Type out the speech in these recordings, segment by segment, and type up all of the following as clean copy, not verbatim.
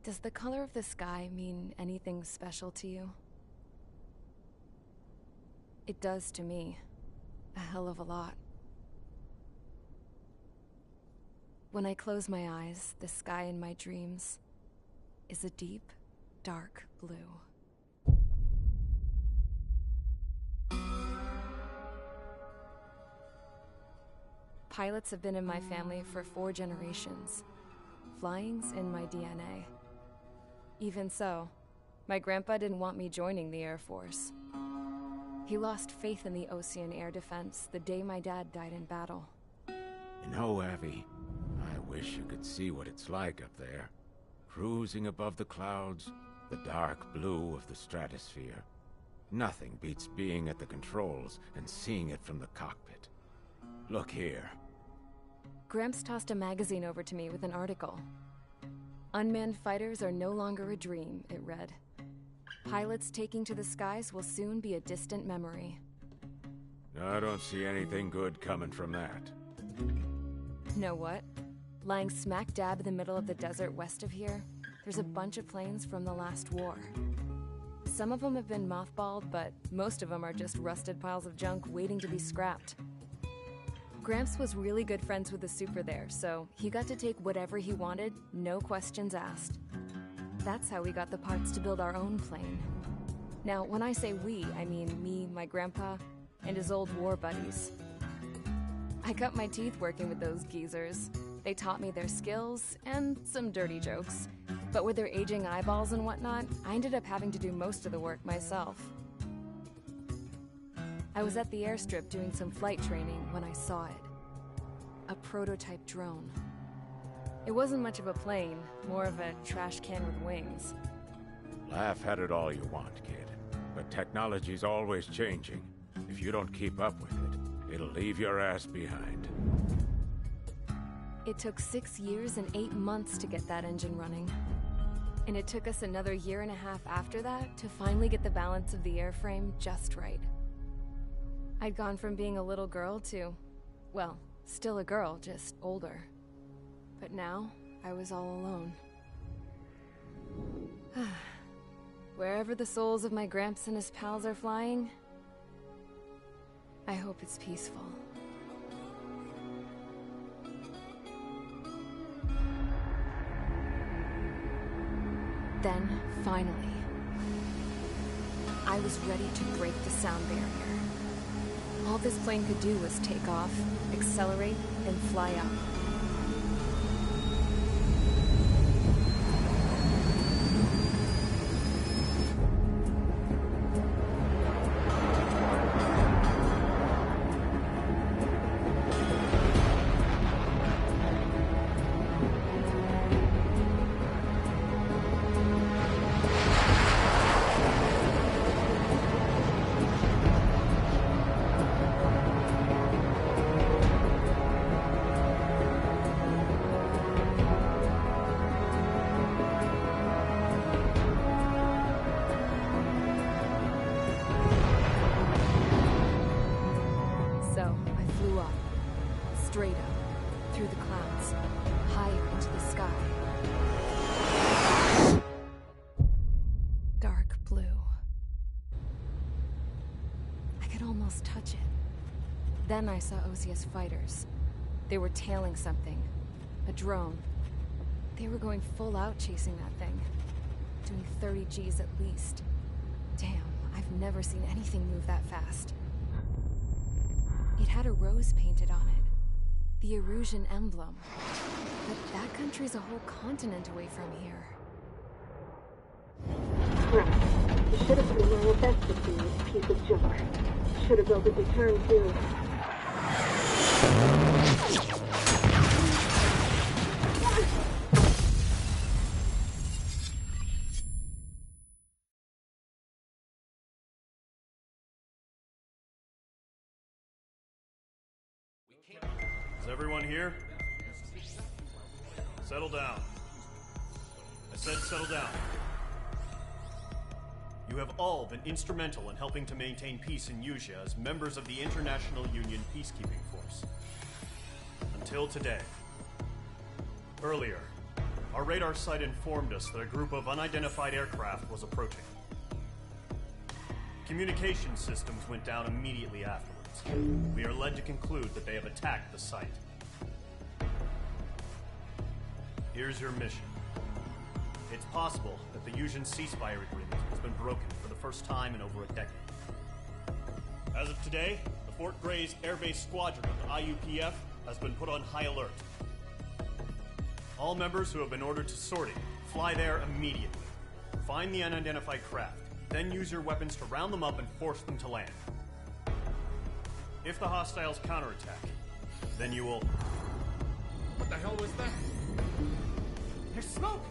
Does the color of the sky mean anything special to you? It does to me. A hell of a lot. When I close my eyes, the sky in my dreams is a deep, dark blue. Pilots have been in my family for 4 generations. Flying's in my DNA. Even so, my grandpa didn't want me joining the Air Force. He lost faith in the Osean Air Defense the day my dad died in battle. You know, Abby, I wish you could see what it's like up there. Cruising above the clouds, the dark blue of the stratosphere. Nothing beats being at the controls and seeing it from the cockpit. Look here. Gramps tossed a magazine over to me with an article. Unmanned fighters are no longer a dream, it read. Pilots taking to the skies will soon be a distant memory. I don't see anything good coming from that. Know what? Lying smack dab in the middle of the desert west of here, there's a bunch of planes from the last war. Some of them have been mothballed, but most of them are just rusted piles of junk waiting to be scrapped. Gramps was really good friends with the super there, so he got to take whatever he wanted, no questions asked. That's how we got the parts to build our own plane. Now, when I say we, I mean me, my grandpa, and his old war buddies. I cut my teeth working with those geezers. They taught me their skills, and some dirty jokes. But with their aging eyeballs and whatnot, I ended up having to do most of the work myself. I was at the airstrip doing some flight training when I saw it. A prototype drone. It wasn't much of a plane, more of a trash can with wings. Laugh at it all you want, kid. But technology's always changing. If you don't keep up with it, it'll leave your ass behind. It took 6 years and 8 months to get that engine running. And it took us another 1.5 years after that to finally get the balance of the airframe just right. I'd gone from being a little girl to, well, still a girl, just older. But now, I was all alone. Wherever the souls of my Gramps and his pals are flying, I hope it's peaceful. Then, finally, I was ready to break the sound barrier. All this plane could do was take off, accelerate, and fly up. Straight up, through the clouds, higher into the sky. Dark blue. I could almost touch it. Then I saw Osea's fighters. They were tailing something. A drone. They were going full out chasing that thing. Doing 30 Gs at least. Damn, I've never seen anything move that fast. It had a rose painted on it. The Erusian emblem. But that country's a whole continent away from here. Right. You should have been wearing a vest with you, piece of junk. Should have built a deterrent too. Everyone here? Settle down. I said settle down. You have all been instrumental in helping to maintain peace in Yuzha as members of the International Union Peacekeeping Force. Until today. Earlier, our radar site informed us that a group of unidentified aircraft was approaching. Communication systems went down immediately afterwards. We are led to conclude that they have attacked the site. Here's your mission. It's possible that the Yuzhan ceasefire agreement has been broken for the first time in over a decade. As of today, the Fort Grays Air Base Squadron of the IUPF has been put on high alert. All members who have been ordered to sortie, fly there immediately. Find the unidentified craft, then use your weapons to round them up and force them to land. If the hostiles counterattack, then you will... What the hell was that? There's smoke!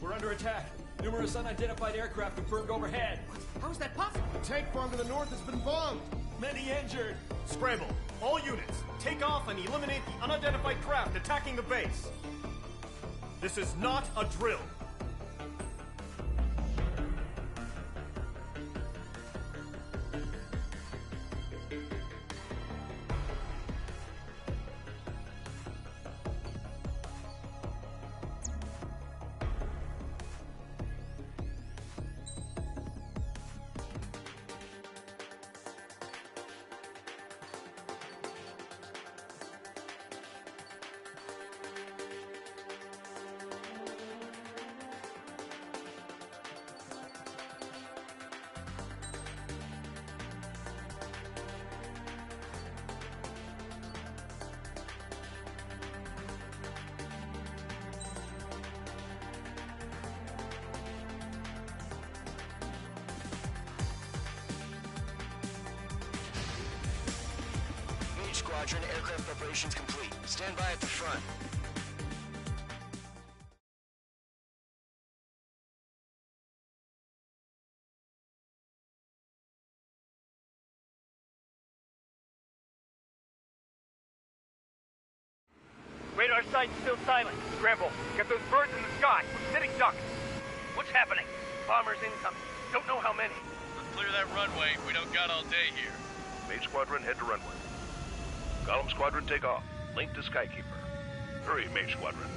We're under attack. Numerous unidentified aircraft confirmed overhead. How is that possible? The tank farm to the north has been bombed. Many injured. Scramble! All units, take off and eliminate the unidentified craft attacking the base! This is not a drill! Squadron, aircraft preparations complete. Stand by at the front. Radar site's still silent. Scramble. Get those birds in the sky. We're sitting ducks. What's happening? Bombers incoming. Don't know how many. Let's clear that runway. We don't got all day here. Mage Squadron, head to runway. Golem Squadron, take off. Link to Skykeeper. Hurry, Mage Squadron.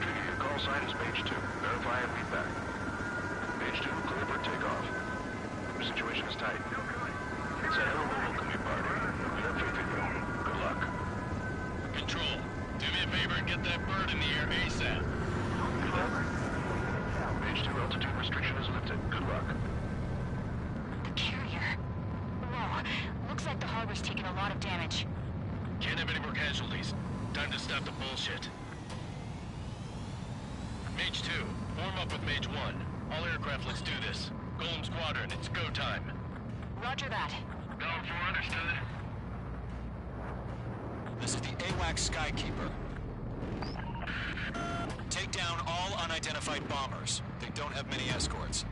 Your call sign is Mage 2. Verify and read back. Mage 2, clear for takeoff. The situation is tight. It's a hell of a welcome, you party. We have faith in you. Good luck. Control, do me a favor and get that bird in the air ASAP. Mage 2, altitude restriction is lifted. Good luck. The carrier. Whoa. Looks like the harbor's taken a lot of damage. Can't have any more casualties. Time to stop the bullshit. Mage 2, form up with Mage 1. All aircraft, let's do this. Golem Squadron, it's go time. Roger that. Golem 4, understood. This is the AWACS Skykeeper. Take down all unidentified bombers. They don't have many escorts.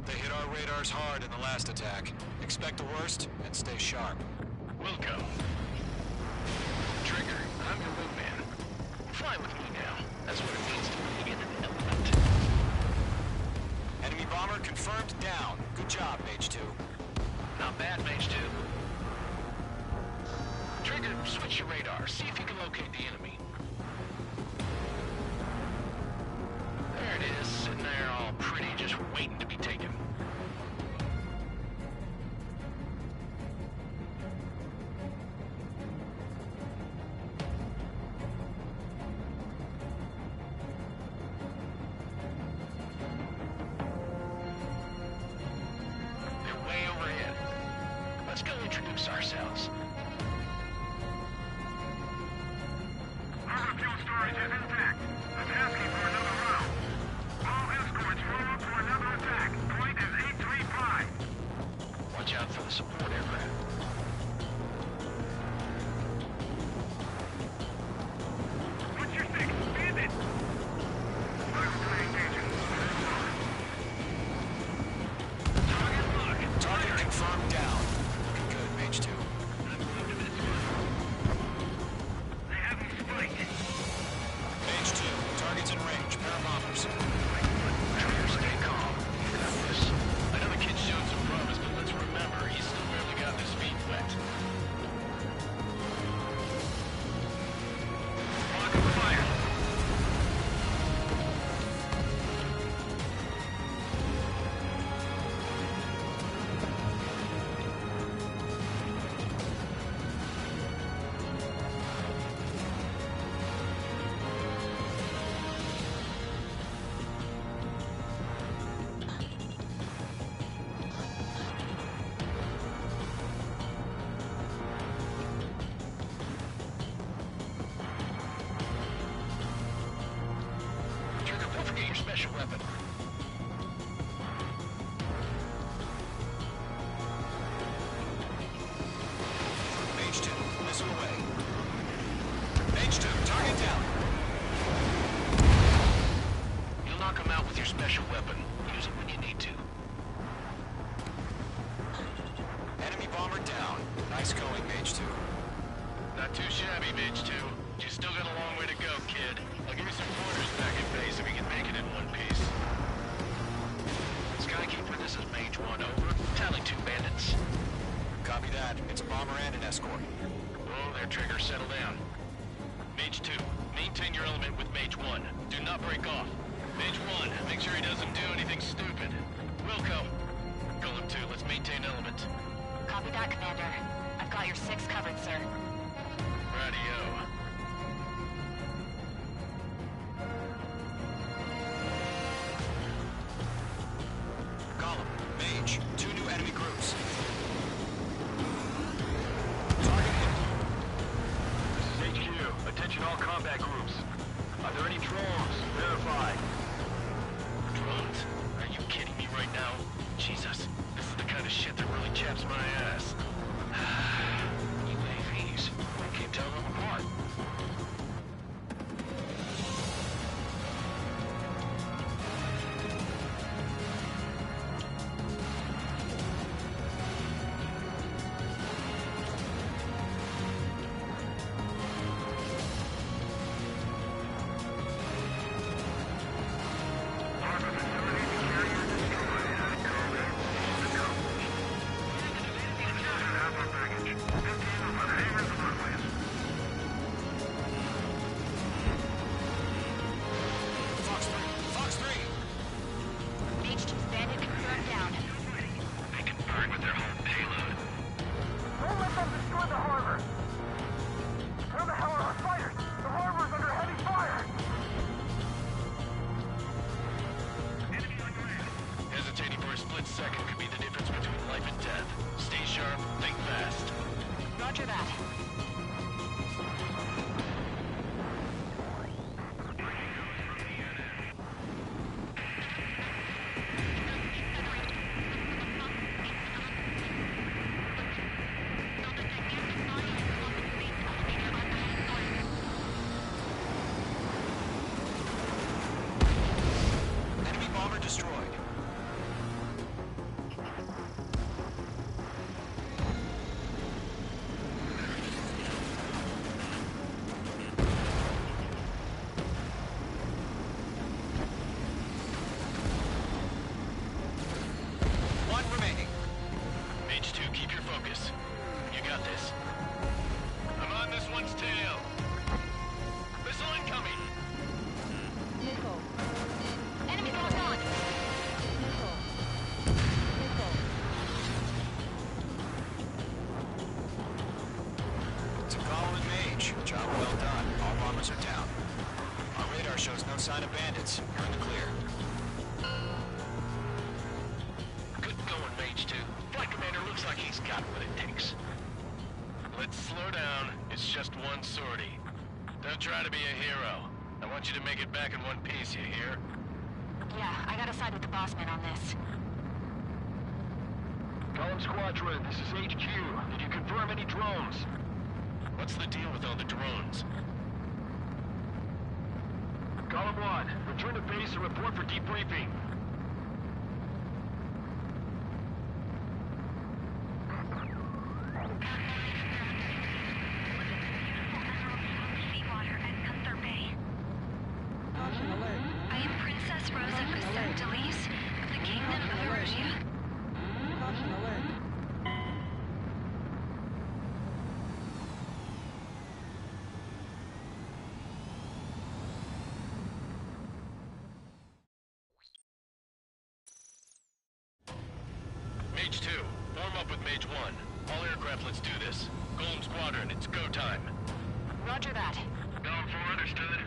They hit our radars hard in the last attack. Expect the worst and stay sharp. Will go. Trigger, I'm your wingman. Fly with me now. That's what it means to be in an element. Enemy bomber confirmed down. Good job, Mage 2. Not bad, Mage 2. Trigger, switch your radar. See if you can locate the enemy. There it is, sitting there all pretty, just waiting to be taken. They're way overhead. Let's go introduce ourselves. Our fuel storage is intact. It's asking for another round. All escorts roll up for another attack. Point is 835. Watch out for the support aircraft. What's your six? Stand it! Fire engaging. special weapon. Use it when you need to. Enemy bomber down. Nice going, Mage 2. Not too shabby, Mage 2. You still got a long way to go, kid. I'll give you some pointers back at base if we can make it in one piece. Skykeeper, this is Mage 1, over. Tally 2 bandits. Copy that. It's a bomber and an escort. Oh, there, Trigger, settle down. Mage 2, maintain your element with Mage 1. Do not break off. Mage 1, make sure he doesn't do anything stupid. Wilco. Golem 2, let's maintain element. Copy that, Commander. I've got your 6 covered, sir. Radio. Column, Mage, 2 new enemy groups. This is HQ. Attention all combat groups. Are there any drones? Verify. Drones? Are you kidding me right now? Jesus, this is the kind of shit that really chaps my ass. UAVs. I can't tell them apart. Second could be the difference between life and death. Stay sharp, think fast. Roger that. Enemy bomber destroyed. Job well done. All bombers are down. Our radar shows no sign of bandits. You're in the clear. Good going, Mage 2. Flight Commander looks like he's got what it takes. Let's slow down. It's just one sortie. Don't try to be a hero. I want you to make it back in one piece, you hear? Yeah, I gotta side with the boss man on this. Column Squadron, this is HQ. Did you confirm any drones? What's the deal with all the drones? Column 1, return to base and report for debriefing. I am Princess Rosa Crescent Delise of the Kingdom of Erusia. Mage 2, form up with Mage 1. All aircraft, let's do this. Golem Squadron, it's go time. Roger that. Down 4, understood.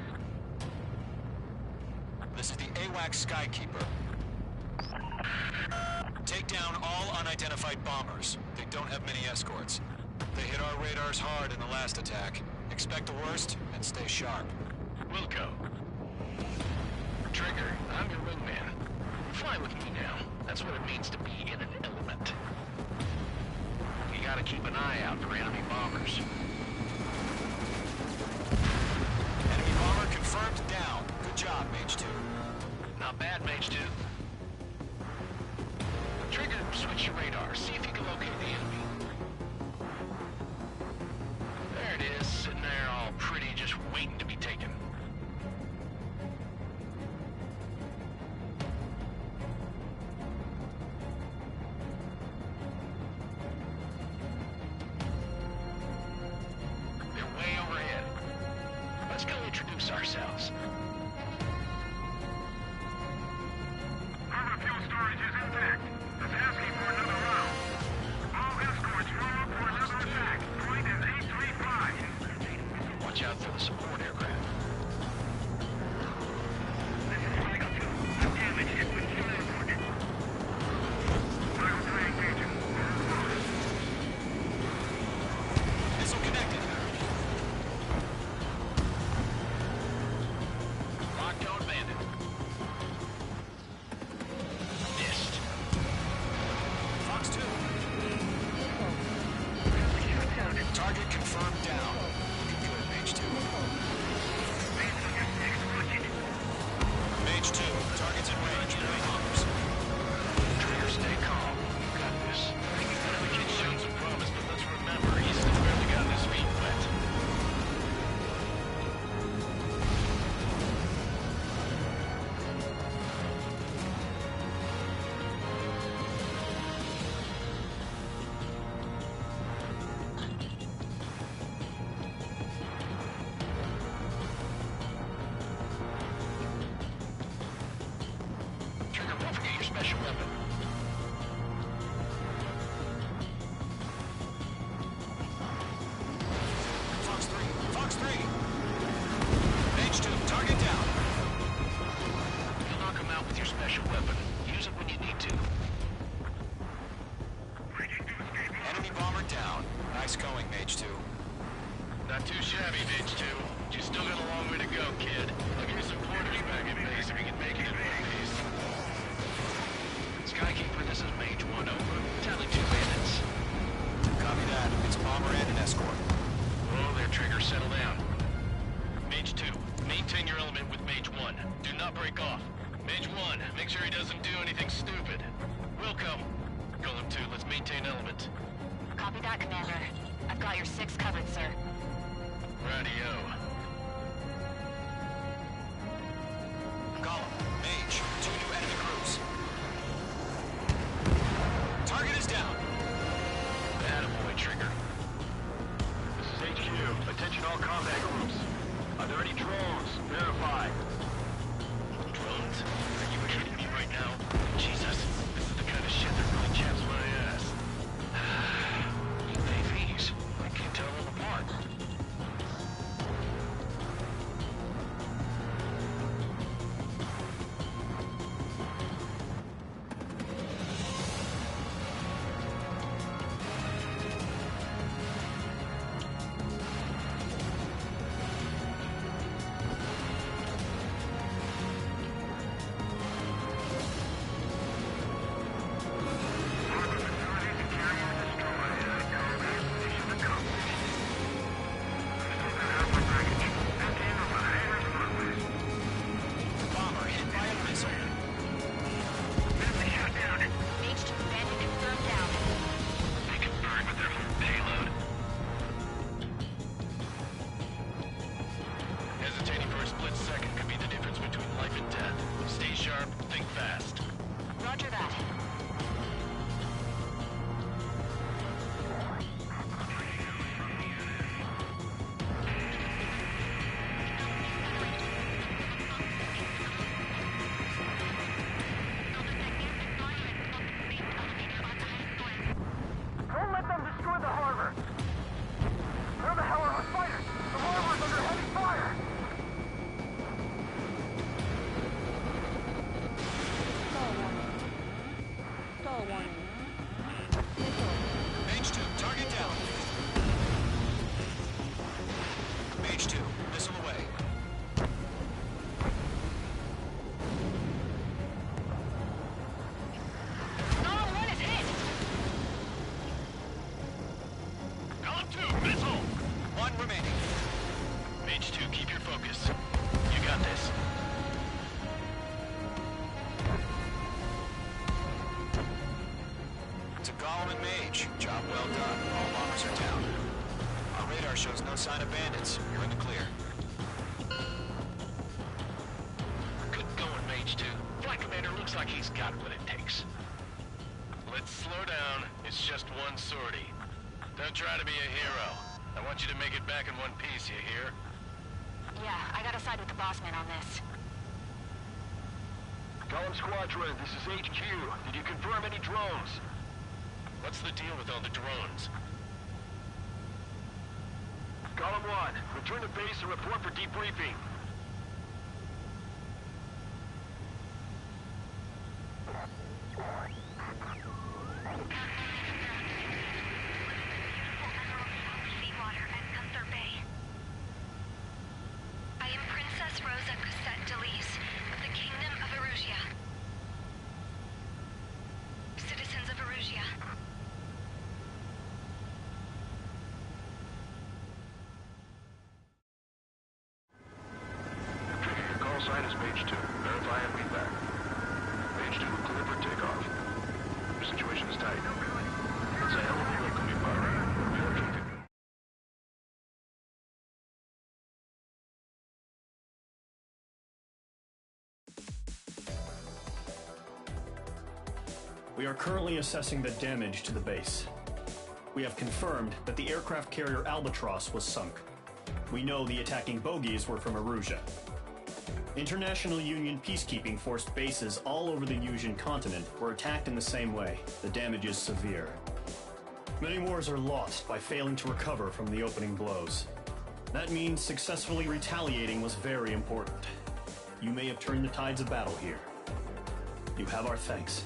This is the AWACS Skykeeper. Take down all unidentified bombers. They don't have many escorts. They hit our radars hard in the last attack. Expect the worst and stay sharp. Wilco. Trigger, I'm your wingman. Fly with me now. That's what it means to be in an element. You gotta keep an eye out for enemy bombers. Enemy bomber confirmed down. Good job, Mage 2. Not bad, Mage 2. special weapon. Fox 3! Fox 3! Mage 2, target down! You'll knock him out with your special weapon. Use it when you need to. Enemy bomber down. Nice going, Mage 2. Not too shabby, Mage 2. You still got a long way to go, kid. I'll give you some quarters back in base if you can make it in one piece. Skykeeper, this is Mage 1 over. Tally 2 bandits. Copy that. It's bomber and an escort. Whoa there, Trigger. Settle down. Mage 2, maintain your element with Mage 1. Do not break off. Mage 1, make sure he doesn't do anything stupid. Wilco. Golem 2, let's maintain element. Copy that, Commander. I've got your 6 covered, sir. Radio. Golem, Mage, 2 new enemy crews. Target is down. Attaboy, Trigger. This is HQ. Attention all combat groups. Are there any drones? Verify. Drones? Are you kidding me right now? Jesus, this is the kind of shit that really chaps my ass. UAVs. I can't tell them apart. Bomber hit by a missile. Mage 2 bandit confirmed down. They can burn with their whole payload. Hesitating for a split second could be the difference between life and death. Stay sharp, think fast. Roger that. Don't let them destroy the harbor! Where the hell are our fighters? The harbor is under heavy fire! Mage 2, target down. Mage 2, missile away. Golem 1 is hit! Golem 2, missile! 1 remaining. Mage 2, keep your focus. You got this. To Golem and Mage, job well done. All bombers are down. Our radar shows no sign of bandits. You're in the clear. Good going, Mage 2. Flight Commander looks like he's got what it takes. Let's slow down. It's just one sortie. Don't try to be a hero. I want you to make it back in one piece, you hear? Yeah, I gotta side with the boss man on this. Golem Squadron, this is HQ. Did you confirm any drones? What's the deal with all the drones? Golem 1, return to base and report for debriefing. Seawater and Gunther Bay. I am Princess Rosa Cosette Delise of the Kingdom of Erusia. Citizens of Erusia. Trigger, your call sign is Mage 2. Verify and read back. Mage 2, clear for takeoff. Your situation is tight. It's a hell of a welcome, you Barry. We are keeping. We are currently assessing the damage to the base. We have confirmed that the aircraft carrier Albatross was sunk. We know the attacking bogies were from Erusia. International Union peacekeeping force bases all over the Yuuzhan continent were attacked in the same way. The damage is severe. Many wars are lost by failing to recover from the opening blows. That means successfully retaliating was very important. You may have turned the tides of battle here. You have our thanks.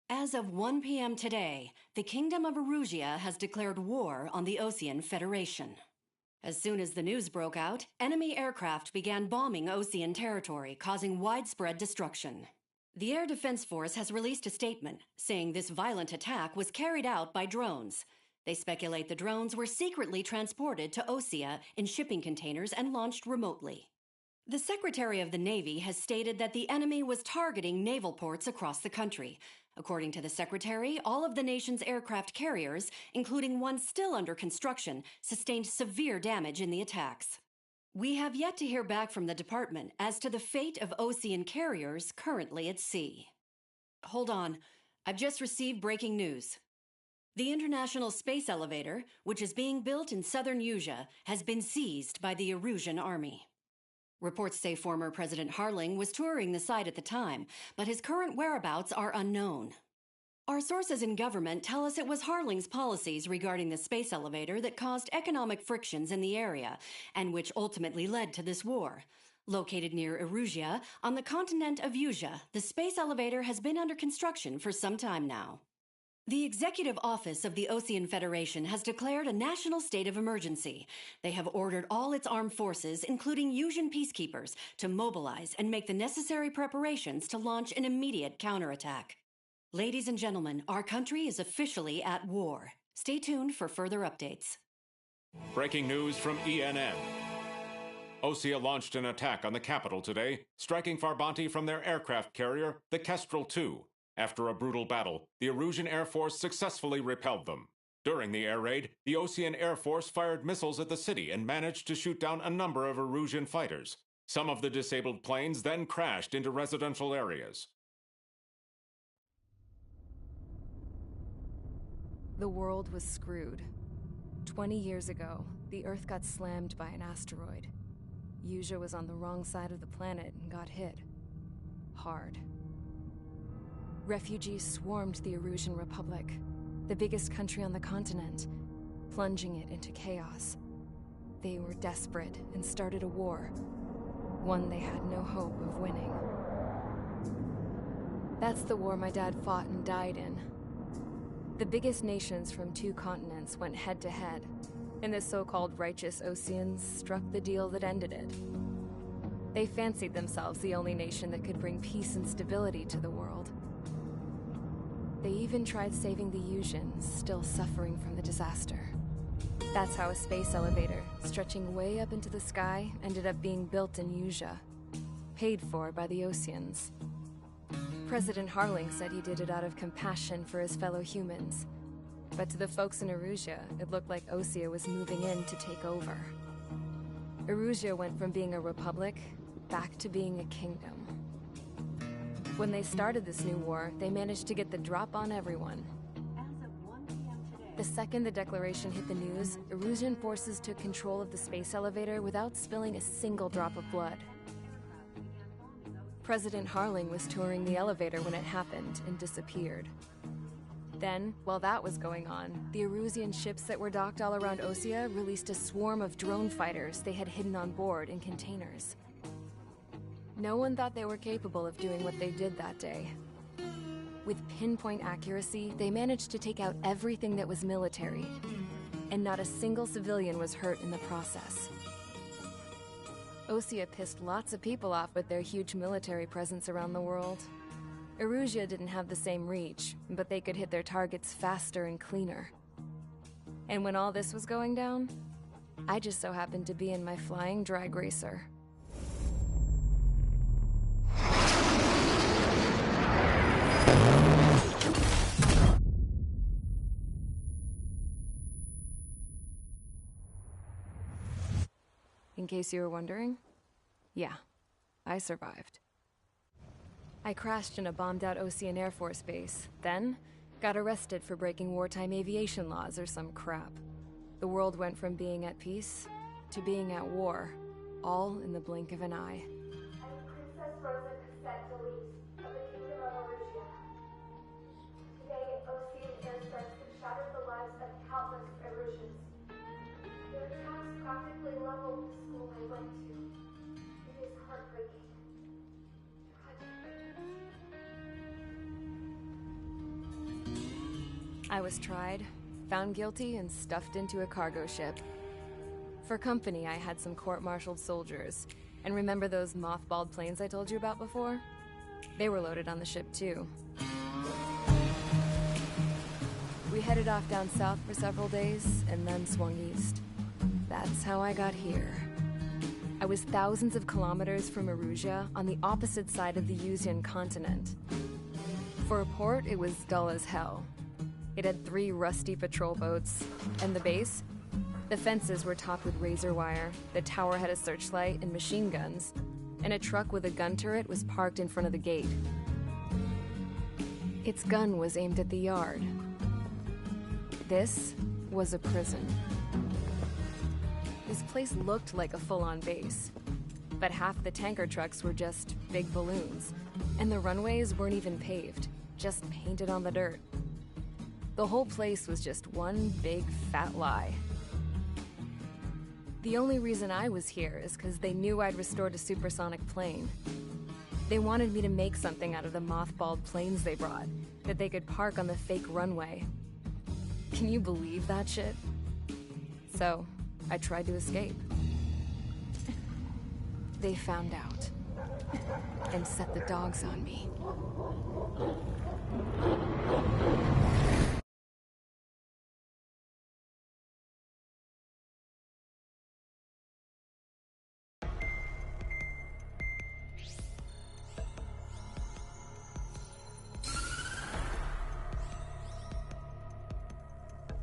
As of 1 p.m. today, the Kingdom of Erusea has declared war on the Osean Federation. As soon as the news broke out, enemy aircraft began bombing Osean territory, causing widespread destruction. The Air Defense Force has released a statement saying this violent attack was carried out by drones. They speculate the drones were secretly transported to Osea in shipping containers and launched remotely. The Secretary of the Navy has stated that the enemy was targeting naval ports across the country. According to the Secretary, all of the nation's aircraft carriers, including one still under construction, sustained severe damage in the attacks. We have yet to hear back from the department as to the fate of Osean carriers currently at sea. Hold on, I've just received breaking news. The International Space Elevator, which is being built in southern Yuuzha, has been seized by the Erusian army. Reports say former President Harling was touring the site at the time, but his current whereabouts are unknown. Our sources in government tell us it was Harling's policies regarding the space elevator that caused economic frictions in the area, and which ultimately led to this war. Located near Erusea, on the continent of Yuuzha, the space elevator has been under construction for some time now. The Executive Office of the Osean Federation has declared a national state of emergency. They have ordered all its armed forces, including Yuuzhan peacekeepers, to mobilize and make the necessary preparations to launch an immediate counterattack. Ladies and gentlemen, our country is officially at war. Stay tuned for further updates. Breaking news from ENN. Osea launched an attack on the capital today, striking Farbanti from their aircraft carrier, the Kestrel II. After a brutal battle, the Erusian Air Force successfully repelled them. During the air raid, the Osean Air Force fired missiles at the city and managed to shoot down a number of Erusian fighters. Some of the disabled planes then crashed into residential areas. The world was screwed. 20 years ago, the Earth got slammed by an asteroid. Yuuzha was on the wrong side of the planet and got hit. Hard. Refugees swarmed the Erusian Republic, the biggest country on the continent, plunging it into chaos. They were desperate and started a war, one they had no hope of winning. That's the war my dad fought and died in. The biggest nations from 2 continents went head-to-head, and the so-called righteous Oseans struck the deal that ended it. They fancied themselves the only nation that could bring peace and stability to the world. They even tried saving the Yuuzhans, still suffering from the disaster. That's how a space elevator, stretching way up into the sky, ended up being built in Yuuzha, paid for by the Oseans. President Harling said he did it out of compassion for his fellow humans. But to the folks in Erusea, it looked like Osea was moving in to take over. Erusea went from being a republic back to being a kingdom. When they started this new war, they managed to get the drop on everyone. The second the declaration hit the news, Erusian forces took control of the space elevator without spilling a single drop of blood. President Harling was touring the elevator when it happened and disappeared. Then, while that was going on, the Erusian ships that were docked all around Osea released a swarm of drone fighters they had hidden on board in containers. No one thought they were capable of doing what they did that day. With pinpoint accuracy, they managed to take out everything that was military, and not a single civilian was hurt in the process. Osea pissed lots of people off with their huge military presence around the world. Erusea didn't have the same reach, but they could hit their targets faster and cleaner. And when all this was going down, I just so happened to be in my flying drag racer. In case you were wondering, yeah, I survived. I crashed in a bombed-out Osean Air Force base, then got arrested for breaking wartime aviation laws or some crap. The world went from being at peace to being at war, all in the blink of an eye. I'm Princess Rosa Cassette Delise of the Kingdom of Erusia. Today, Osean airstrikes have shattered the lives of countless Erusians. Their attacks practically leveled the school I went to. It is heartbreaking. I was tried, found guilty, and stuffed into a cargo ship. For company, I had some court-martialed soldiers. And remember those mothballed planes I told you about before? They were loaded on the ship, too. We headed off down south for several days, and then swung east. That's how I got here. I was thousands of kilometers from Erusia, on the opposite side of the Usian continent. For a port, it was dull as hell. It had 3 rusty patrol boats, and the base? The fences were topped with razor wire, the tower had a searchlight and machine guns, and a truck with a gun turret was parked in front of the gate. Its gun was aimed at the yard. This was a prison. This place looked like a full-on base, but half the tanker trucks were just big balloons, and the runways weren't even paved, just painted on the dirt. The whole place was just one big fat lie. The only reason I was here is because they knew I'd restored a supersonic plane. They wanted me to make something out of the mothballed planes they brought, that they could park on the fake runway. Can you believe that shit? So, I tried to escape. They found out, and set the dogs on me.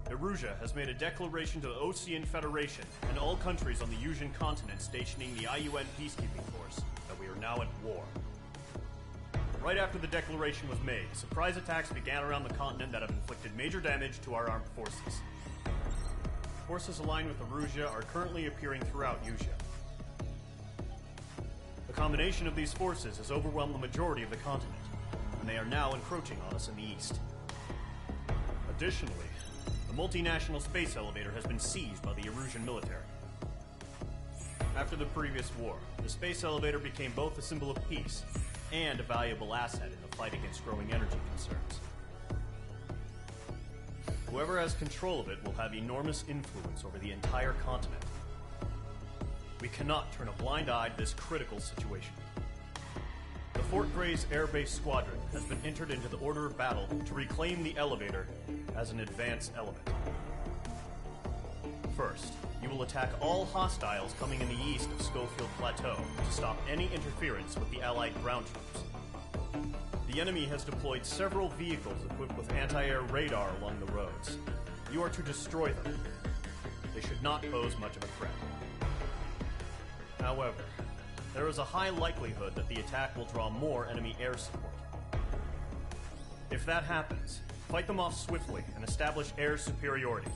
Erusia has made a declaration to the Osean Federation and all countries on the Usian continent stationing the IUN peacekeeping force that we are now at war. Right after the declaration was made, surprise attacks began around the continent that have inflicted major damage to our armed forces. Forces aligned with Erusia are currently appearing throughout Usia. The combination of these forces has overwhelmed the majority of the continent, and they are now encroaching on us in the east. Additionally, the multinational space elevator has been seized by the Erusian military. After the previous war, the space elevator became both a symbol of peace and a valuable asset in the fight against growing energy concerns. Whoever has control of it will have enormous influence over the entire continent. We cannot turn a blind eye to this critical situation. The Fort Grays Air Base Squadron has been entered into the order of battle to reclaim the elevator as an advance element. First, you will attack all hostiles coming in the east of Schofield Plateau to stop any interference with the Allied ground troops. The enemy has deployed several vehicles equipped with anti-air radar along the roads. You are to destroy them. They should not pose much of a threat. However, there is a high likelihood that the attack will draw more enemy air support. If that happens, fight them off swiftly and establish air superiority.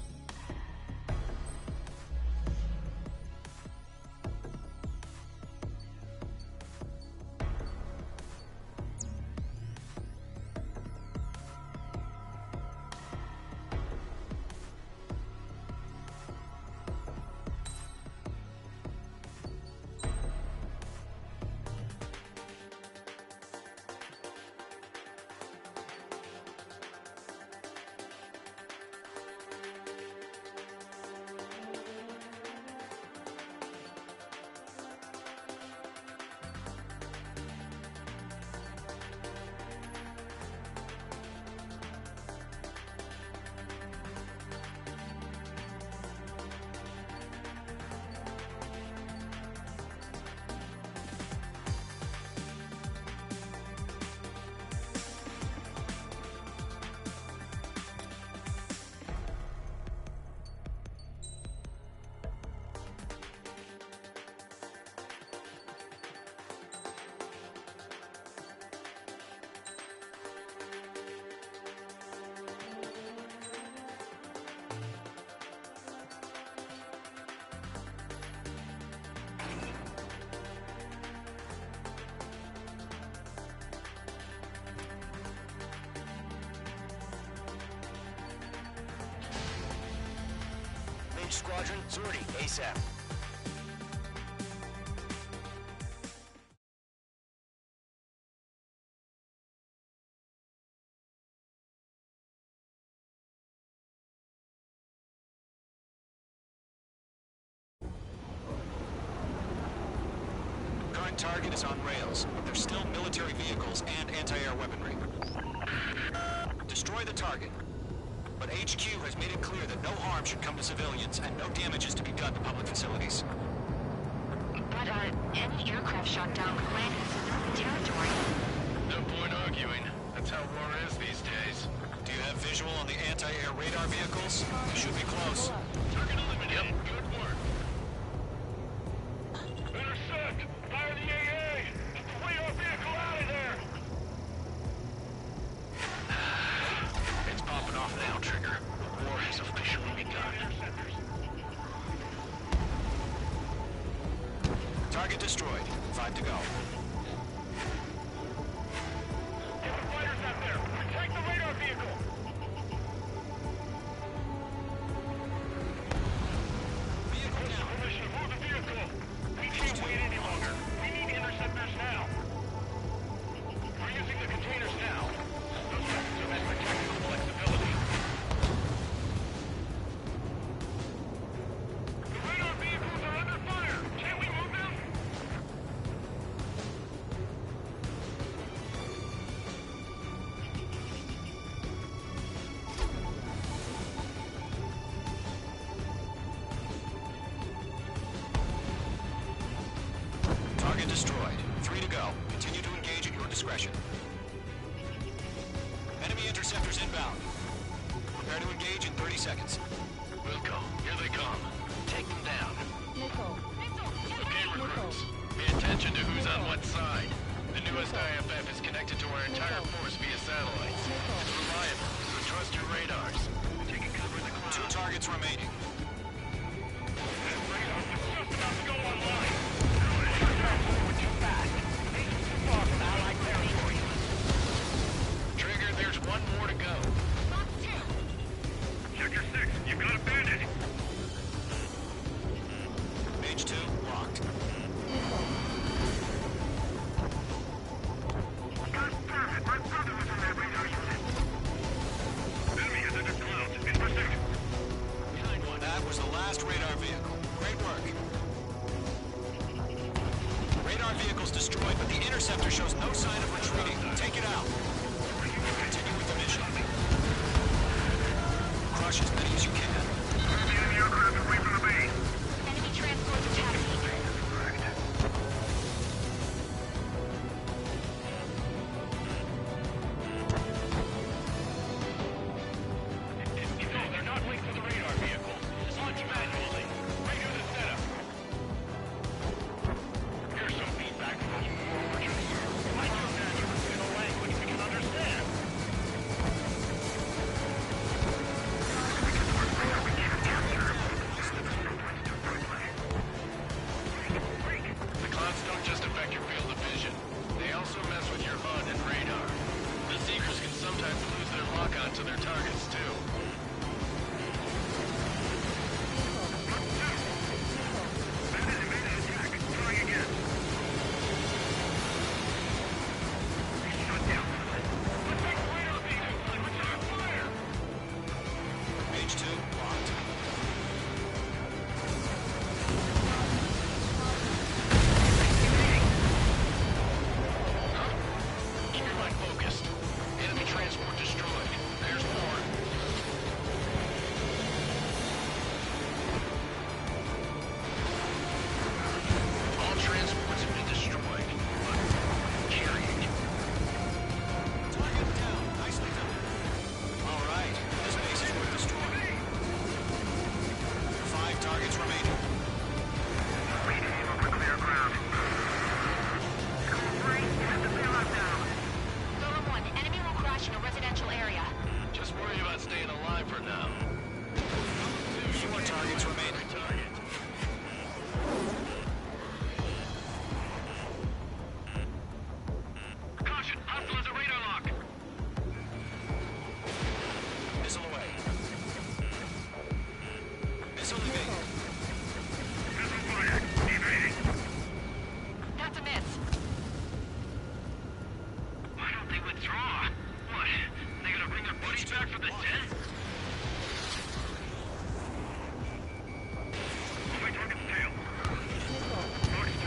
Squadron, sortie, ASAP. Current target is on rails, but there's still military vehicles and anti-air weaponry. Destroy the target. But HQ has made it clear that no harm should come to civilians and no damage is to be done to public facilities. But, any aircraft shot down could land in civilian territory. No point arguing. That's how war is these days. Do you have visual on the anti-air radar vehicles? Should be close. Target eliminated. Yep. Good work. Intercept! Fire the AA! Get the radar vehicle out of there! It's popping off now, Trigger. The war has officially begun. Target destroyed. 5 to go. Get the fighters out there! Protect the radar vehicle! Vehicle down. Permission, move the vehicle! We can't wait any longer. We need interceptors now. We're using the containers now. Those weapons are meant for tactical flexibility. The radar vehicles are under fire! Can't we move them? Target destroyed. 3 to go. Continue to engage at your discretion. Enemy interceptors inbound. Prepare to engage in 30 seconds. Wilco, here they come. Take them down. Nicole. Okay, recruits. Pay attention to who's on what side. The newest IFF is connected to our entire force via satellites. It's reliable, so trust your radars. Taking cover in the clouds. 2 targets remaining. That radar was just about to go online. Trigger, there's one more to go. Sector 6, you've got a bandit. Mage 2, locked. My brother was on that radar unit. Enemy is under clouds. In pursuit. That was the last radar vehicle. Great work. Radar vehicle's destroyed, but the interceptor shows no sign of retreating. Take it out. Continue with the mission. Crush as many as you can. The enemy aircraft away from the base. Enemy transports attacking. No, they're not linked to the radar vehicle. Launch manually. Redo the setup. Here's some feedback from those forward users. I know manually in a language we can understand. have to miss. Why don't they withdraw? What? They gonna bring their buddies back from the dead? Oh, my target's tail. Fox 2.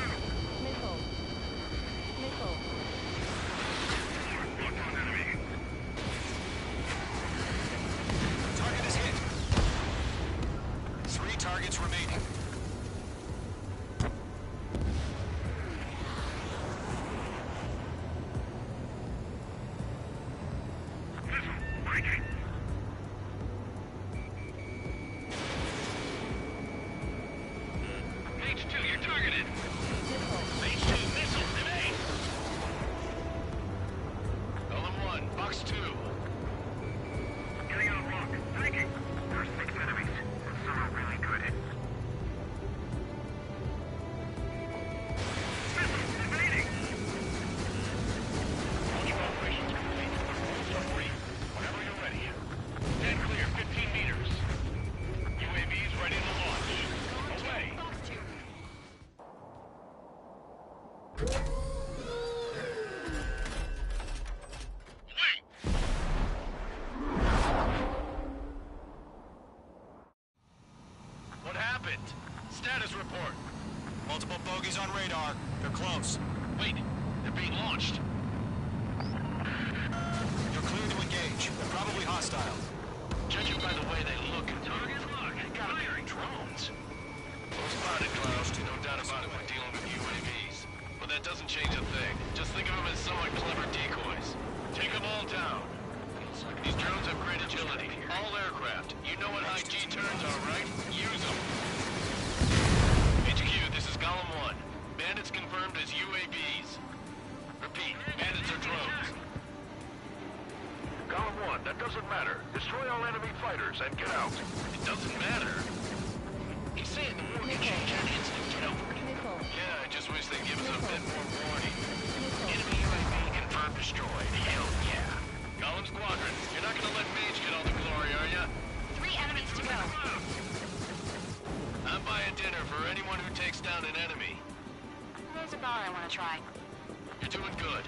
Locked on enemy. Target is hit. 3 targets remaining. H2, you're targeted. H2, missile, evade. Golem 1, Fox 2. Getting out of rock. Thinking. There's 6 enemies. Some are really good. Missile, evading. Launch operations complete. Rules are free. Whenever you're ready. Dead clear, 15 meters. UAVs ready to launch. Away. What happened? Status report. Multiple bogeys on radar. They're close. Wait, they're being launched. You're clear to engage. They're probably hostile. Judging by the way they look, target lock. Gotta be drones. Well spotted, Klaus. No doubt about it. We're dealing with UAVs. But that doesn't change a thing. Just think of them as somewhat clever decoys. Take them all down. These drones have great agility. All aircraft. You know what high G turns are, right? Use them. HQ, this is Golem 1. Bandits confirmed as UAVs. Repeat, bandits are drones. Golem 1, that doesn't matter. Destroy all enemy fighters and get out. It doesn't matter. He's saying the war can change on instant. Get over it. Yeah, I just wish they'd give us a bit more warning. Enemy UAV confirmed destroyed. Hell yeah. Golem Squadron, you're not gonna let Mage get all the glory, are ya? 3 enemies to go. I'm buying dinner for anyone who takes down an enemy. There's a bar I want to try. You're doing good.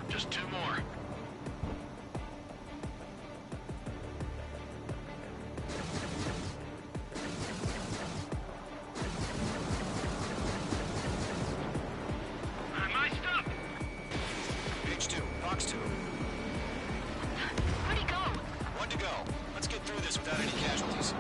Just 2 more. My stuff! H2, Fox 2. Where'd he go? 1 to go. Let's get through this without any casualties.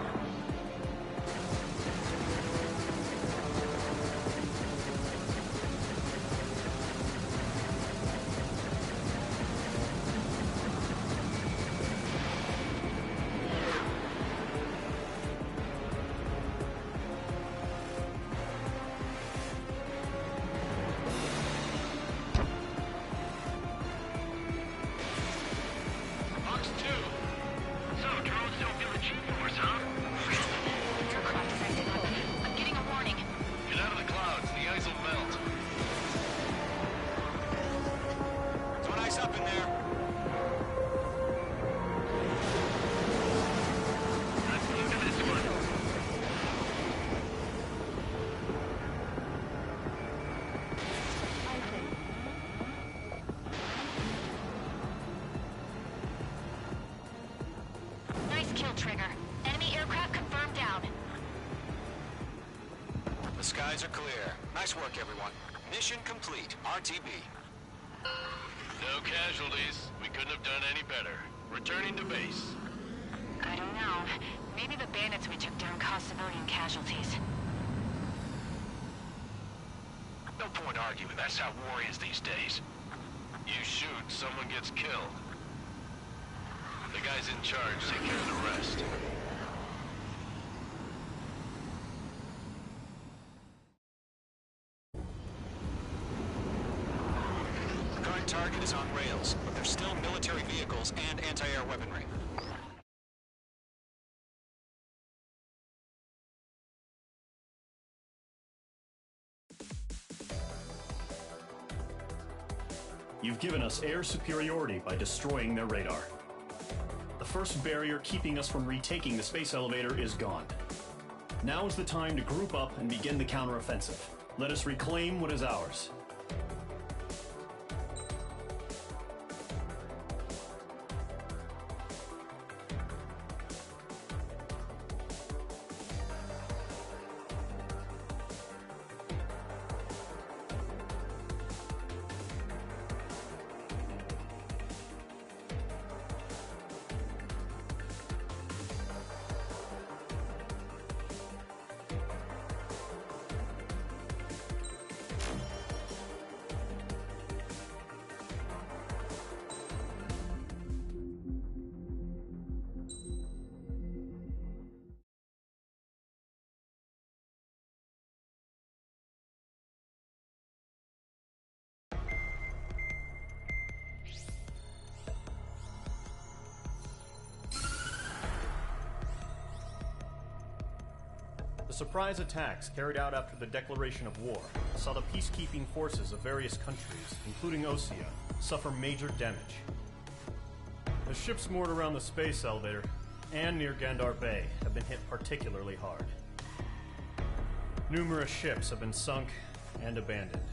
Fox 2! So, drones don't feel the G-force, huh? Aircraft is acting up. I'm getting a warning. Get out of the clouds, the ice will melt. So nice up in there. Let's move to this one. Nice kill, Trigger. Enemy aircraft confirmed down. The skies are clear. Nice work, everyone. Mission complete. RTB. No casualties. We couldn't have done any better. Returning to base. I don't know. Maybe the bandits we took down caused civilian casualties. No point arguing. That's how war is these days. You shoot, someone gets killed. The guys in charge take care of the rest. The current target is on rails, but there's still military vehicles and anti-air weaponry. You've given us air superiority by destroying their radar. The first barrier keeping us from retaking the space elevator is gone. Now is the time to group up and begin the counteroffensive. Let us reclaim what is ours. The surprise attacks carried out after the declaration of war saw the peacekeeping forces of various countries, including Osea, suffer major damage. The ships moored around the space elevator and near Gandar Bay have been hit particularly hard. Numerous ships have been sunk and abandoned.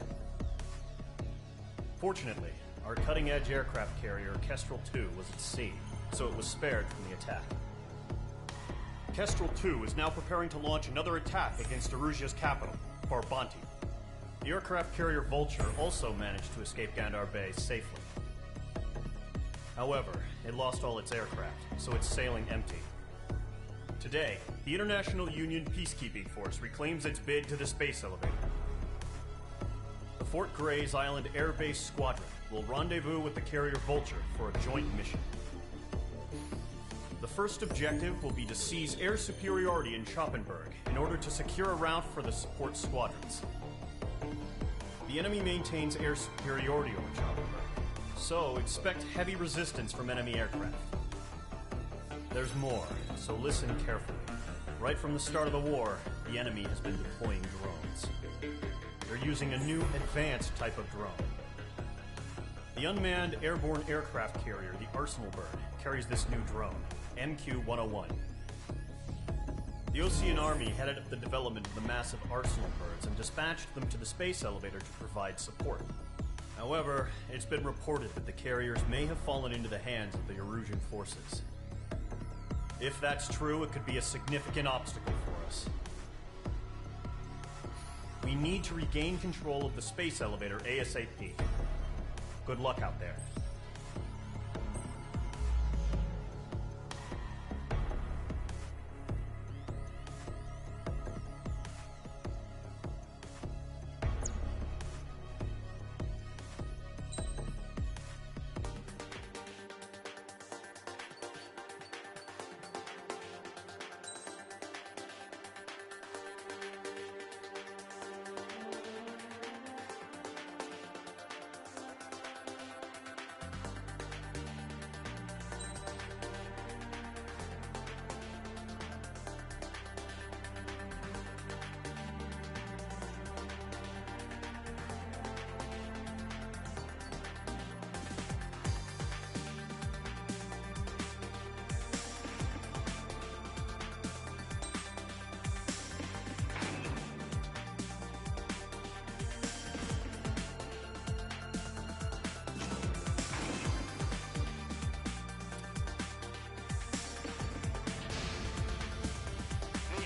Fortunately, our cutting-edge aircraft carrier Kestrel II was at sea, so it was spared from the attack. Kestrel II is now preparing to launch another attack against Erusia's capital, Farbanti. The aircraft carrier Vulture also managed to escape Gandar Bay safely. However, it lost all its aircraft, so it's sailing empty. Today, the International Union Peacekeeping Force reclaims its bid to the space elevator. The Fort Grays Island Air Base Squadron will rendezvous with the carrier Vulture for a joint mission. The first objective will be to seize air superiority in Schoppenberg in order to secure a route for the support squadrons. The enemy maintains air superiority over Schoppenberg, so expect heavy resistance from enemy aircraft. There's more, so listen carefully. Right from the start of the war, the enemy has been deploying drones. They're using a new advanced type of drone. The unmanned airborne aircraft carrier, the Arsenal Bird, carries this new drone, MQ-101. The Osean Army headed up the development of the massive Arsenal Birds and dispatched them to the space elevator to provide support. However, it's been reported that the carriers may have fallen into the hands of the Erusian forces. If that's true, it could be a significant obstacle for us. We need to regain control of the space elevator ASAP. Good luck out there.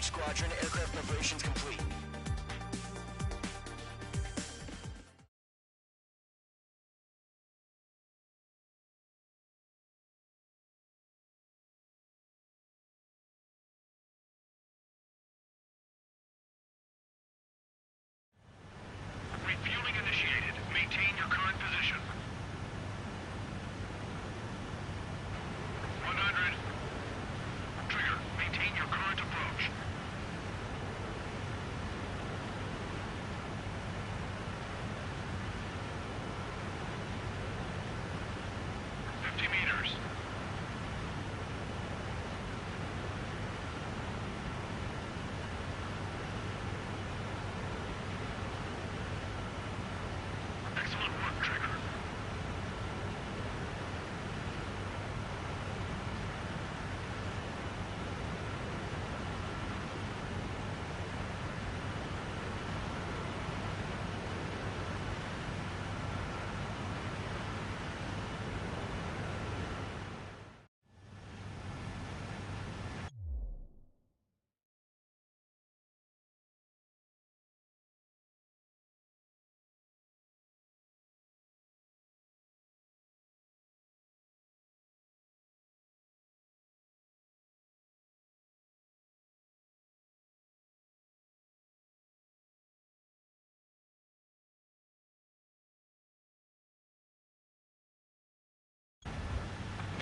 Squadron, aircraft preparations complete. Refueling initiated. Maintain your current position. 100. Trigger, maintain your current approach.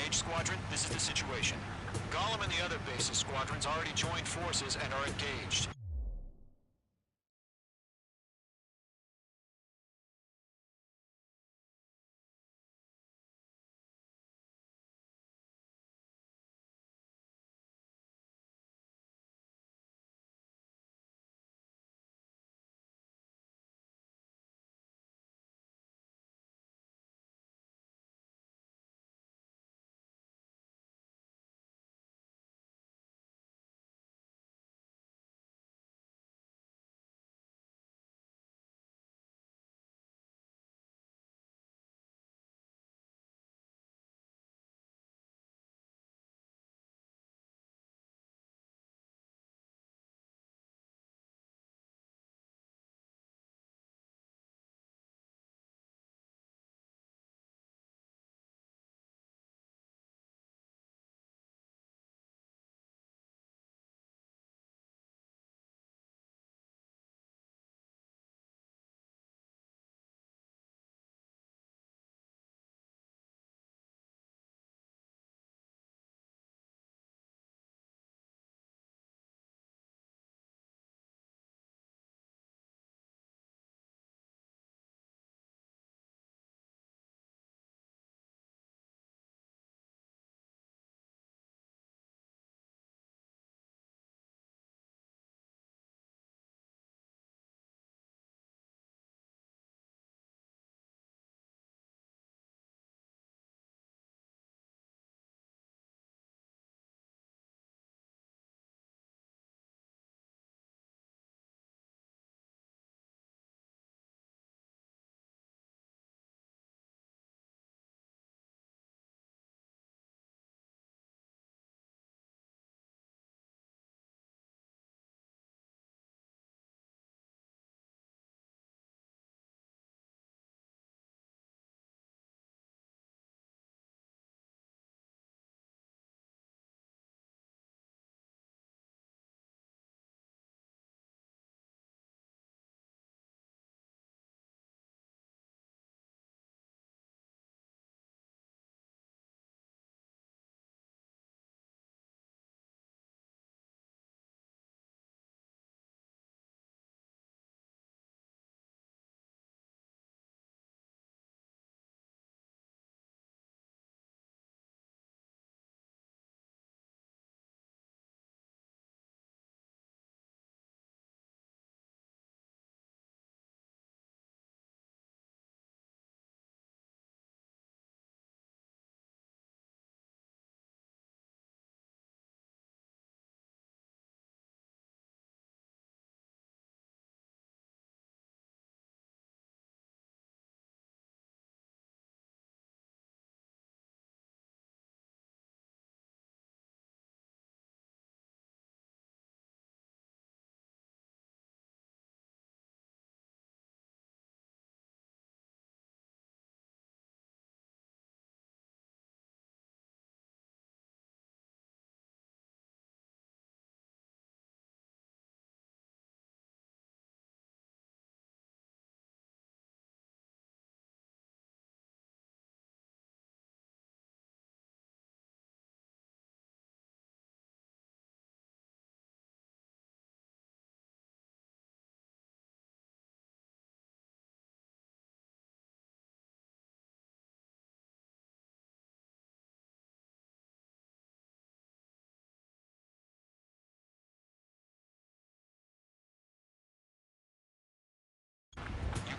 Mage Squadron, this is the situation. Golem and the other base's squadrons already joined forces and are engaged.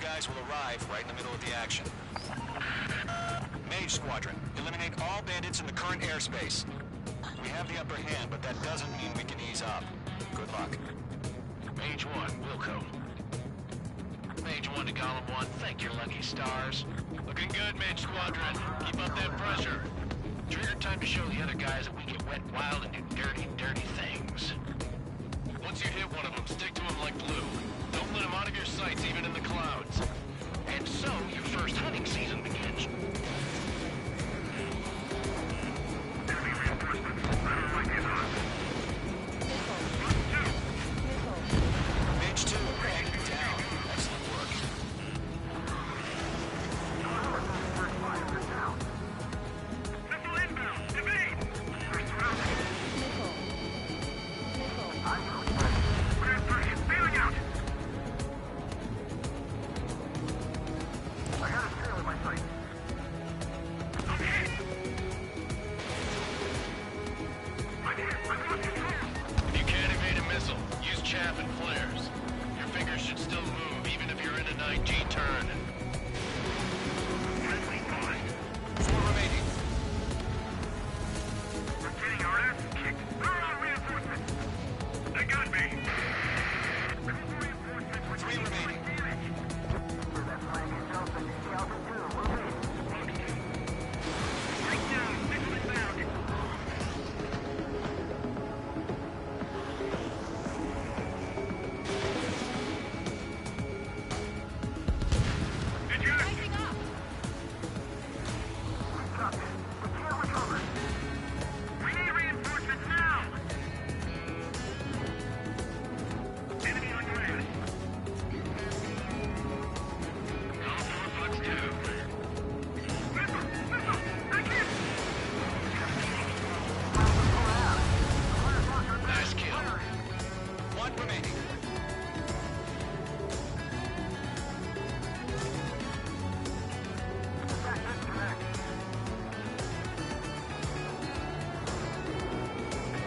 Guys will arrive right in the middle of the action. Mage Squadron, eliminate all bandits in the current airspace. We have the upper hand, but that doesn't mean we can ease up. Good luck. Mage 1, Wilco. Mage 1 to Golem 1, thank your lucky stars. Looking good, Mage Squadron. Keep up that pressure. Trigger time to show the other guys that we get wet wild and do dirty, dirty things. Once you hit one of them, stick to them like glue. Don't let them out of your sights, even in the clouds. And so, your first hunting season begins. Mage 2, down. Excellent work. Missile inbound! Nice kill. One remaining.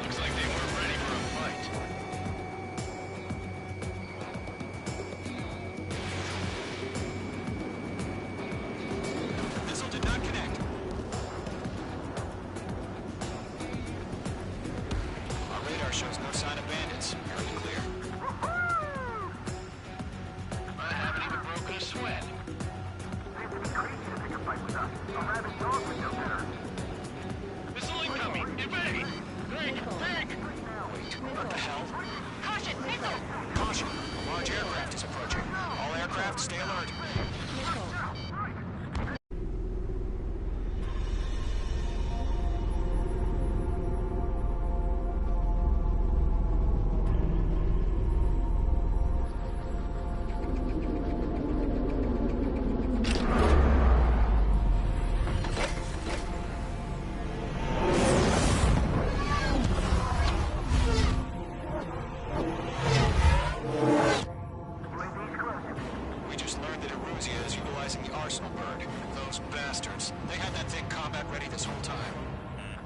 Looks like they weren't ready for a fight. Missile did not connect. Our radar shows no sign of bandits. You're in the clear. I haven't even broken a sweat. Missile incoming! Evade! Think! Wait, what the hell? Caution! Missile! Caution! A large aircraft is approaching. All aircraft, stay alert. We just learned that Eruzia is utilizing the Arsenal bird. Those bastards. They had that thing combat ready this whole time.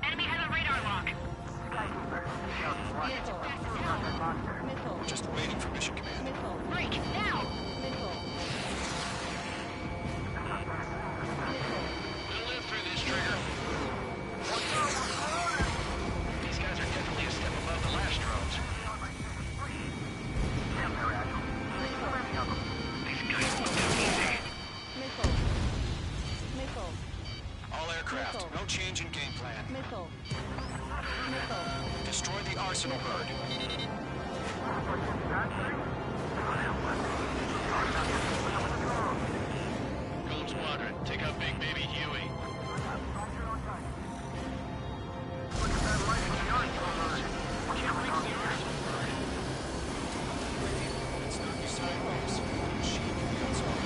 Enemy has a radar lock. We're just waiting for mission command. Break, now! We'll live through this, Trigger. These guys are definitely a step above the last drones. These guys look easy. All aircraft, no change in game plan. Destroy the Arsenal bird. Gold Squadron, take out Big Baby Huey. Can't reach the Arsenal bird. Let's knock you sideways. She can be outside.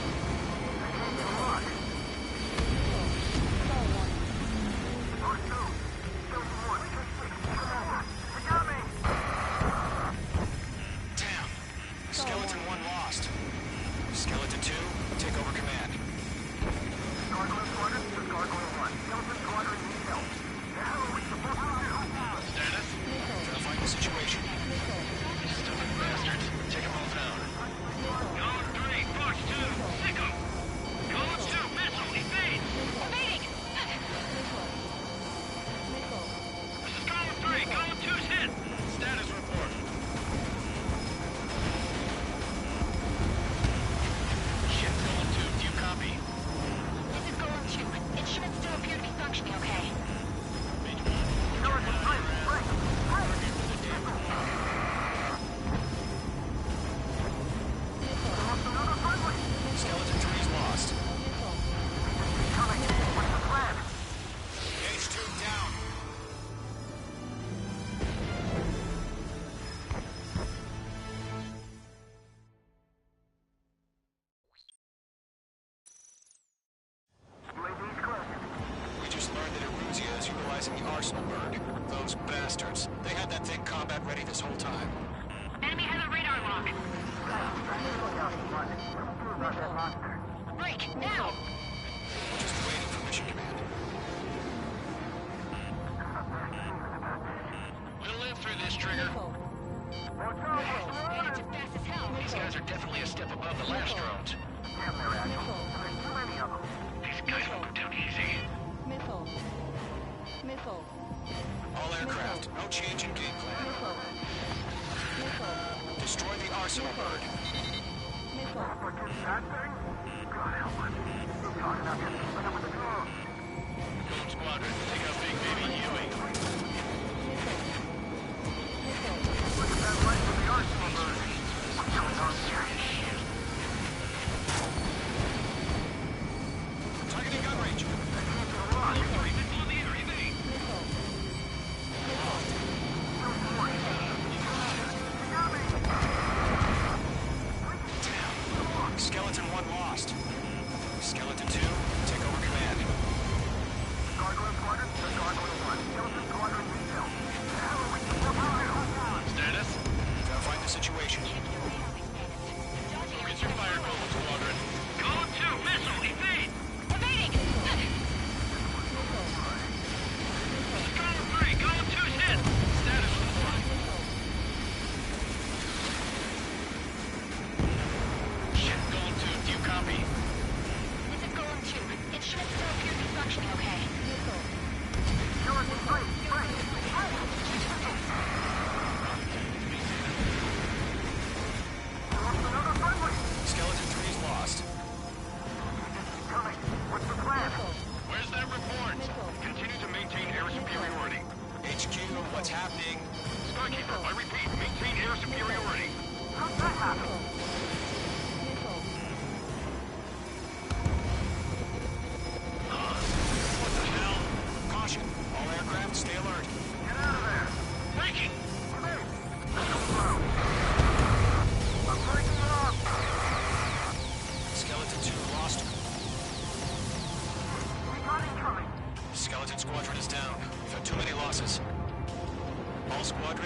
Damn. Skeleton 1 lost. Skeleton 2, take over command. Status? Verifying the situation. Stupid bastards. Take them all down. Column 3, Fox 2, sick 'em! Column 2, missile, evade! Evading! This is Column 3, Column 2's hit! Status report. Shit, Column 2, do you copy? This is Golem 2. Instruments still appear to be functioning okay. Skeleton 3's lost. H2 down. We just learned that Eruzia is utilizing the Arsenal bird. Those bastards. They had that thing combat ready this whole time. Enemy has a radar lock. Break, now! We're just waiting for mission command. We'll live through this, Trigger. Bandits are fast as hell. These guys are definitely a step above the last drones. These guys won't go down easy. All aircraft, no change in game plan. Destroy the Arsenal bird.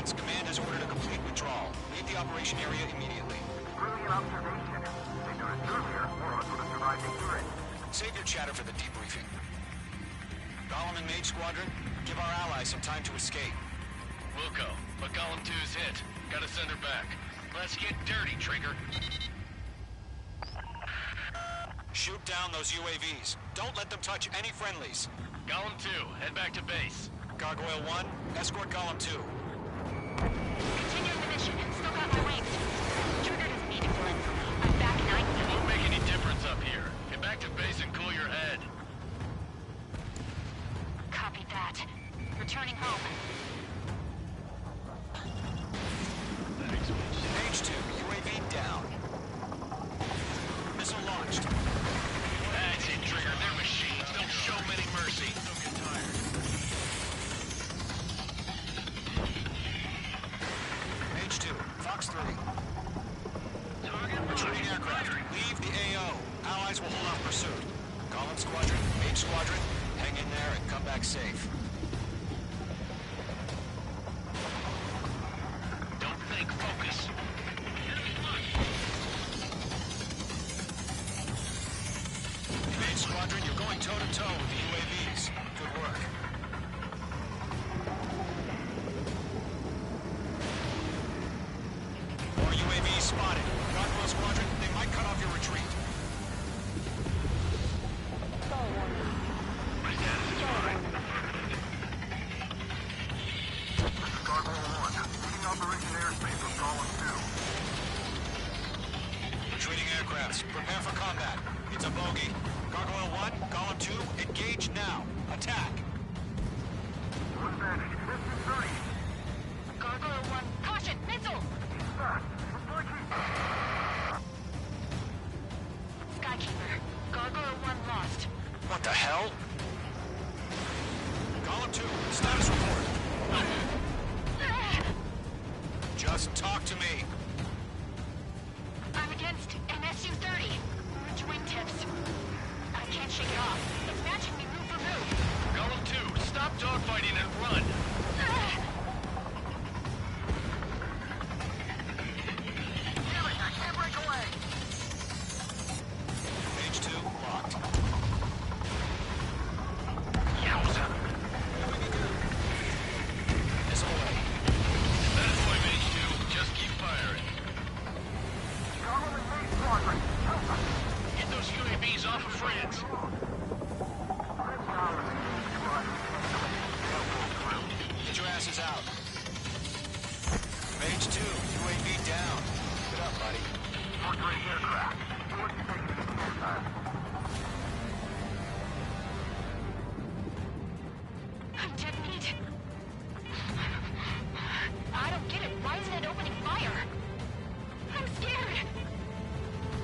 Alliance, command has ordered a complete withdrawal. Leave the operation area immediately. Brilliant observation. If they do it earlier, more of us would have survived the current. Save your chatter for the debriefing. Golem and Mage Squadron, give our allies some time to escape. Wilco, but Golem 2's hit. Gotta send her back. Let's get dirty, Trigger. Shoot down those UAVs. Don't let them touch any friendlies. Golem 2, head back to base. Gargoyle 1, escort Golem 2. Continuing the mission. Still got my wings. Trigger doesn't need to fill in for me. I'm back 9. It won't make any difference up here. Get back to base and cool your head. Copy that. Returning home. Mage 2, UAV down. Missile launched. That's it, Trigger. They're machines. Don't show them any mercy. Don't get tired. Mage 2, Fox 3. Retreating aircraft. Leave the AO. Allies will hold off pursuit. Golem Squadron, Mage Squadron, hang in there and come back safe. Don't think, focus. Mage Squadron, you're going toe-to-toe with the UAVs. Good work. More UAVs spotted. Gargoyle Squadron, they might cut off your retreat. Gargoyle 1, leading Operation Airspace with Golem 2. Retreating aircrafts, prepare for combat. It's a bogey. Gargoyle 1, Golem 2, engage now. Attack. One advantage, distance 30. Gargoyle 1, caution! Missile! Fast, it's breaking. Skykeeper. Gargoyle 1 lost. What the hell? Golem 2, status report. Just talk to me. I'm against an SU-30. Which wingtips? I can't shake it off. It's matching me move for move. Golem 2, stop dogfighting and run. Damn it, I can't break away. Mage 2, locked. Yowza. Missile away. That is why, Mage 2. Just keep firing. Golem and Mage Squadron, help us. Get those UAVs off of France. Get your asses out. Mage 2, UAV down. Get up, buddy. Portrait aircraft. What's taking the time? I'm dead meat. I don't get it. Why isn't it opening fire? I'm scared.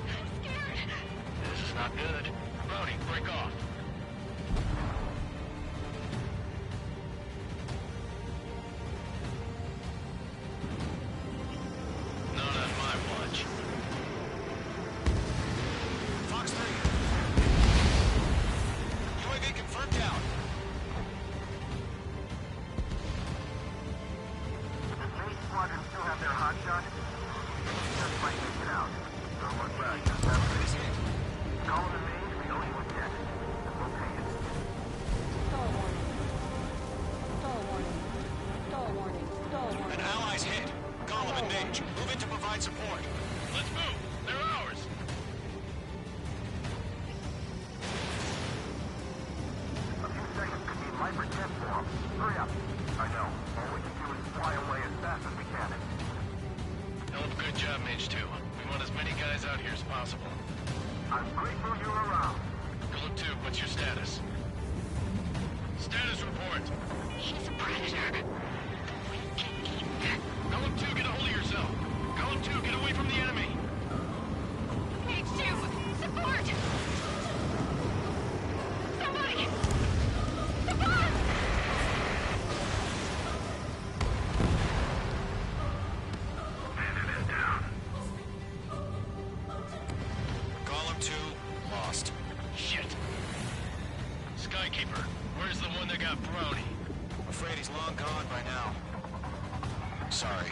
I'm scared. This is not good. Brody, break off. Not on my watch. Fox 3. UAV confirmed down. Does Mage Squadron still have their hot shot? Just might make it out. Don't look back, just have faith. Golem and Mage, we owe you a debt. We'll pay it. An ally's hit. Golem and Mage, move in to provide support. Let's move. They're ours. A few seconds could mean life or death for them. Hurry up. I know. All we can do is fly away as fast as we can. Hell of a good job, Mage 2. We want as many guys out here as possible. I'm grateful you're around. Golem 2, what's your status? Status report. He's a predator. We can eat. Golem 2, get a hold of yourself. Golem 2, get away from the enemy. Mage 2, support! Somebody! Support! Golem 2, lost. Shit. Skykeeper, where's the one that got Brownie? Afraid he's long gone by now. Sorry.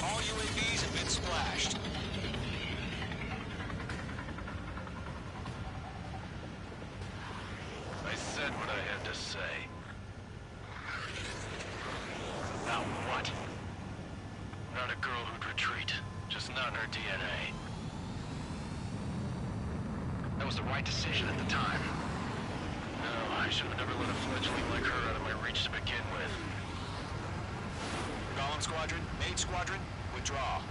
All UAVs have been splashed. I said what I had to say. Now what? Not a girl who'd retreat. Just not in her DNA. That was the right decision at the time. No, I should have never let a fledgling like her out of my reach to begin with. Golem Squadron, Mage Squadron, withdraw.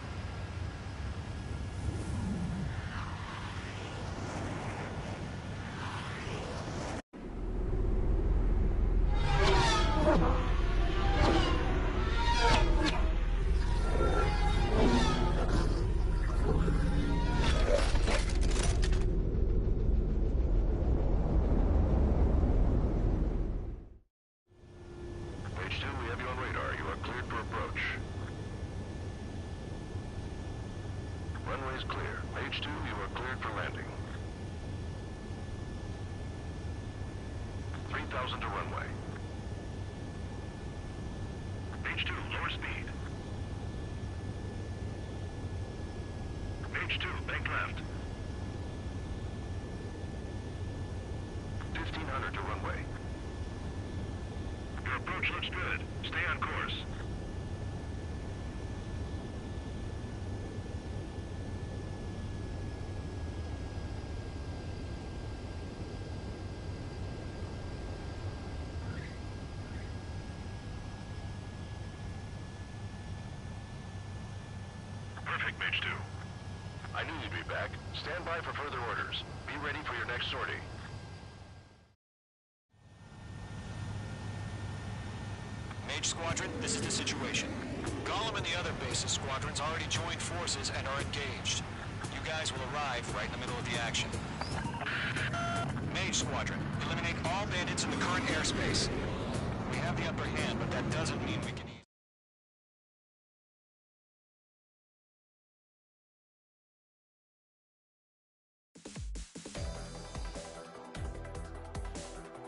H2, we have you on radar. You are cleared for approach. Runway's clear. H2, you are cleared for landing. 3,000 to runway. H2, lower speed. H2, bank left. 1,500 to runway. Your approach looks good. Stay on course. Perfect, Mage 2. I knew you'd be back. Stand by for further orders. Be ready for your next sortie. Mage Squadron, this is the situation. Golem and the other base's squadrons already joined forces and are engaged. You guys will arrive right in the middle of the action. Mage Squadron, eliminate all bandits in the current airspace. We have the upper hand, but that doesn't mean we can...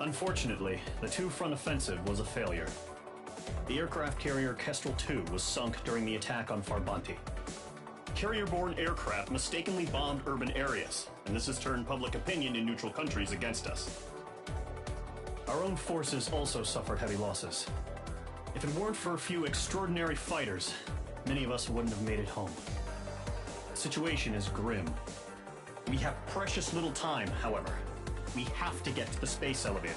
Unfortunately, the two-front offensive was a failure. The aircraft carrier Kestrel II was sunk during the attack on Farbanti. Carrier-borne aircraft mistakenly bombed urban areas, and this has turned public opinion in neutral countries against us. Our own forces also suffered heavy losses. If it weren't for a few extraordinary fighters, many of us wouldn't have made it home. The situation is grim. We have precious little time, however. We have to get to the space elevator.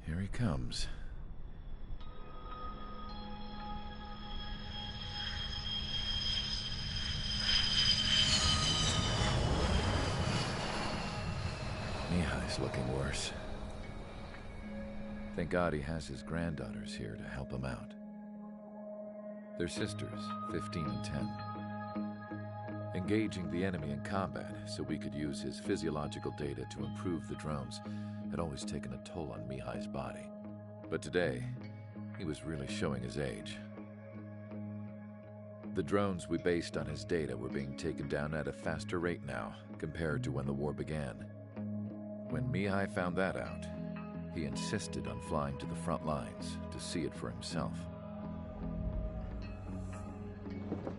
Here he comes. Mihai's looking worse. Thank God he has his granddaughters here to help him out. They're sisters, 15 and 10. Engaging the enemy in combat so we could use his physiological data to improve the drones had always taken a toll on Mihai's body. But today, he was really showing his age. The drones we based on his data were being taken down at a faster rate now compared to when the war began. When Mihai found that out, he insisted on flying to the front lines to see it for himself.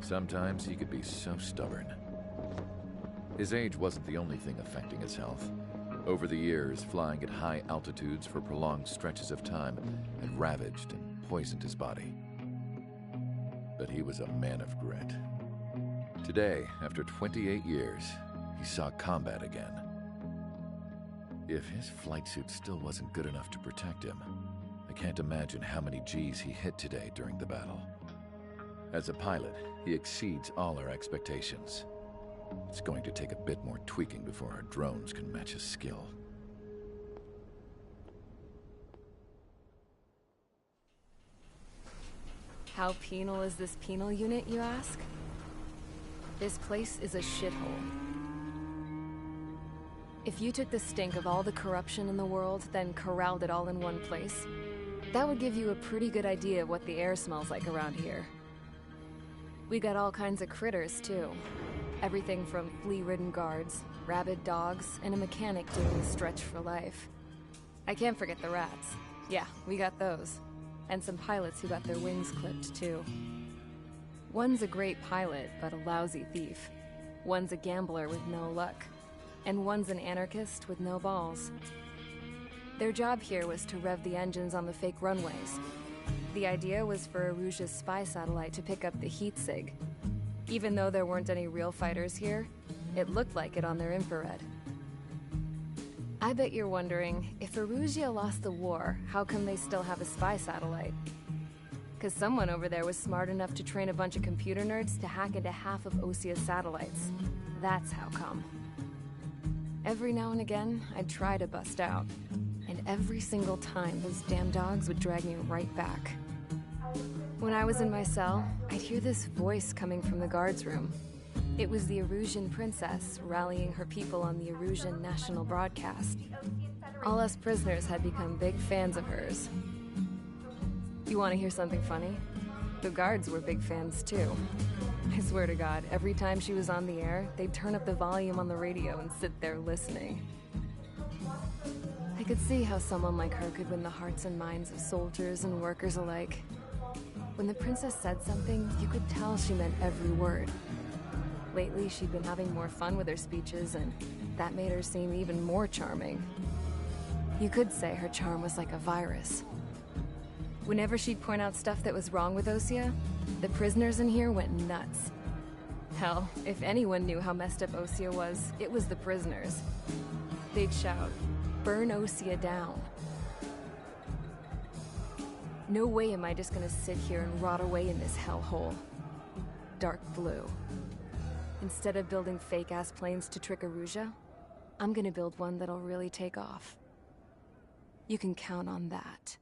Sometimes he could be so stubborn. His age wasn't the only thing affecting his health. Over the years, flying at high altitudes for prolonged stretches of time had ravaged and poisoned his body. But he was a man of grit. Today, after 28 years, he saw combat again. If his flight suit still wasn't good enough to protect him, I can't imagine how many Gs he hit today during the battle. As a pilot, he exceeds all our expectations. It's going to take a bit more tweaking before our drones can match his skill. How penal is this penal unit, you ask? This place is a shithole. If you took the stink of all the corruption in the world, then corralled it all in one place, that would give you a pretty good idea of what the air smells like around here. We got all kinds of critters, too. Everything from flea-ridden guards, rabid dogs, and a mechanic doing the stretch for life. I can't forget the rats. Yeah, we got those. And some pilots who got their wings clipped, too. One's a great pilot, but a lousy thief. One's a gambler with no luck. And one's an anarchist with no balls. Their job here was to rev the engines on the fake runways. The idea was for Erusia's spy satellite to pick up the heat sig. Even though there weren't any real fighters here, it looked like it on their infrared. I bet you're wondering, if Erusia lost the war, how come they still have a spy satellite? Because someone over there was smart enough to train a bunch of computer nerds to hack into half of Osia's satellites. That's how come. Every now and again, I'd try to bust out. And every single time, those damn dogs would drag me right back. When I was in my cell, I'd hear this voice coming from the guards room. It was the Erusian princess rallying her people on the Erusian national broadcast. All us prisoners had become big fans of hers. You want to hear something funny? The guards were big fans too. I swear to God, every time she was on the air, they'd turn up the volume on the radio and sit there listening. I could see how someone like her could win the hearts and minds of soldiers and workers alike. When the princess said something, you could tell she meant every word. Lately, she'd been having more fun with her speeches, and that made her seem even more charming. You could say her charm was like a virus. Whenever she'd point out stuff that was wrong with Osia, the prisoners in here went nuts. Hell, if anyone knew how messed up Osia was, it was the prisoners. They'd shout, "Burn Osia down." No way am I just gonna sit here and rot away in this hellhole. Dark blue. Instead of building fake-ass planes to trick Erusia, I'm gonna build one that'll really take off. You can count on that.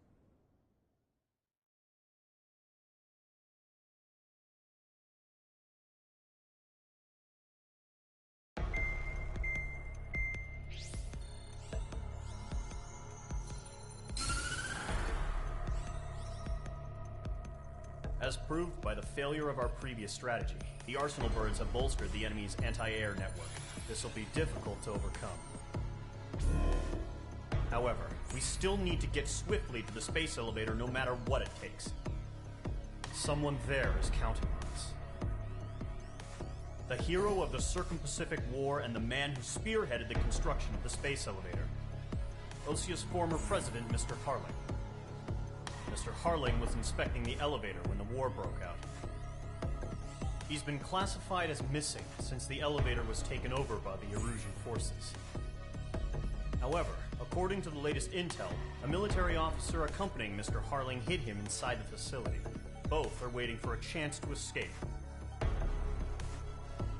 As proved by the failure of our previous strategy, the Arsenal birds have bolstered the enemy's anti-air network. This will be difficult to overcome. However, we still need to get swiftly to the space elevator no matter what it takes. Someone there is counting on us. The hero of the Circum-Pacific War and the man who spearheaded the construction of the space elevator. Osia's former president, Mr. Harling. Mr. Harling was inspecting the elevator when the war broke out. He's been classified as missing since the elevator was taken over by the Erusian forces. However, according to the latest intel, a military officer accompanying Mr. Harling hid him inside the facility. Both are waiting for a chance to escape.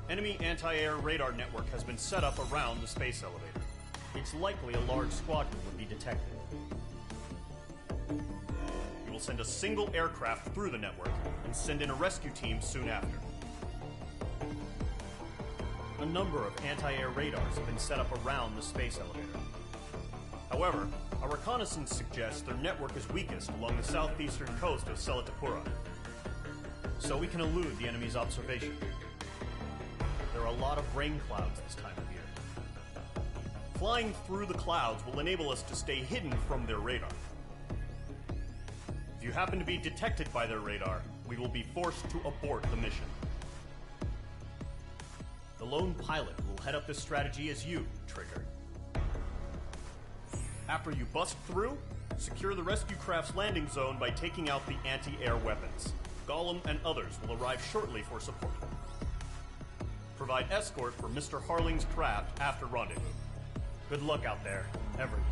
Enemy anti-air radar network has been set up around the space elevator. It's likely a large squadron would be detected. We will send a single aircraft through the network and send in a rescue team soon after. A number of anti-air radars have been set up around the space elevator. However, our reconnaissance suggests their network is weakest along the southeastern coast of Selatapura, so we can elude the enemy's observation. There are a lot of rain clouds this time of year. Flying through the clouds will enable us to stay hidden from their radar. If you happen to be detected by their radar, we will be forced to abort the mission. The lone pilot will head up this strategy as you, Trigger. After you bust through, secure the rescue craft's landing zone by taking out the anti-air weapons. Gollum and others will arrive shortly for support. Provide escort for Mr. Harling's craft after rendezvous. Good luck out there, everyone.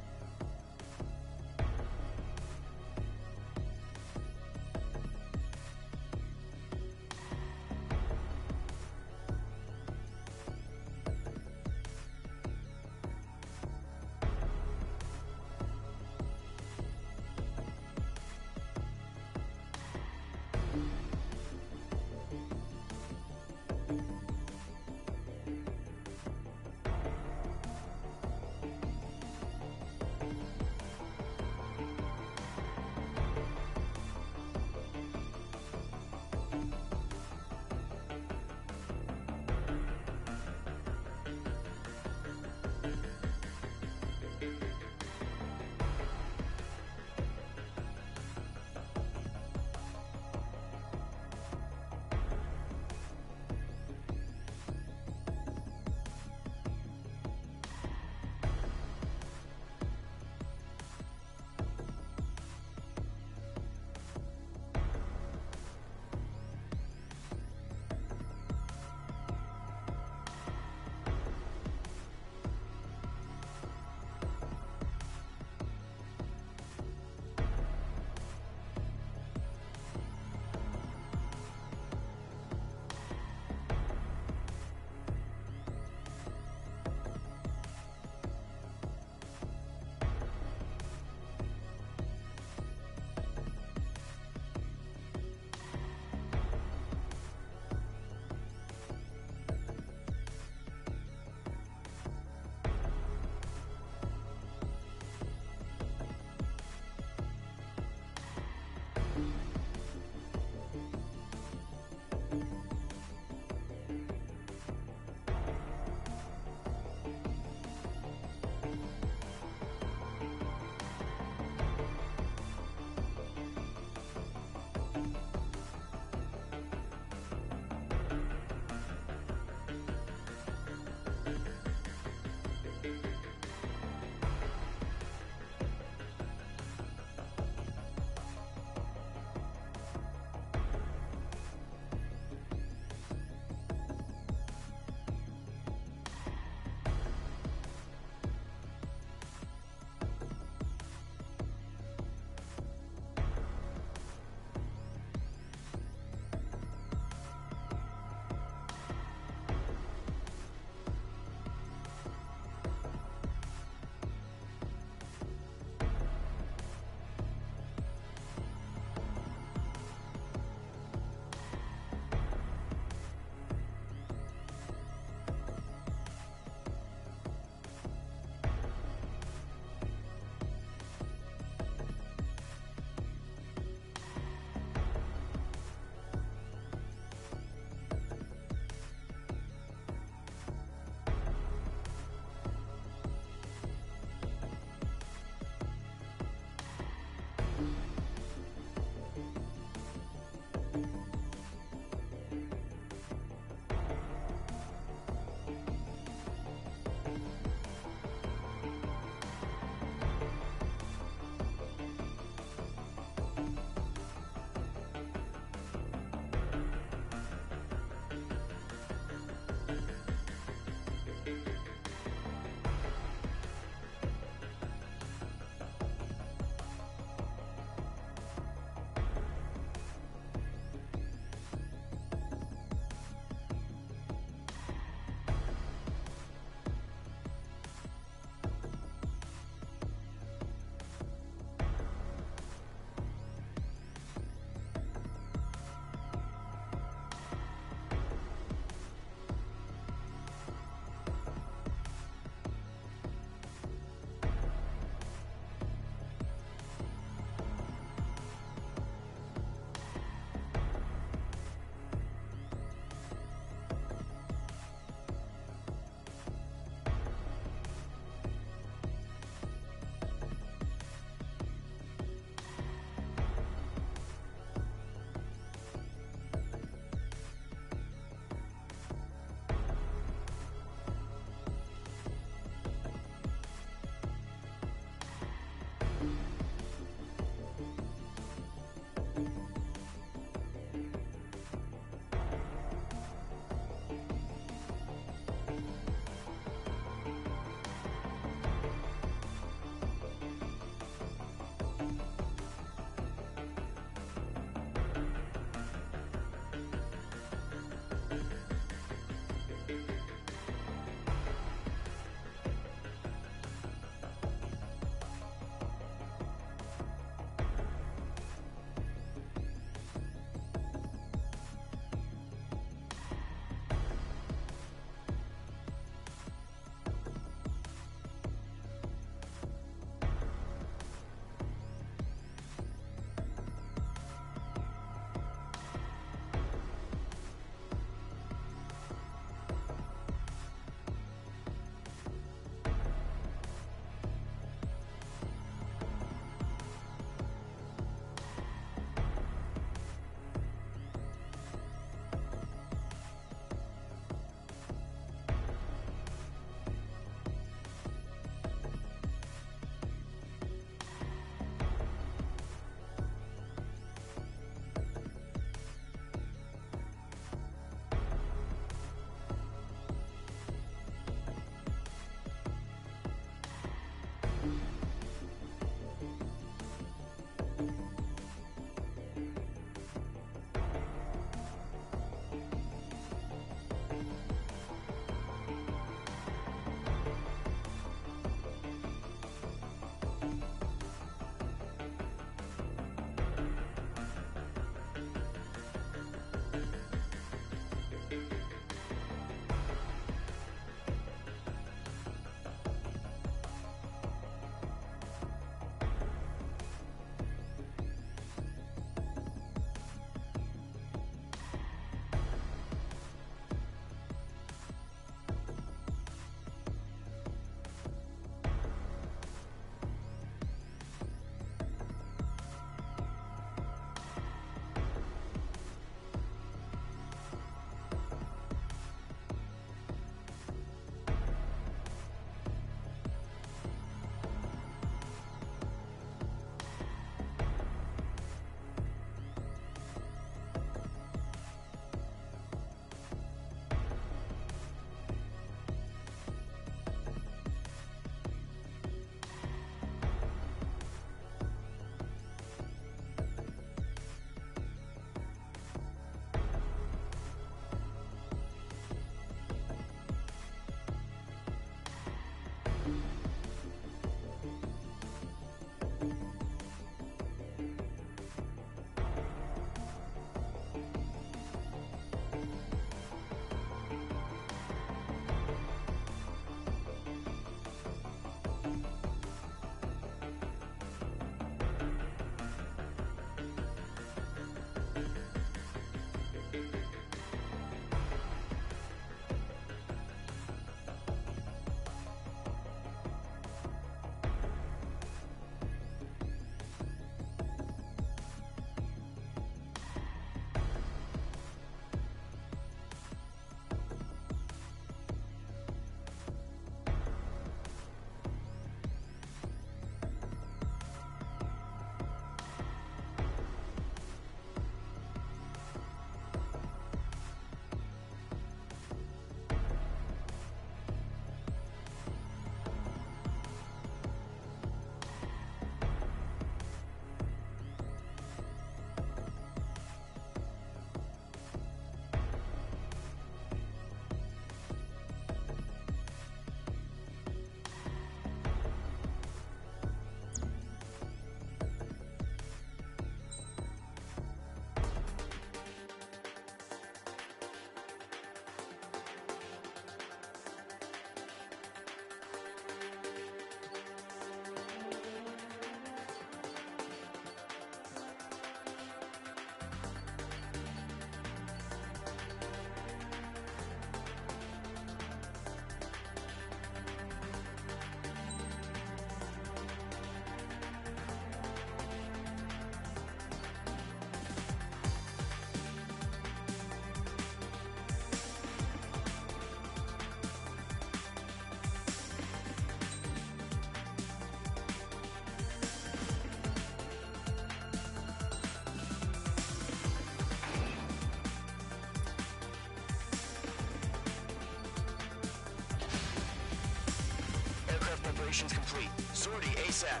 Operations complete. Sortie ASAP.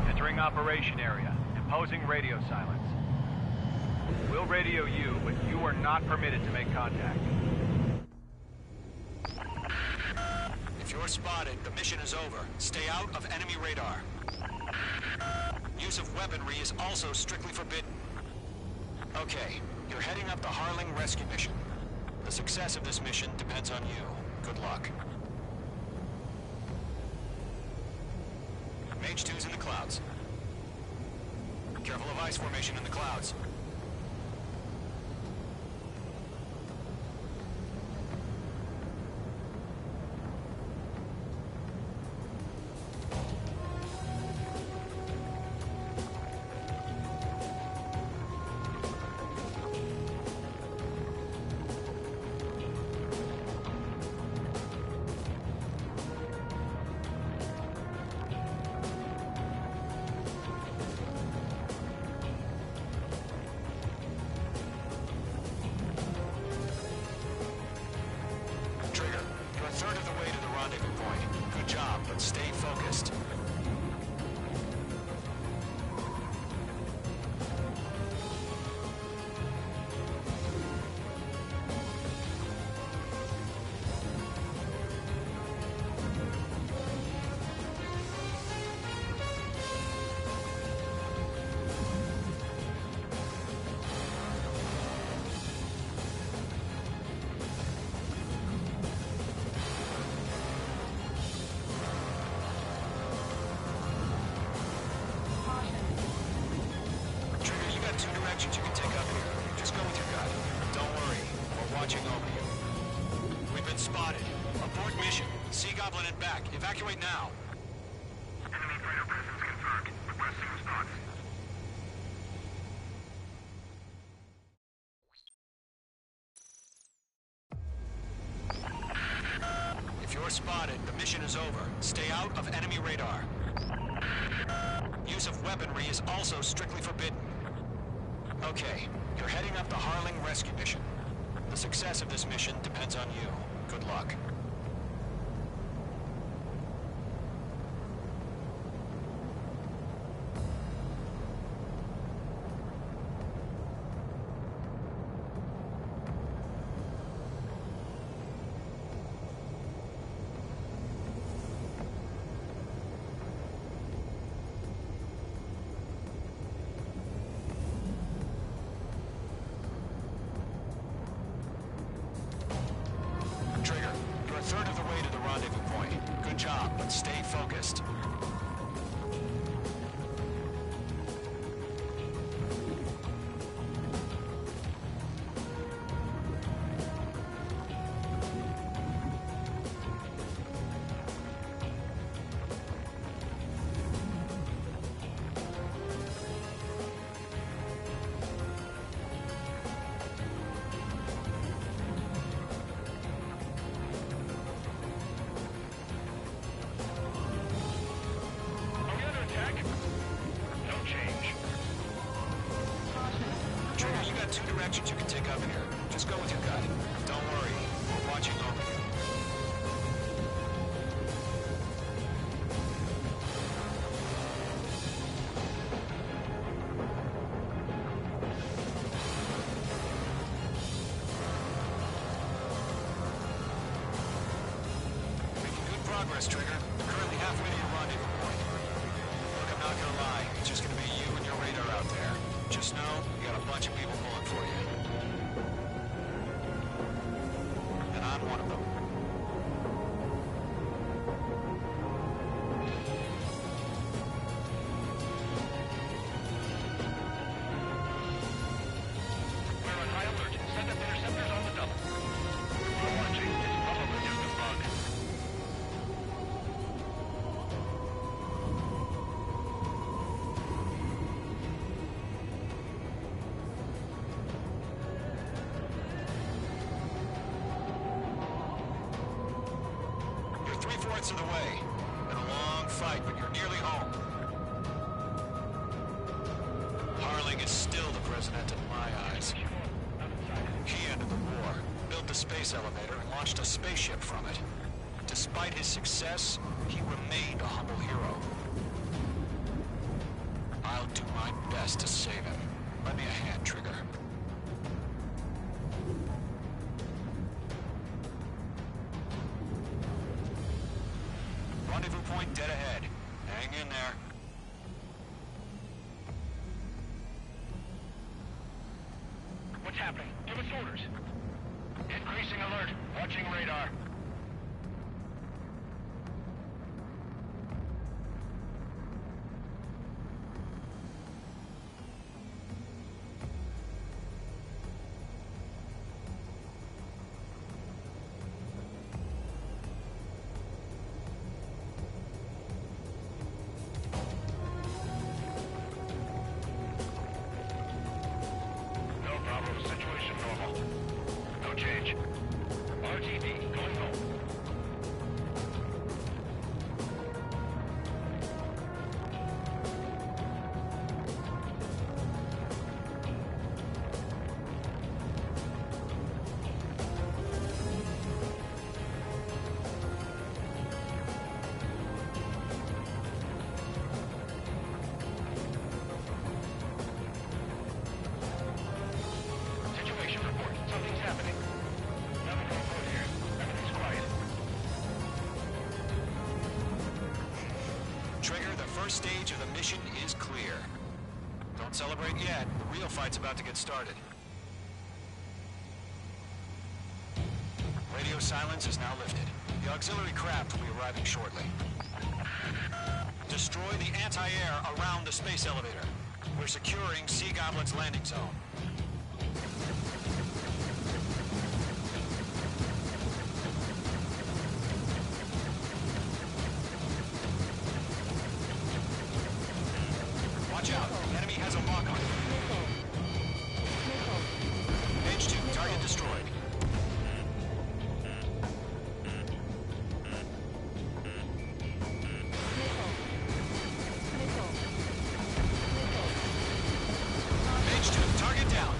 Entering operation area. Imposing radio silence. We'll radio you, but you are not permitted to make contact. If you're spotted, the mission is over. Stay out of enemy radar. Use of weaponry is also strictly forbidden. Okay, you're heading up the Harling rescue mission. The success of this mission depends on you. Good luck. Mage 2's in the clouds. Careful of ice formation in the clouds. Stay focused. You can take up here. Just go with your gut. Don't worry. We're watching over you. We've been spotted. Abort mission. Sea Goblin and back. Evacuate now. Enemy fighter presence confirmed. Requesting response. If you're spotted, the mission is over. Stay out of enemy radar. Use of weaponry is also strictly forbidden. Okay, you're heading up the Harling rescue mission. The success of this mission depends on you. Good luck. Third of the way to the rendezvous point. Good job, but stay focused. Two directions you can take up here. Just go with your gut. Don't worry. We're watching over you. Making good progress, Trigger. Currently halfway to your rendezvous point. Look, I'm not gonna lie. It's just gonna be you and your radar out there. Just know, you got a bunch of people pulling for you. And I'm one of them. We're on high alert. Send up interceptors on the double. We're watching. It's probably just a bug. 3/4 of the way. Been a long fight, but you're nearly home. Harling is still the president in my eyes. He ended the war, built the space elevator, and launched a spaceship from it. Despite his success, he remained a humble hero. I'll do my best to save him. Lend me a hand, Trigger. Rendezvous point dead ahead. Hang in there. What's happening? Give us orders. Increasing alert. Watching radar. Situation normal. No change. RTD, going home. Situation report. Something's happening. Nothing to report here. Everything's quiet. Trigger, the first stage of the mission is clear. Don't celebrate yet. The real fight's about to get started. Radio silence is now lifted. The auxiliary craft will be arriving shortly. Destroy the anti-air around the space elevator. We're securing Sea Goblin's landing zone. Watch out. The enemy has a lock on it. Page 2, target destroyed. Page 2, target down.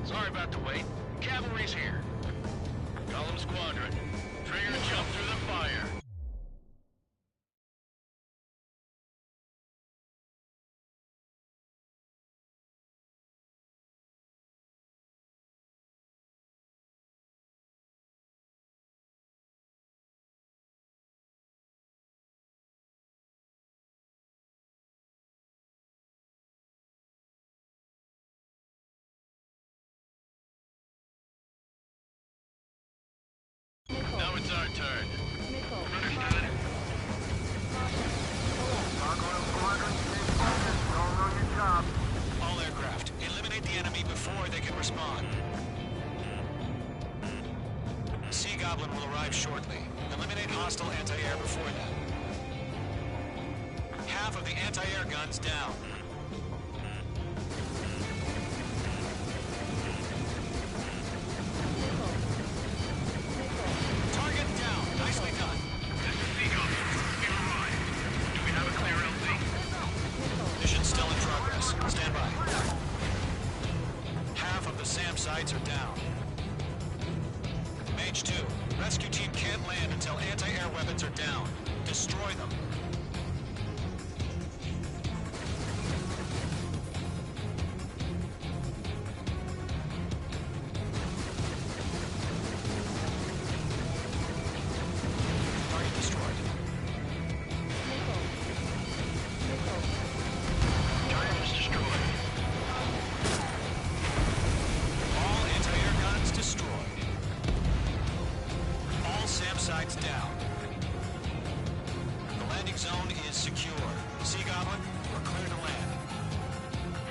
Sorry about the wait. Cavalry's here. Gollum Squadron. Trigger jump through the fire. Now it's our turn. Understood. All aircraft, eliminate the enemy before they can respond. Sea Goblin will arrive shortly. Eliminate hostile anti-air before that. Half of the anti-air guns down. Target down. Nicely done. This is Sea Goblin. We arrived. Do we have a clear LZ? Mission still in progress. Stand by. Half of the SAM sites are down. Mage 2, rescue team can't land until anti-air weapons are down. Destroy them. Target destroyed. Target is destroyed. All anti-air guns destroyed. All SAM sites down. The landing zone is secure. Sea Goblin, we're clear to land.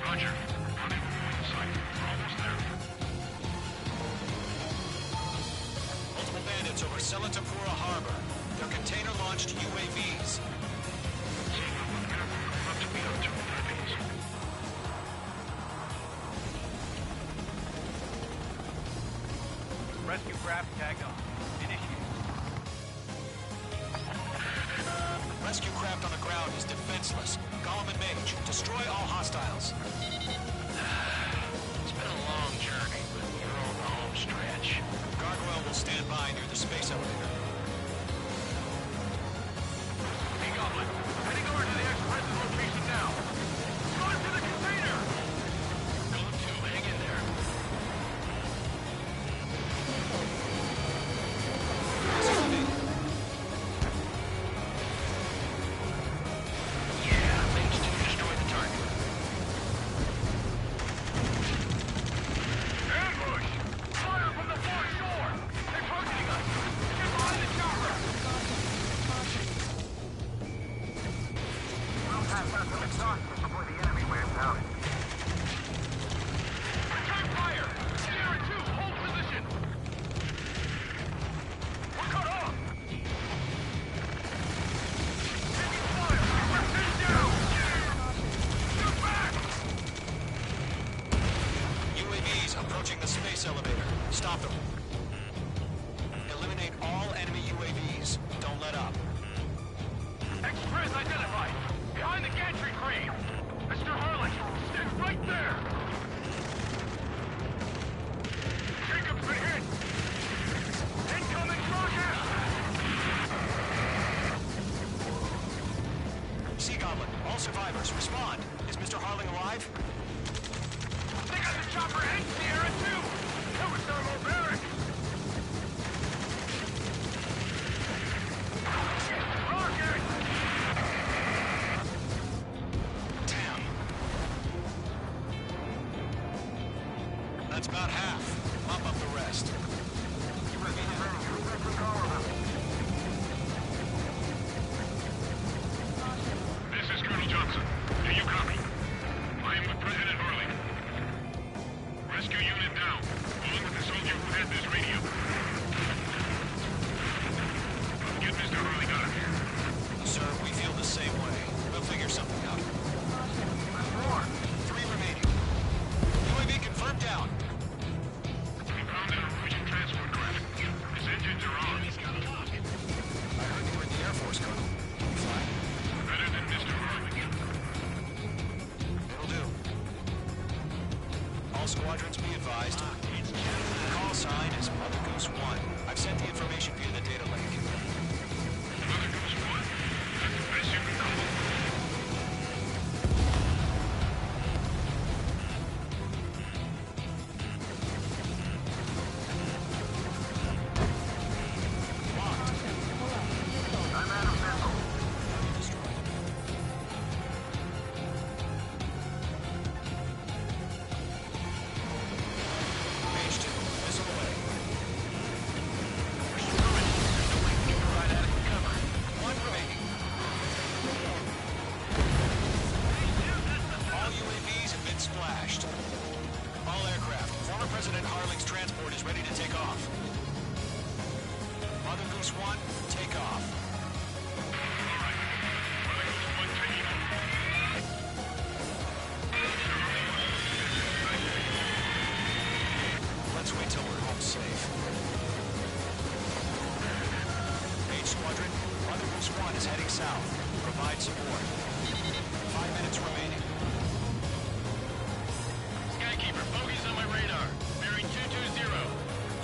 Roger. Rendezvous site. We're almost there. Multiple bandits over Selatapura Harbor. They're container-launched UAVs. Sea Goblin, up to meet on 2 Philippines. Rescue craft Aircraft tagged off. Initiate. Rescue craft on the ground is defenseless. Gollum and Mage, destroy all hostiles. It's been a long journey, but you're on the home stretch. Gargoyle will stand by near the space elevator. Hey, Goblin. Heading over to the Express's location now. Go into the container! Go to, hang in there. Yeah, Mage 2 destroyed the target. Ambush! Fire from the far shore! They're targeting us! Get behind the chopper! We'll pass out some exhaustion before the enemy wears out. Return fire! Sierra 2, hold position! We're cut off! Taking fire! We're pinned down! Shoot back! UAVs approaching the space elevator. Stop them. Eliminate all enemy UAVs. Don't let up. Express identified! Behind the gantry crane! Mr. Harlan, stay right there! Jacob's been hit! Incoming rocket! Sea Goblin, all survivors, respond. Is Mr. Harling alive? They got the chopper and Sierra too! That was thermal barrack! Rocket! Damn. That's about half. Mop up the rest. This is Colonel Johnson. Do you copy? I am with President Harling. Rescue unit down, along with the soldier who had this radio. Get Mr. Harling out of here. Sir, we feel the same way. We'll figure something out. 3 remaining. UAV confirmed down. We found an Norwegian transport craft. His engines are on. I heard you were in the Air Force, Colonel. Can you fly? Better than Mr. Harling. It'll do. All squadrons be advised. Call sign is Mother Goose 1. I've sent the information via the data link. Mother Goose 1? That's the best you can call. Mage 2, missile away. One remaining. All UAVs have been splashed. All aircraft. Former President Harling's transport is ready to take off. Mother Goose 1, take off. Let's wait till we're home safe. Mage Squadron, Mother Goose 1 is heading south. Provide support. 5 minutes remaining. Skykeeper, bogeys on my radar. Bearing 220.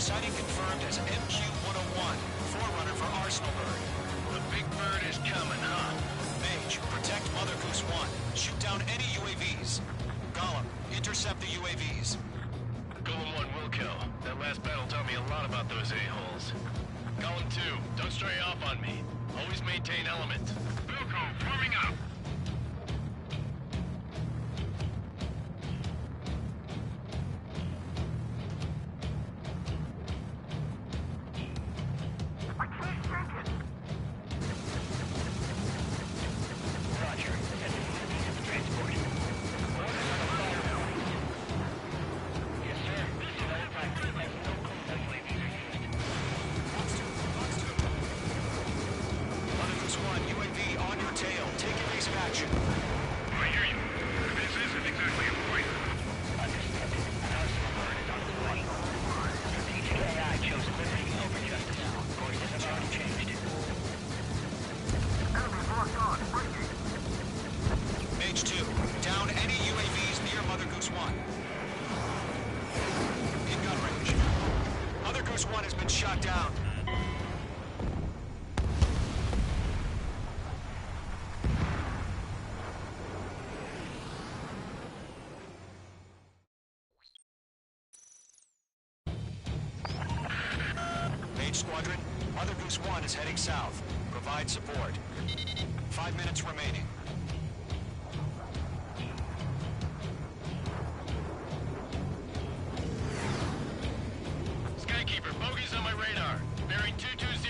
Sighting confirmed as MQ-101, forerunner for Arsenal Bird. The big bird is coming, huh? Mage, protect Mother Goose 1. Shoot down any UAVs. Gollum, intercept the UAVs. Golem 1 will kill. That last battle taught me a lot about those a-holes. Golem 2, don't stray off on me. Always maintain element. Wilco, forming up. Roger. Transport. Yes, sir. Mother Goose 1, UAV on your tail. Take evasive Squadron. Mother Goose 1 is heading south. Provide support. 5 minutes remaining. Skykeeper, bogey's on my radar. Bearing 220.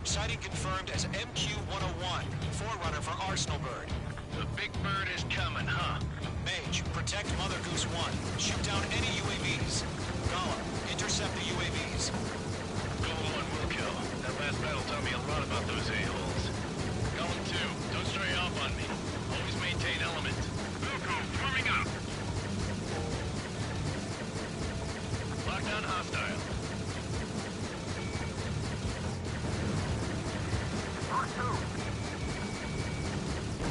Sighting confirmed as MQ-101, forerunner for Arsenal Bird. The big bird is coming, huh? Mage, protect Mother Goose 1. Shoot down any UAVs. Gollum, intercept the UAVs. Gollum 1 will kill. That last battle taught me a lot about those a-holes. Gollum 2, don't stray off on me. Always maintain element. Wilco, forming up. Lockdown hostile.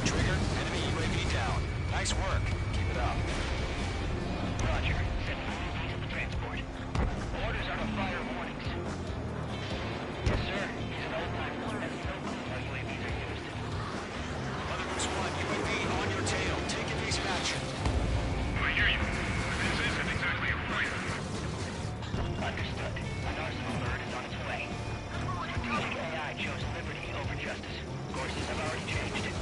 Trigger, enemy UAV down. Nice work. Keep it up. Roger. Send UAVs to the transport. Orders are to fire warnings. Yes, sir. He's an old-time one. Has no clue how UAVs are used. Mother Goose 1, UAV on your tail. Take evasive action. I hear you. This isn't exactly a fighter. Understood. An Arsenal Bird is on its way. Strategic AI chose liberty over justice. Courses have already changed.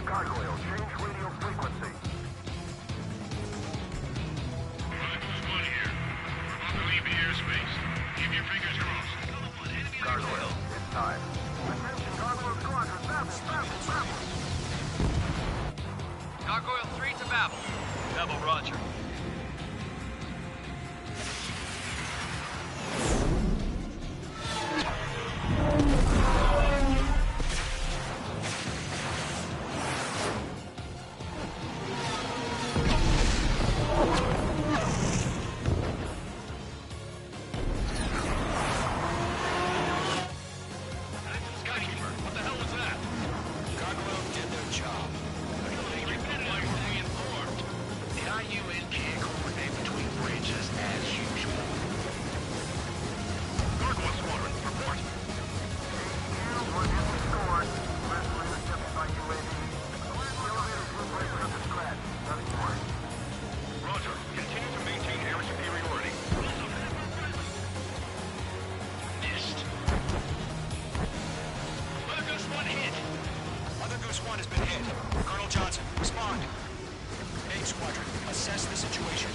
Gargoyle, change radio frequency. One here. We're about to leave the airspace. Keep your fingers crossed. Gargoyle, it's time. Attention, Gargoyle Squadron, Babel. Gargoyle 3 to Babel. Babel, roger. Skykeeper, what the hell was that? Gargoyle did their job. Why were we informed? The IUN can't coordinate between branches as usual. Gargoyle Squadron, report. Roger. Continue to maintain air superiority. Missed. Mother Goose 1 hit. Mother Goose 1 has been hit. Colonel Johnson, respond. Mage Squadron, assess the situation.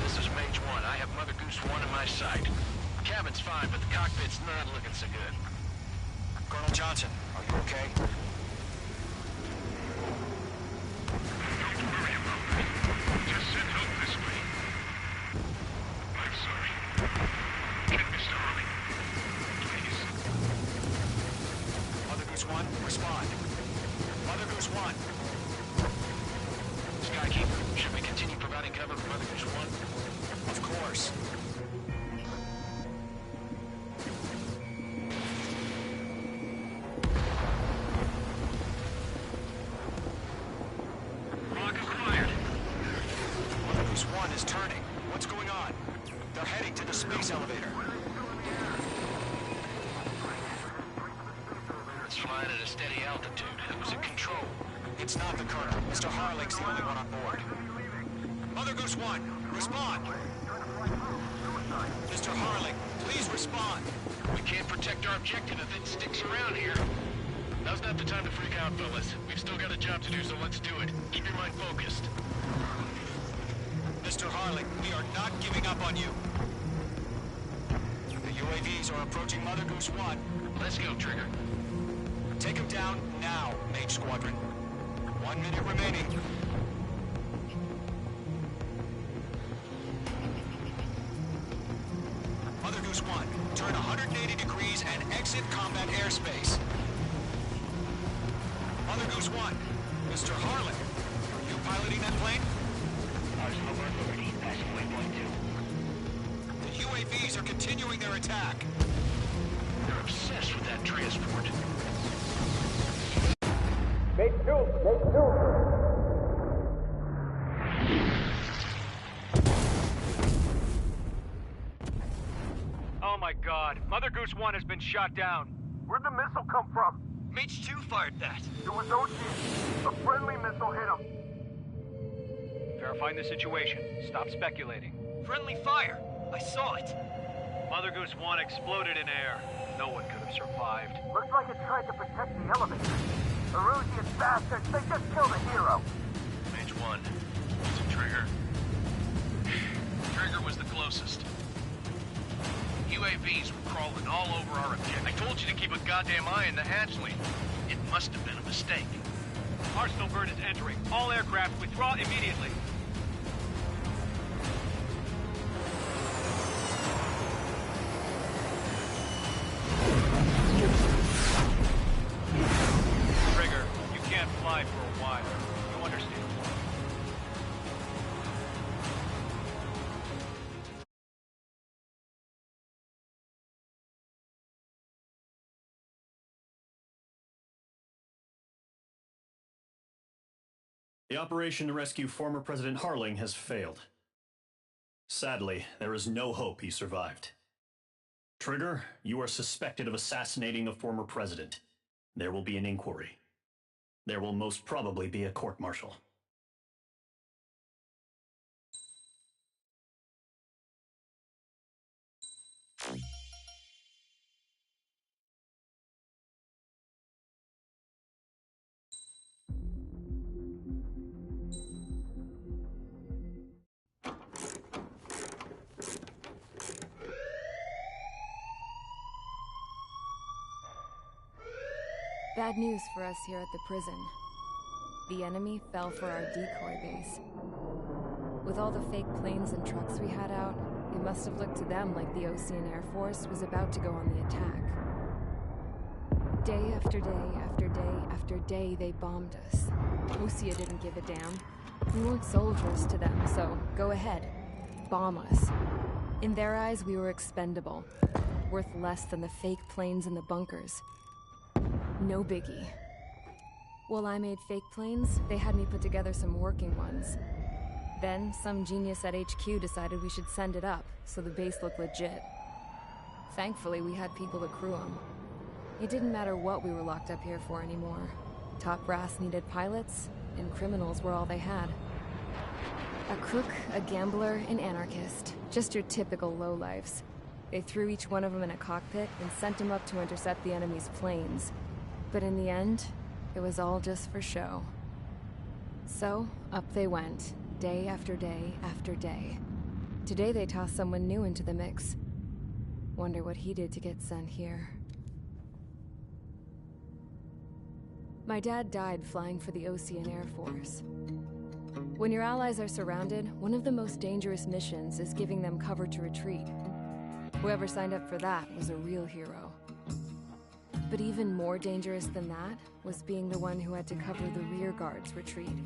This is Mage 1. I have Mother Goose 1 in my sight. Cabin's fine, but the cockpit's not looking so good. Colonel Johnson, are you okay? Don't worry about that. Just send help this way. I'm sorry. Get Mr. Harley. Please. Mother Goose 1, respond. Mother Goose 1. Skykeeper, should we continue providing cover for Mother Goose 1? Of course. Lock acquired. Mother Goose 1 is turning. What's going on? They're heading to the space elevator. It's flying at a steady altitude. Who's in control? It's not the Colonel. Mr. Harling's the only one on board. Mother Goose 1, respond! Mr. Harling, please respond! We can't protect our objective if it sticks around here. Now's not the time to freak out, fellas. We've still got a job to do, so let's do it. Keep your mind focused. Mr. Harling, we are not giving up on you. The UAVs are approaching Mother Goose 1. Let's go, Trigger. Take them down now, Mage Squadron. 1 minute remaining. Mother Goose 1, turn 180 degrees and exit combat airspace. Mother Goose 1, Mr. Harling, are you piloting that plane? Arsenal Bird Liberty, passing waypoint 2. The UAVs are continuing their attack. They're obsessed with that transport. Oh my god. Mother Goose 1 has been shot down. Where'd the missile come from? Mage 2 fired that. It was Ocean. A friendly missile hit him. Verifying the situation. Stop speculating. Friendly fire! I saw it! Mother Goose 1 exploded in air. No one could have survived. Looks like it tried to protect the elevator. Erusian bastards, they just killed a hero. Mage 1. Was it Trigger? Trigger was the closest. UAVs were crawling all over our objective. I told you to keep a goddamn eye on the hatchling. It must have been a mistake. Arsenal bird is entering. All aircraft withdraw immediately. Trigger, you can't fly for a while. You understand? The operation to rescue former President Harling has failed. Sadly, there is no hope he survived. Trigger, you are suspected of assassinating a former president. There will be an inquiry. There will most probably be a court-martial. Bad news for us here at the prison. The enemy fell for our decoy base. With all the fake planes and trucks we had out, it must have looked to them like the Osean Air Force was about to go on the attack. Day after day after day after day, they bombed us. Osea didn't give a damn. We weren't soldiers to them, so go ahead. Bomb us. In their eyes, we were expendable. Worth less than the fake planes in the bunkers. No biggie. While I made fake planes, they had me put together some working ones. Then, some genius at HQ decided we should send it up, so the base looked legit. Thankfully, we had people to crew them. It didn't matter what we were locked up here for anymore. Top brass needed pilots, and criminals were all they had. A crook, a gambler, an anarchist. Just your typical lowlifes. They threw each one of them in a cockpit and sent them up to intercept the enemy's planes. But in the end, it was all just for show. So, up they went, day after day after day. Today they tossed someone new into the mix. Wonder what he did to get sent here. My dad died flying for the Osean Air Force. When your allies are surrounded, one of the most dangerous missions is giving them cover to retreat. Whoever signed up for that was a real hero. But even more dangerous than that was being the one who had to cover the rear guard's retreat.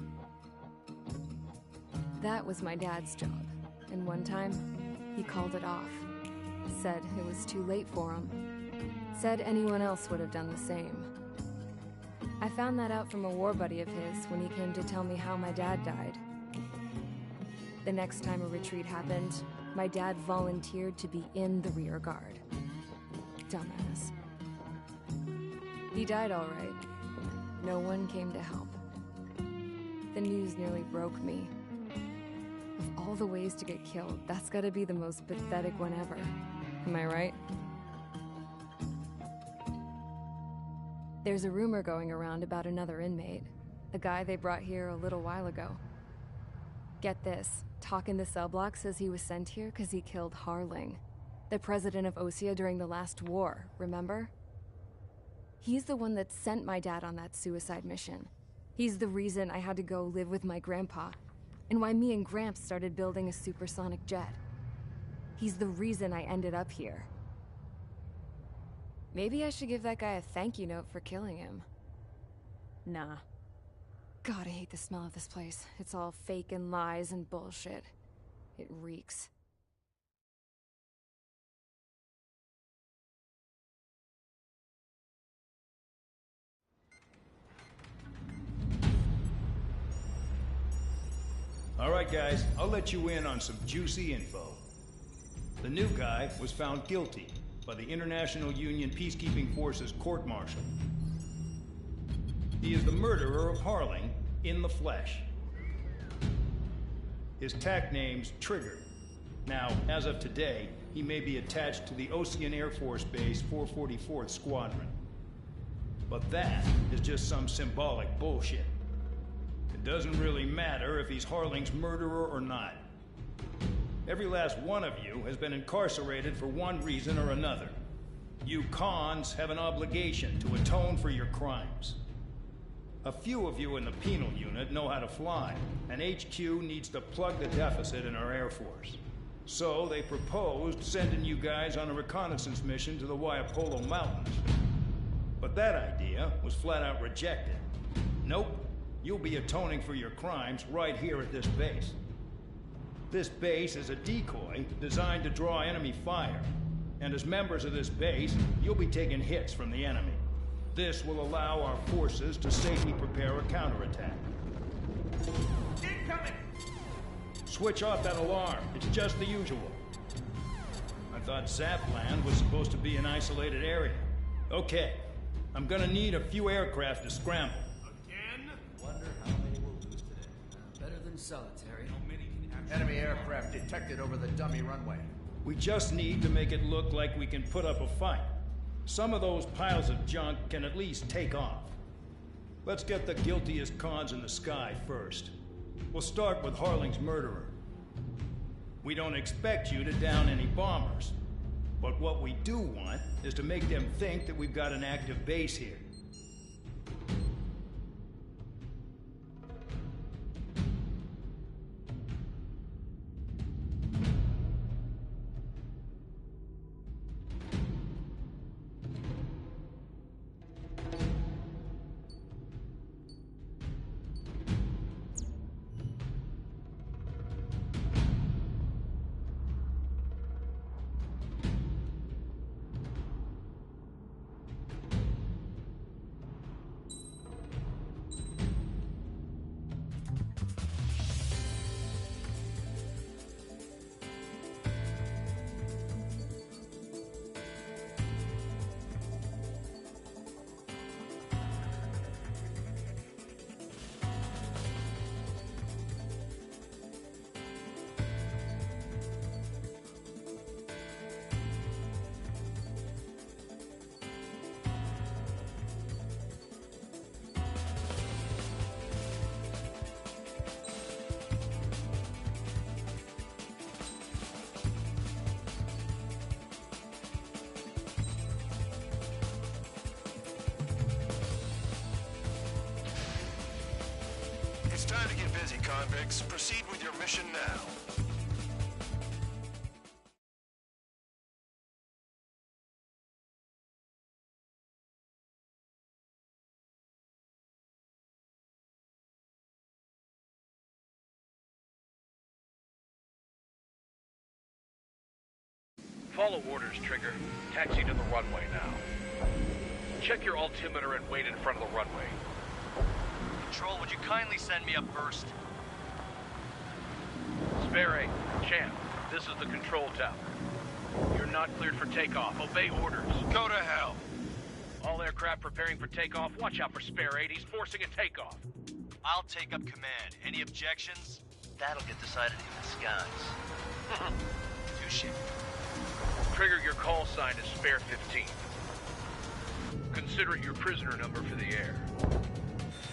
That was my dad's job, and one time, he called it off. Said it was too late for him. Said anyone else would have done the same. I found that out from a war buddy of his when he came to tell me how my dad died. The next time a retreat happened, my dad volunteered to be in the rear guard. Dumbass. He died all right. No one came to help. The news nearly broke me. Of all the ways to get killed, that's gotta be the most pathetic one ever. Am I right? There's a rumor going around about another inmate. A guy they brought here a little while ago. Get this, talk in the cell block says he was sent here because he killed Harling, the president of Osea during the last war, remember? He's the one that sent my dad on that suicide mission. He's the reason I had to go live with my grandpa, and why me and Gramps started building a supersonic jet. He's the reason I ended up here. Maybe I should give that guy a thank you note for killing him. Nah. God, I hate the smell of this place. It's all fake and lies and bullshit. It reeks. All right, guys, I'll let you in on some juicy info. The new guy was found guilty by the International Union Peacekeeping Forces court-martial. He is the murderer of Harling in the flesh. His TAC name's Trigger. Now, as of today, he may be attached to the Ocean Air Force Base 444th Squadron. But that is just some symbolic bullshit. It doesn't really matter if he's Harling's murderer or not. Every last one of you has been incarcerated for one reason or another. You cons have an obligation to atone for your crimes. A few of you in the penal unit know how to fly, and HQ needs to plug the deficit in our Air Force. So they proposed sending you guys on a reconnaissance mission to the Waiapolo Mountains. But that idea was flat out rejected. Nope, you'll be atoning for your crimes right here at this base. This base is a decoy designed to draw enemy fire. And as members of this base, you'll be taking hits from the enemy. This will allow our forces to safely prepare a counterattack. Incoming! Switch off that alarm. It's just the usual. I thought Zapland was supposed to be an isolated area. Okay, I'm gonna need a few aircraft to scramble. Again? Wonder how many we'll lose today. Better than solitary. How many can actually... Enemy aircraft detected over the dummy runway. We just need to make it look like we can put up a fight. Some of those piles of junk can at least take off. Let's get the guiltiest cons in the sky first. We'll start with Harling's murderer. We don't expect you to down any bombers. But what we do want is to make them think that we've got an active base here. It's time to get busy, convicts. Proceed with your mission now. Follow orders, Trigger. Taxi to the runway now. Check your altimeter and wait in front of the runway. Control, would you kindly send me up first? Spare 8, Champ, this is the control tower. You're not cleared for takeoff. Obey orders. Go to hell. All aircraft preparing for takeoff. Watch out for Spare 8. He's forcing a takeoff. I'll take up command. Any objections? That'll get decided in the skies. Touche. Trigger, your call sign is Spare 15. Consider it your prisoner number for the air.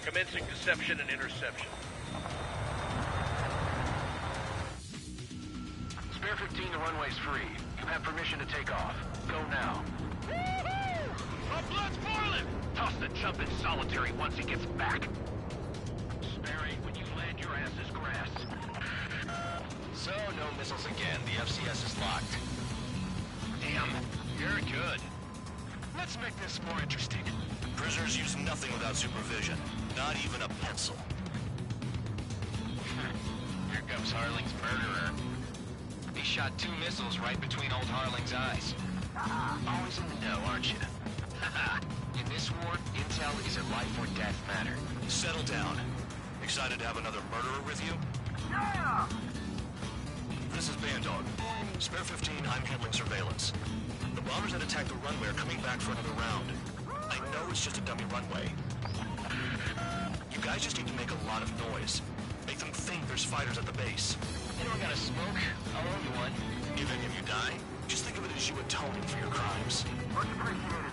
Commencing deception and interception. Spare 15, the runway's free. You have permission to take off. Go now. Woohoo! Up, let's Marlin! Toss the chump in solitary once he gets back. Spare 8, when you land, your ass is grass. So, no missiles again. The FCS is locked. Damn, you're good. Let's make this more interesting. Prisoners use nothing without supervision. Not even a pencil. Here comes Harling's murderer. He shot 2 missiles right between old Harling's eyes. Always in the know, aren't you? In this war, intel is a life or death matter. Settle down. Excited to have another murderer with you? This is Bandog. Spare 15, I'm handling surveillance. The bombers that attacked the runway are coming back for another round. I know it's just a dummy runway. You guys just need to make a lot of noise. Make them think there's fighters at the base. Anyone got a smoke? I'll owe you one. If any of you die, just think of it as you atoning for your crimes. Much appreciated.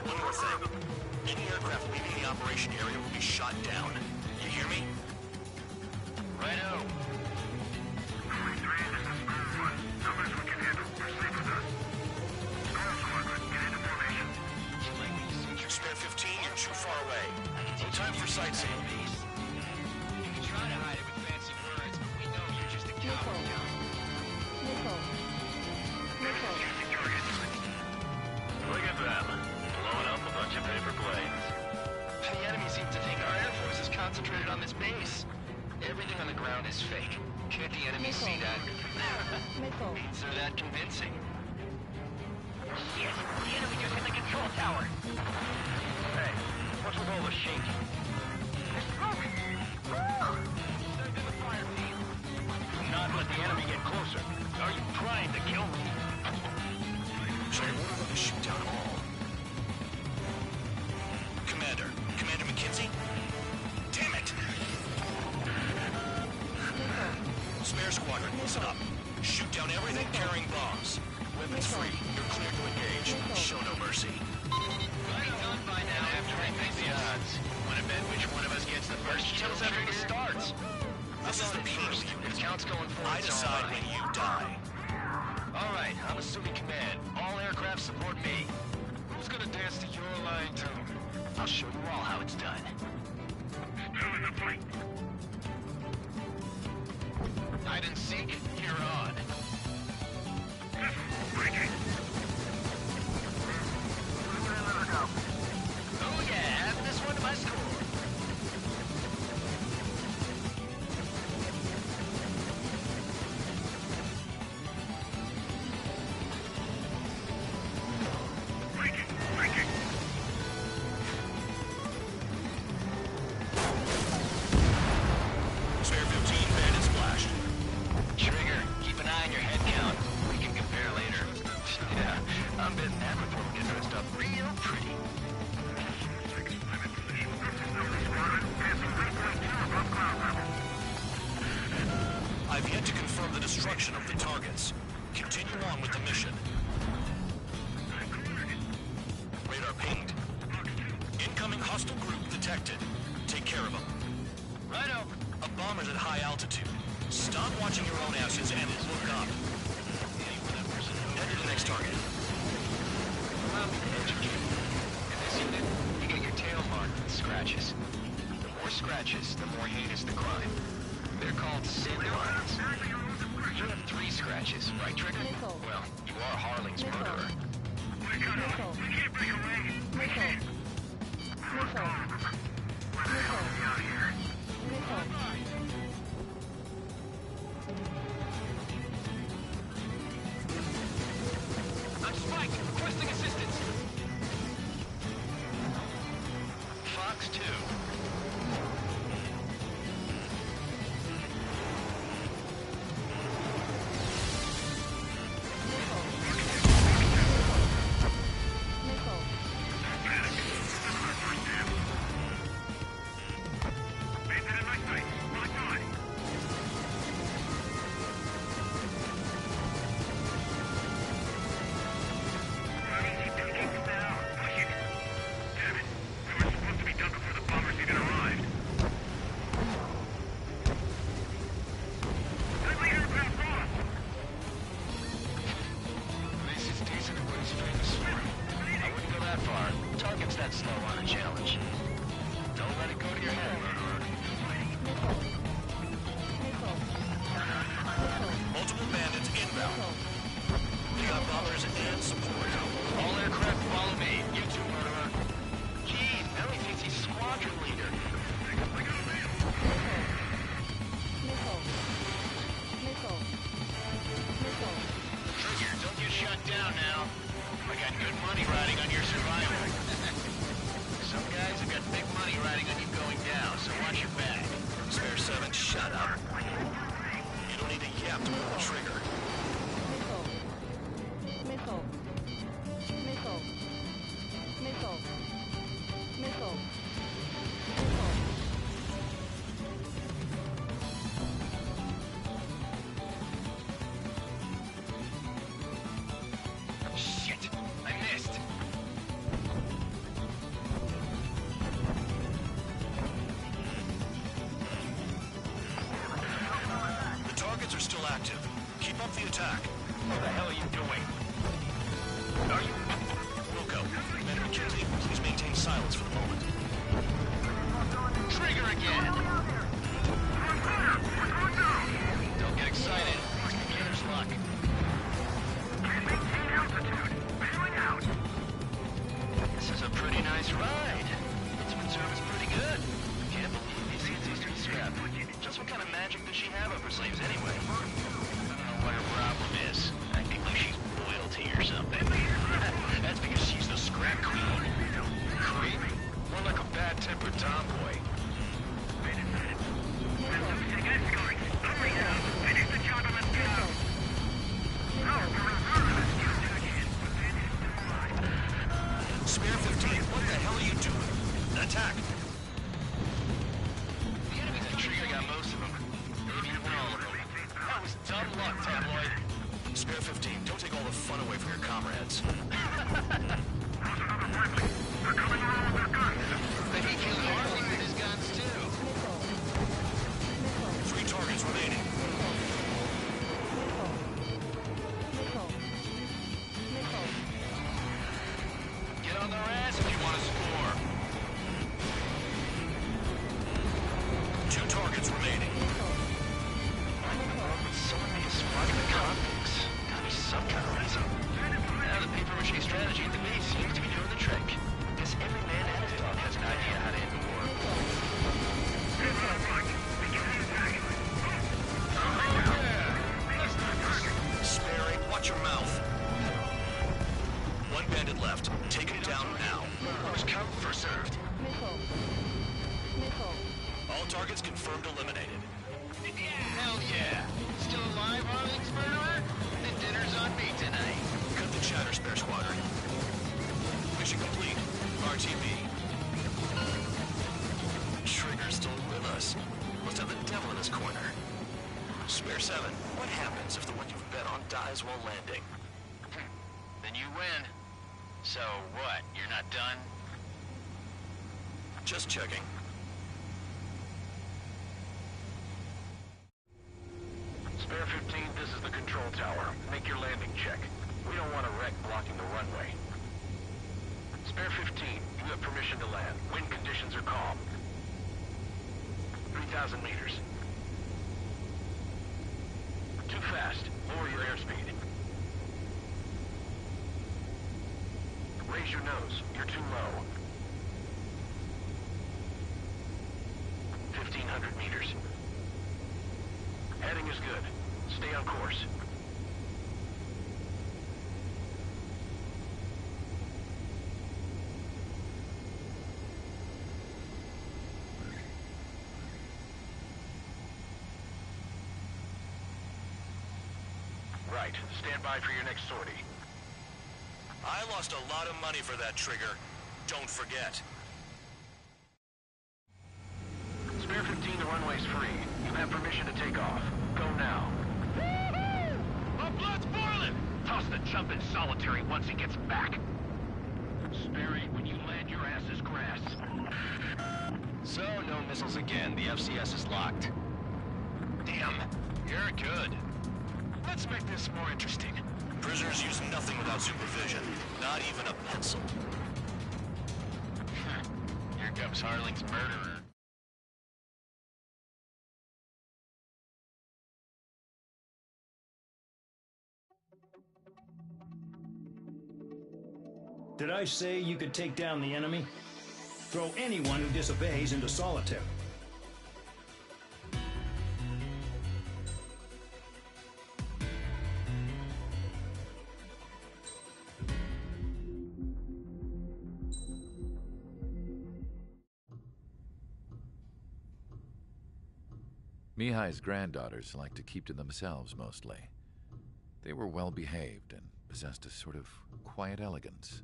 One more thing. Any aircraft leaving the operation area will be shot down. You hear me? Righto. Spare 15, you're too far away. No time for sightseeing. You can try to hide it with fancy words, but we know you're just a coward. Look at them. Blowing up a bunch of paper planes. The enemy seems to think our Air Force is concentrated on this base. Everything on the ground is fake. Can't the enemy see that? Means they're that convincing. Shit, the enemy just hit the control tower. Hey, what's with all the shaking? Do not let the enemy get closer. Are you trying to kill me? So I order them to shoot down all. Commander McKenzie? Damn it! Spare squadron, listen up. Shoot down everything carrying bombs. Weapons free. You're clear to engage. Show no mercy. Right on by now. After I face the odds. Want to bet which one of us gets the first kill after it starts? This is the penal unit. Counts going forward. I decide when you die. All right, I'm assuming command. All aircraft support me. Who's gonna dance to your line tune? I'll show you all how it's done. Still in the fight. Hide and seek, you're on. Breaking. Oh yeah, add this one to my score. Spare 15, bandit splashed. Trigger, keep an eye on your head count. We can compare later. Yeah, I'm betting that before we get dressed up real pretty. I've yet to confirm the destruction of the targets. Continue on with the mission. Radar pinged. Incoming hostile group detected. Take care of them. Righto. A bomber's at high altitude. Stop watching your own ashes and look up. Head to the next target. Allow me to educate you. In this unit, you get your tail marked with scratches. The more scratches, the more heinous the crime. They're called sin lines. You have 3 scratches, right, Trigger? Well, you are Harling's murderer. I'm Spike, requesting assistance. Fox 2. So targets are still active. Keep up the attack. What the hell are you doing? Are you... Wilco, Commander McKenzie, please maintain silence for the moment. Trigger again! Don't get excited. It's beginner's luck. Maintain altitude. Bailing out. This is a pretty nice ride. Instrument service pretty good. Can't believe these CNC's to the scrap. Just what kind of magic does she have up her sleeves anyway? I don't know what her problem is. Acting like she's royalty or something. That's because she's the scrap queen. Queen? More like a bad-tempered tomboy. Spare 15, what the hell are you doing? Attack! The enemies at Trigger got most of them. Maybe even all of them. That was dumb luck, Tabloid. Spare 15, don't take all the fun away from your comrades. But he killed Harley with his guns, too. 3 targets remaining. Get on their ass if you want to score. 2 targets remaining. Someone is spotting the convicts. Gotta be some kind of reason. Now the paper-mache strategy at the base seems to be doing the trick. Guess every man and his dog has an idea how to end the war. Sperry, watch your mouth. 1 bandit left. Take him down now. First come, first served. All targets confirmed eliminated. Hell yeah! Still alive, Harling's murderer? Then dinner's on me tonight. Cut the chatter, Spare Squadron. Mission complete. RTB. Trigger's still with us. Must have the devil in his corner. Spare 7, what happens if the one you've bet on dies while landing? Then you win. So what, you're not done? Just checking. Spare 15, this is the control tower. Make your landing check. We don't want a wreck blocking the runway. Spare 15, you have permission to land. Wind conditions are calm. 3,000 meters. Too fast. Lower your airspeed. Raise your nose. You're too low. 1,500 meters. Heading is good. Stay on course. Right. Stand by for your next sortie. I lost a lot of money for that Trigger. Don't forget. Spare 15, the runway's free. You have permission to take off. Go now. My blood's boiling! Toss the chump in solitary once he gets back. Sperry, when you land, your ass is grass. So, no missiles again. The FCS is locked. Damn. You're good. Let's make this more interesting. Prisoners use nothing without supervision. Not even a pencil. Here comes Harling's murderer. Did I say you could take down the enemy? Throw anyone who disobeys into solitary. Mihai's granddaughters liked to keep to themselves mostly. They were well behaved and possessed a sort of quiet elegance.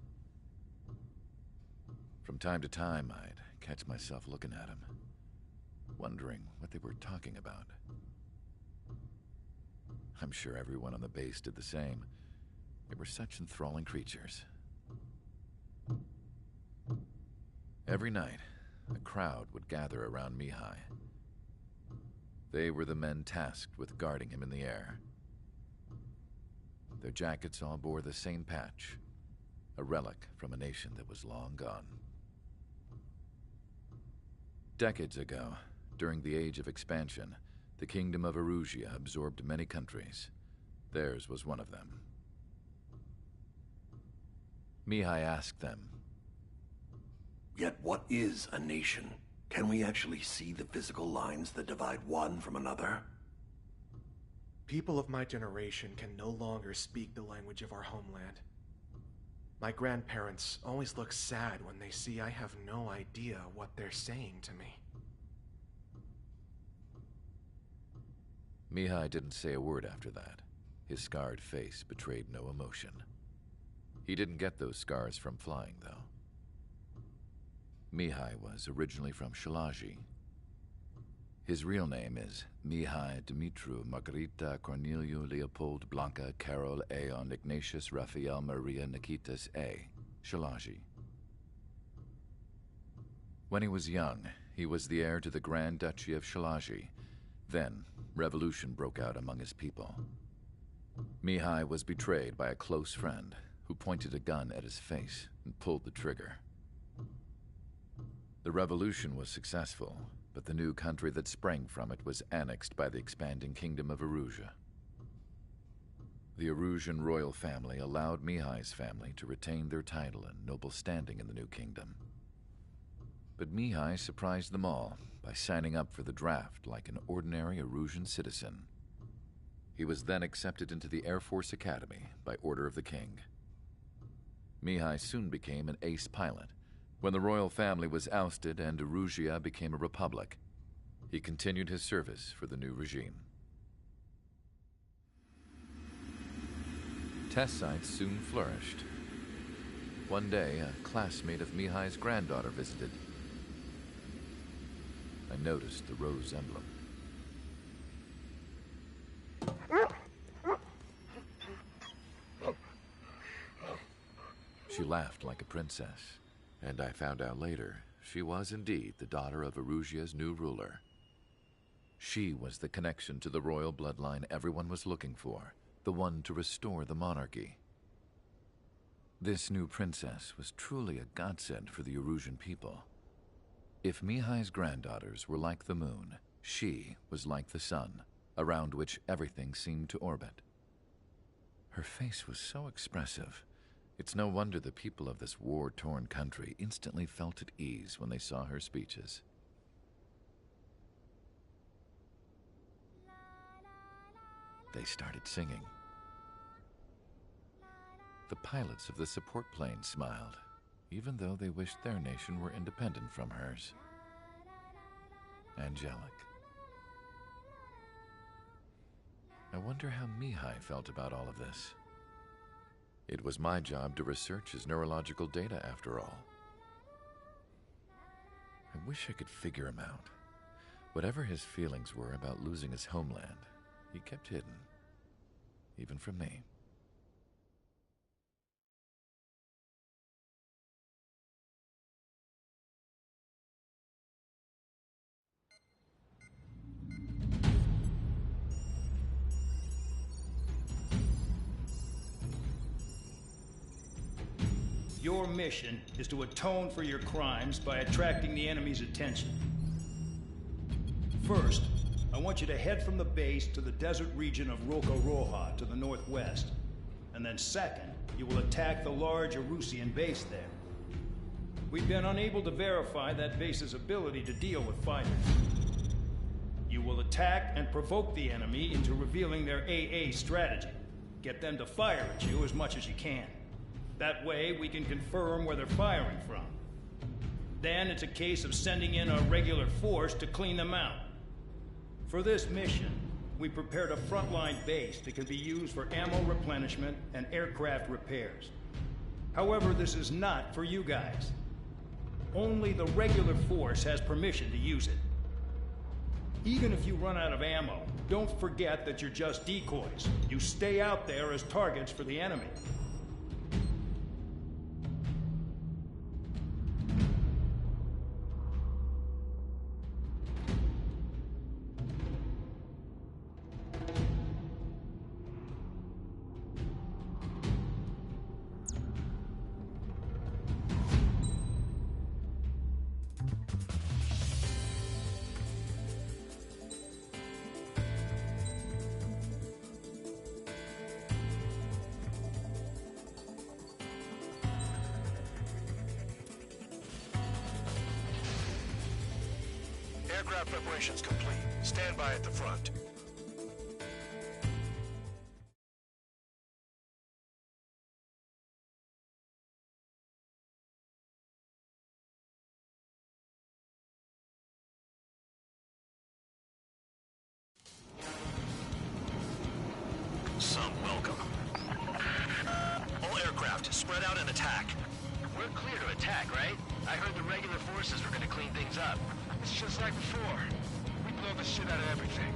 From time to time, I'd catch myself looking at them, wondering what they were talking about. I'm sure everyone on the base did the same. They were such enthralling creatures. Every night, a crowd would gather around Mihai. They were the men tasked with guarding him in the air. Their jackets all bore the same patch, a relic from a nation that was long gone. Decades ago, during the Age of Expansion, the Kingdom of Erusia absorbed many countries. Theirs was one of them. Mihai asked them, "Yet what is a nation? Can we actually see the physical lines that divide one from another?" People of my generation can no longer speak the language of our homeland. My grandparents always look sad when they see I have no idea what they're saying to me. Mihai didn't say a word after that. His scarred face betrayed no emotion. He didn't get those scars from flying, though. Mihai was originally from Shalaji. His real name is Mihai Dumitru Margarita Corneliu Leopold Blanca Carol Aeon Ignatius Raphael Maria Nikitas A. Shalaji. When he was young, he was the heir to the Grand Duchy of Shalaji. Then, revolution broke out among his people. Mihai was betrayed by a close friend who pointed a gun at his face and pulled the trigger. The revolution was successful, but the new country that sprang from it was annexed by the expanding Kingdom of Erusia. The Erusian royal family allowed Mihai's family to retain their title and noble standing in the new kingdom. But Mihai surprised them all by signing up for the draft like an ordinary Erusian citizen. He was then accepted into the Air Force Academy by order of the king. Mihai soon became an ace pilot. When the royal family was ousted and Erusia became a republic, he continued his service for the new regime. Test sites soon flourished. One day, a classmate of Mihai's granddaughter visited. I noticed the rose emblem. She laughed like a princess. And I found out later, she was indeed the daughter of Erusia's new ruler. She was the connection to the royal bloodline everyone was looking for, the one to restore the monarchy. This new princess was truly a godsend for the Erusian people. If Mihai's granddaughters were like the moon, she was like the sun, around which everything seemed to orbit. Her face was so expressive. It's no wonder the people of this war-torn country instantly felt at ease when they saw her speeches. They started singing. The pilots of the support plane smiled, even though they wished their nation were independent from hers. Angelic. I wonder how Mihai felt about all of this. It was my job to research his neurological data, after all. I wish I could figure him out. Whatever his feelings were about losing his homeland, he kept hidden, even from me. Your mission is to atone for your crimes by attracting the enemy's attention. First, I want you to head from the base to the desert region of Roca-Roja to the northwest. And then second, you will attack the large Erusian base there. We've been unable to verify that base's ability to deal with fighters. You will attack and provoke the enemy into revealing their AA strategy. Get them to fire at you as much as you can. That way, we can confirm where they're firing from. Then it's a case of sending in a regular force to clean them out. For this mission, we prepared a frontline base that can be used for ammo replenishment and aircraft repairs. However, this is not for you guys. Only the regular force has permission to use it. Even if you run out of ammo, don't forget that you're just decoys. You stay out there as targets for the enemy. Aircraft preparations complete. Stand by at the front. Some welcome. All aircraft, spread out and attack. We're clear to attack, right? I heard the regular forces were gonna clean things up. It's just like before. We blow the shit out of everything.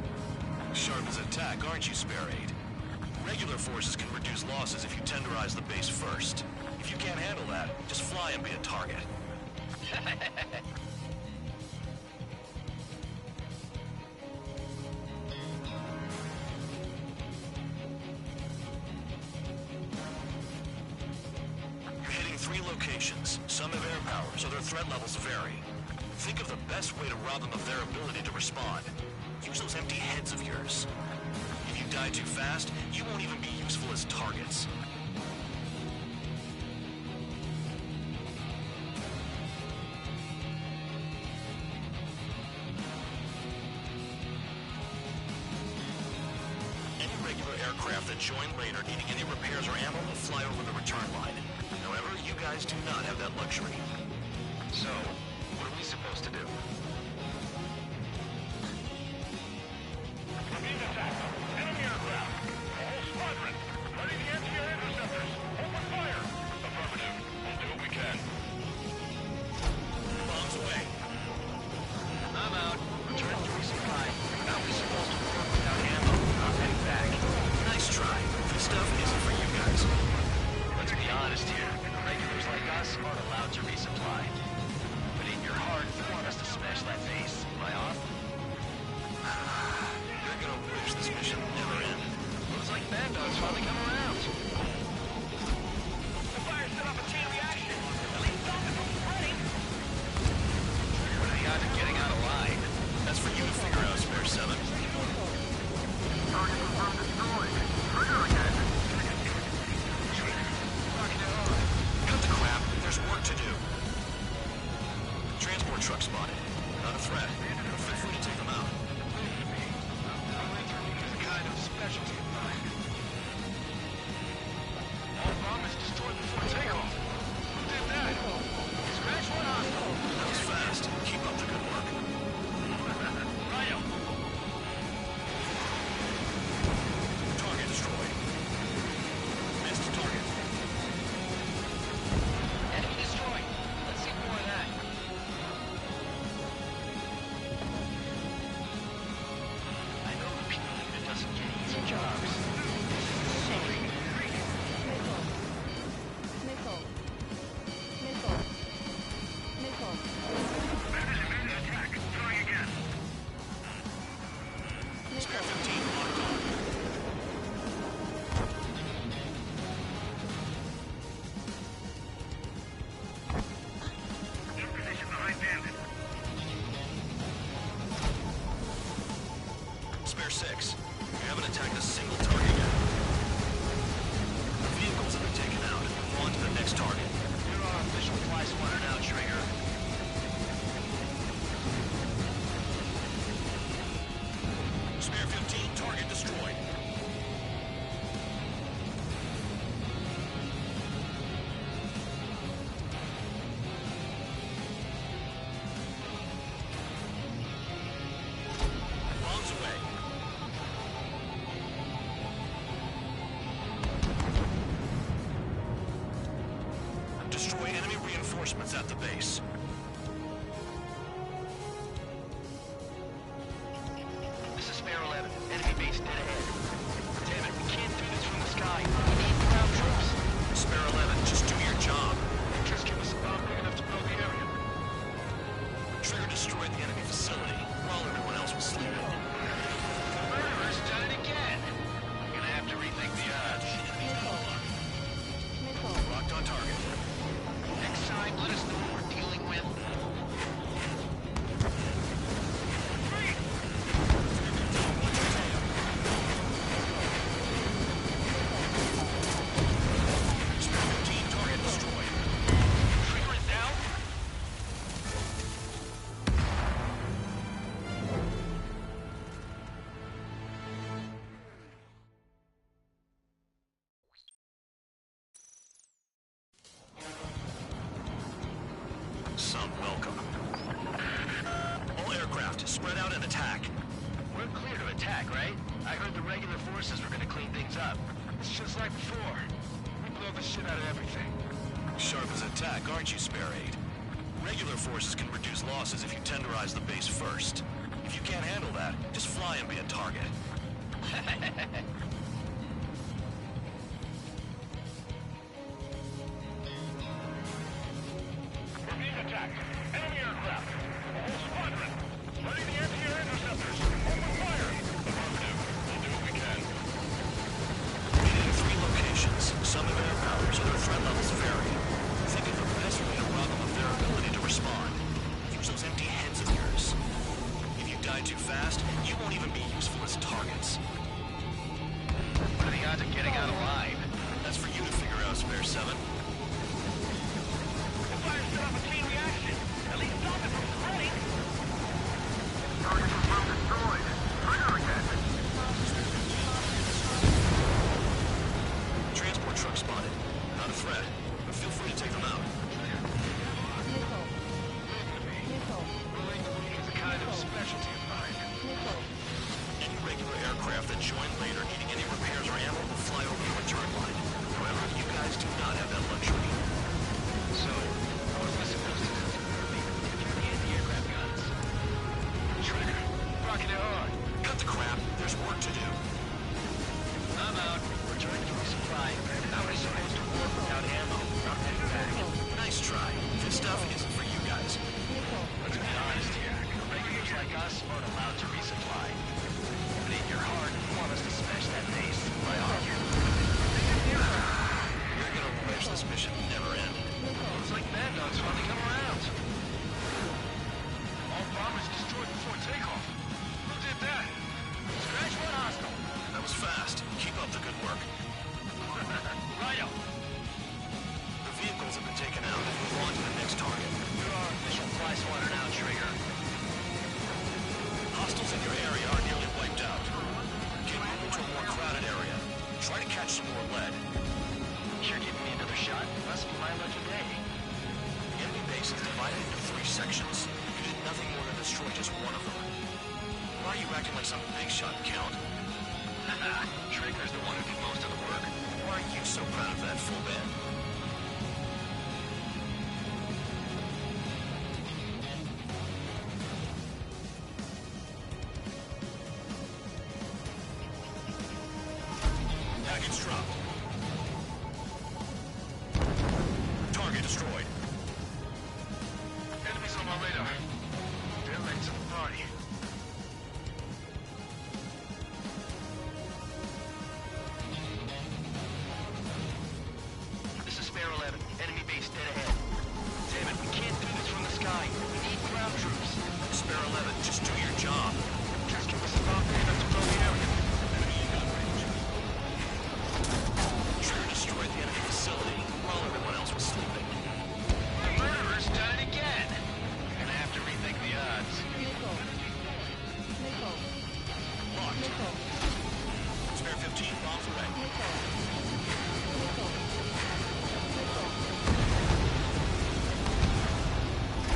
Sharp as attack, aren't you, Spare 8? Regular forces can reduce losses if you tenderize the base first. If you can't handle that, just fly and be a target. You're hitting 3 locations. Some have air power, so their threat levels vary. Think of the best way to rob them of their ability to respond. Use those empty heads of yours. If you die too fast, you won't even be useful as targets. Any regular aircraft that join later needing any repairs or ammo will fly over the return line. However, you guys do not have that luxury. So, what are we supposed to do? Being attacked. Enemy aircraft. A whole squadron. Ready the anti-air interceptors. Open fire. Affirmative. We'll do what we can. Bombs away. I'm out. Return to resupply. How are we supposed to work without ammo? I'm heading back. Nice try. This stuff isn't for you guys. Let's be honest here. Regulars like us aren't allowed to resupply. But in your heart, you want us to smash that base. Am I off? You're gonna wish this mission never ended. Looks like Bandog's finally come around. The fire set off a chain reaction. At least stop it from spreading. But I got it getting out of line. That's for you to figure out, Spare 7. Target confirmed destroyed. Trigger again. Cut the crap. There's work to do. Transport truck spotted. Not a threat. Feel free to take them out. It's a kind of specialty of mine. All bombers destroyed before takeoff. Who did that? Scratch one hostile. That was fast. Keep up the good work. Rhino. Target destroyed. Missed target. Enemy destroyed. Let's see more of that. I know the people that doesn't get easy jobs. Spare 15 locked on. In position behind Bandit. Spare 6. You haven't attacked a single target yet. The vehicles have been taken out. Move on to the next target. You're our official fly swatter now, Trigger. Spare 15, target destroyed. Bombs away. an attack. We're clear to attack, right? I heard the regular forces were gonna clean things up. It's just like before. We blow the shit out of everything. Sharp as attack, aren't you, Spare 8? Regular forces can reduce losses if you tenderize the base first. If you can't handle that, just fly and be a target. We're being attacked. Enemy aircraft. A whole squadron. Ready the anti-air interceptors. Open fire. Affirmative. We'll do what we can. In 3 locations, some have air powers, other threat levels vary. Think of the best way to rob them of their ability to respond. Use those empty heads of yours. If you die too fast, you won't even be useful as targets. What are the odds of getting out alive? That's for you to figure out, Spare 7. The fire set off a chain reaction. At least stop it from spreading. Target confirmed destroyed. Trigger again. Transport truck spotted. Not a threat, but feel free to take them out. It's a kind of specialty of mine. Any regular aircraft that join later needing any repairs or ammo will fly over the return line. However, you guys do not have that luxury. So, what am I supposed to do? Secure the anti-aircraft guns. Trigger, rocking it hard. Cut the crap. There's work to do. I'm out. Return to resupply. How are we supposed to work without ammo? Not heading back. Nice try. This stuff isn't for you guys. Let's be honest here. Regulars like us aren't allowed to resupply. But in your heart, you want us to smash that base. Why are you? You're gonna wish this mission never ended. Looks like Mad Dog's finally come around. All bombers destroyed before takeoff. Who did that? Scratch one hostile. That was fast. Keep up the good work. Righto. The vehicles have been taken out. Move on to the next target. You're our official fly swatter now, Trigger. Hostiles in your area are nearly wiped out. Get moving to a more crowded area. Try to catch some more lead. You're giving me another shot? Must be my lucky day. The enemy base is divided into 3 sections. You did nothing more than destroy just one of them. Why are you acting like some big shot, Count? Trigger's the one who did most of the work. Why are you so proud of that, full band? Package dropped. Target destroyed. Enemies on my radar. They're late to the party. This is Spare 11. Enemy base dead ahead. Damn it, we can't do this from the sky. We need ground troops. Spare 11, just do your job. Just give us a bomb enough to blow the area. Enemy in gun range. Trigger destroyed the enemy facility while everyone else was sleeping. The murderer's done it again. We're gonna have to rethink the odds. Locked. Spare 15, bombs away.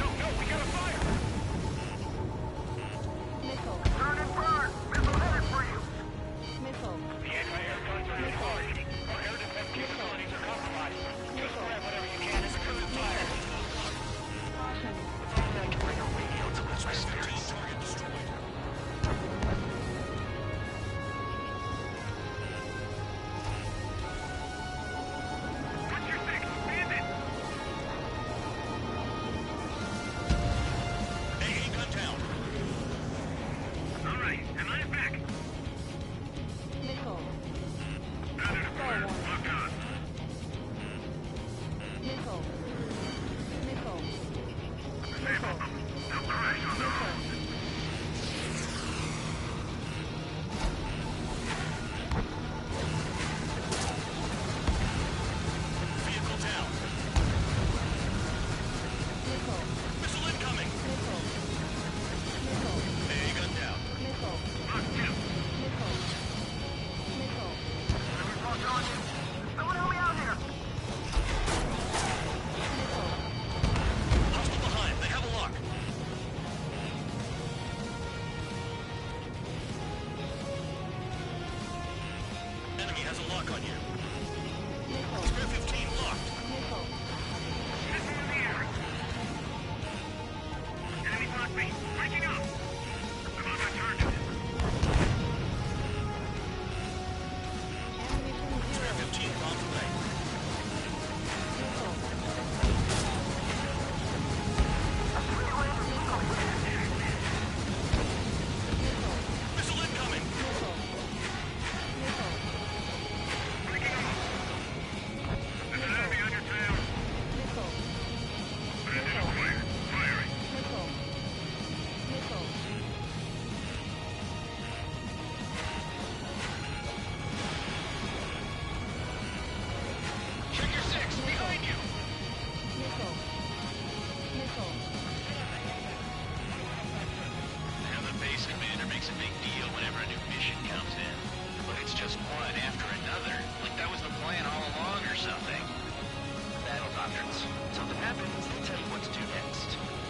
No, we gotta fire! lock on you. Spare 15 locked. Missile in the air. Enemy block me. Breaking up. I'm on my target. Spare 15 bombs away. Missile incoming. Breaking off. There's an enemy on your tail. Identified. Firing. Check your six. Behind you. Now the base commander makes a big deal whenever a new mission comes in. But it's just one after another. Like that was the plan all along or something. Battle doctrines. Something happens, they tell you what to do next.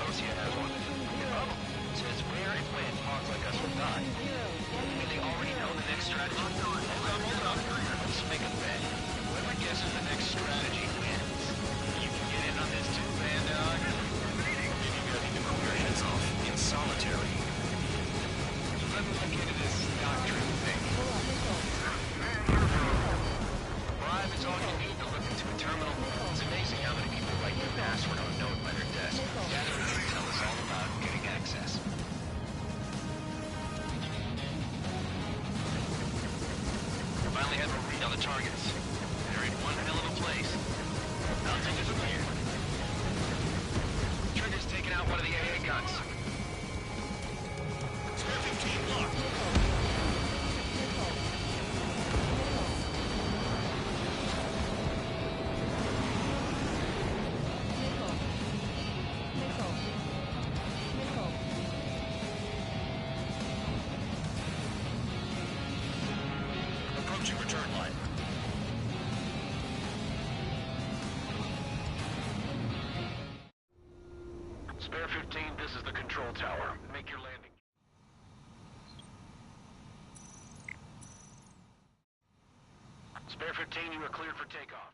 Osea has one. It says where and when pawns like us will die. And they already know the next strategy. Hold up. Let's make a bet. Whoever guesses the next strategy wins. You can get in on this too, Vandog. You gotta be doing your heads off in solitary. Let me look into this doctrine thing. Bribe is all you need to look into a terminal. It's amazing how many people write their password on a note by their desk. Gathering intel is all about getting access. I finally have a read on the targets. They're in one hell of a place. I'll take it from here. Trigger's taking out one of the AA guns. Spare 15 locked. Approaching return line. Spare 15, this is the control tower. Make your landing. Spare 15, you are cleared for takeoff.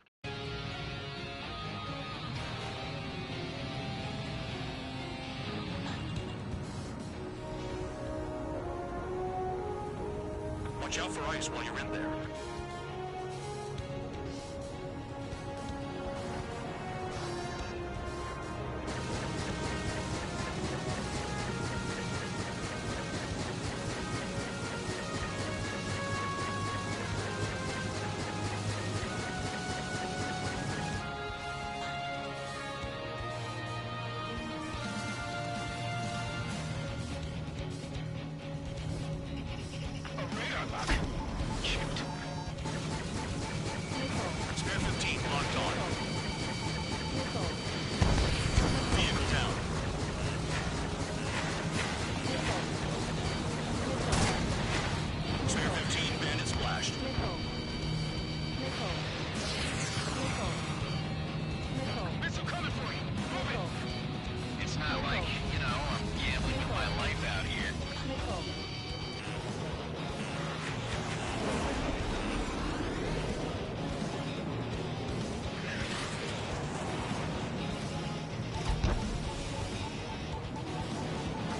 Watch out for ice while you're in there. Spare 15 locked on. Vehicle down. Spare 15 bandit splashed. Missile coming for you. Move it. It's not like, you know, I'm gambling with my life out here.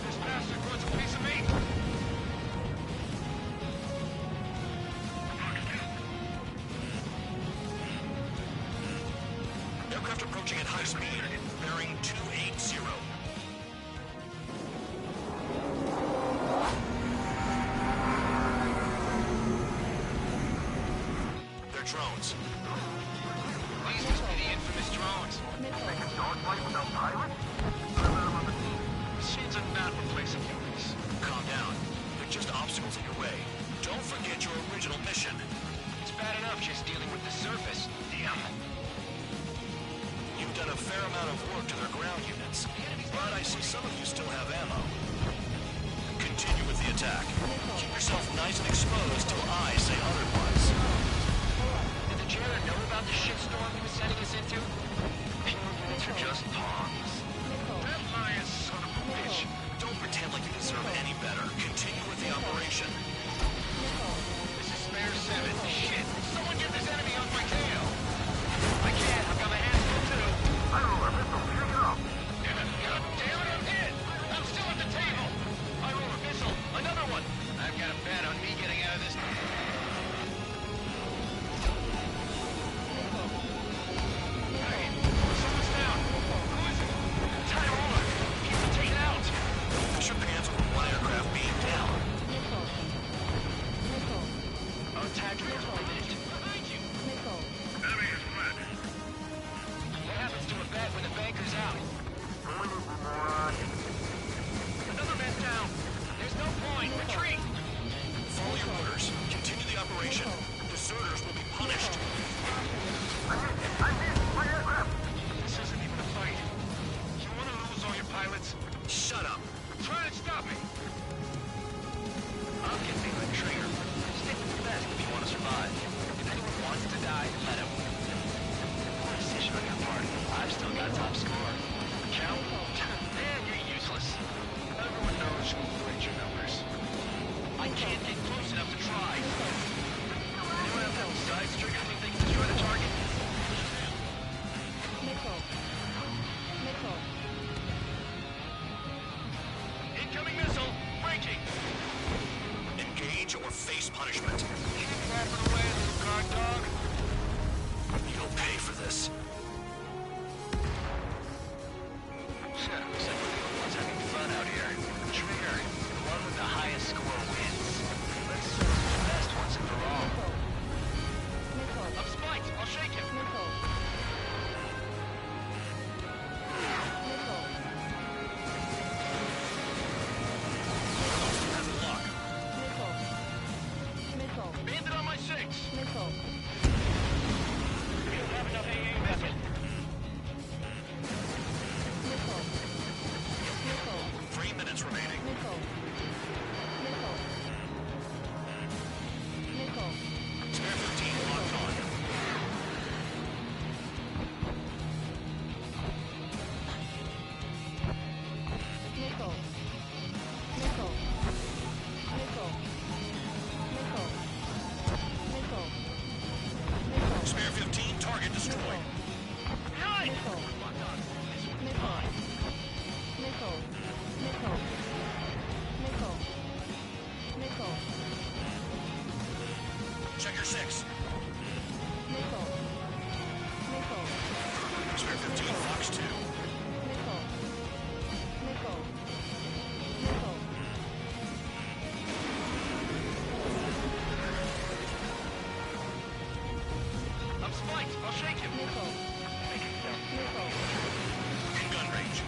This bastard wants a piece of me. Aircraft approaching at high speed, bearing 280. They're drones. These must be the infamous drones. Dogfight without pilots? Machines are not replacing humans. Calm down. They're just obstacles in your way. Don't forget your original mission. It's bad enough just dealing with the surface. Damn. You've done a fair amount of work to their ground units, but I see some of you still have ammo. Continue with the attack. Keep yourself nice and exposed till I say otherwise. Did the jailer know about the shitstorm he was sending us into? Pure units are just pawns. That lying son of a bitch. Don't pretend like you deserve any better. Continue with the operation. This is Spare 7. Shit! Someone get range or face punishment. Keep flapping away, little guard dog. You'll pay for this. Looks like we're the only ones having fun out here. Trigger, the one with the highest score wins. Let's settle the best once and for all. I'm spiked. I'll shake him. Bandit on my six. We don't have enough AA vessel. 3 minutes remaining. Spare 15 locked on. Spare 15, target destroyed. Nice! Check your six. Spare 15, Fox 2. I'm spiked. I'll shake him. In gun range.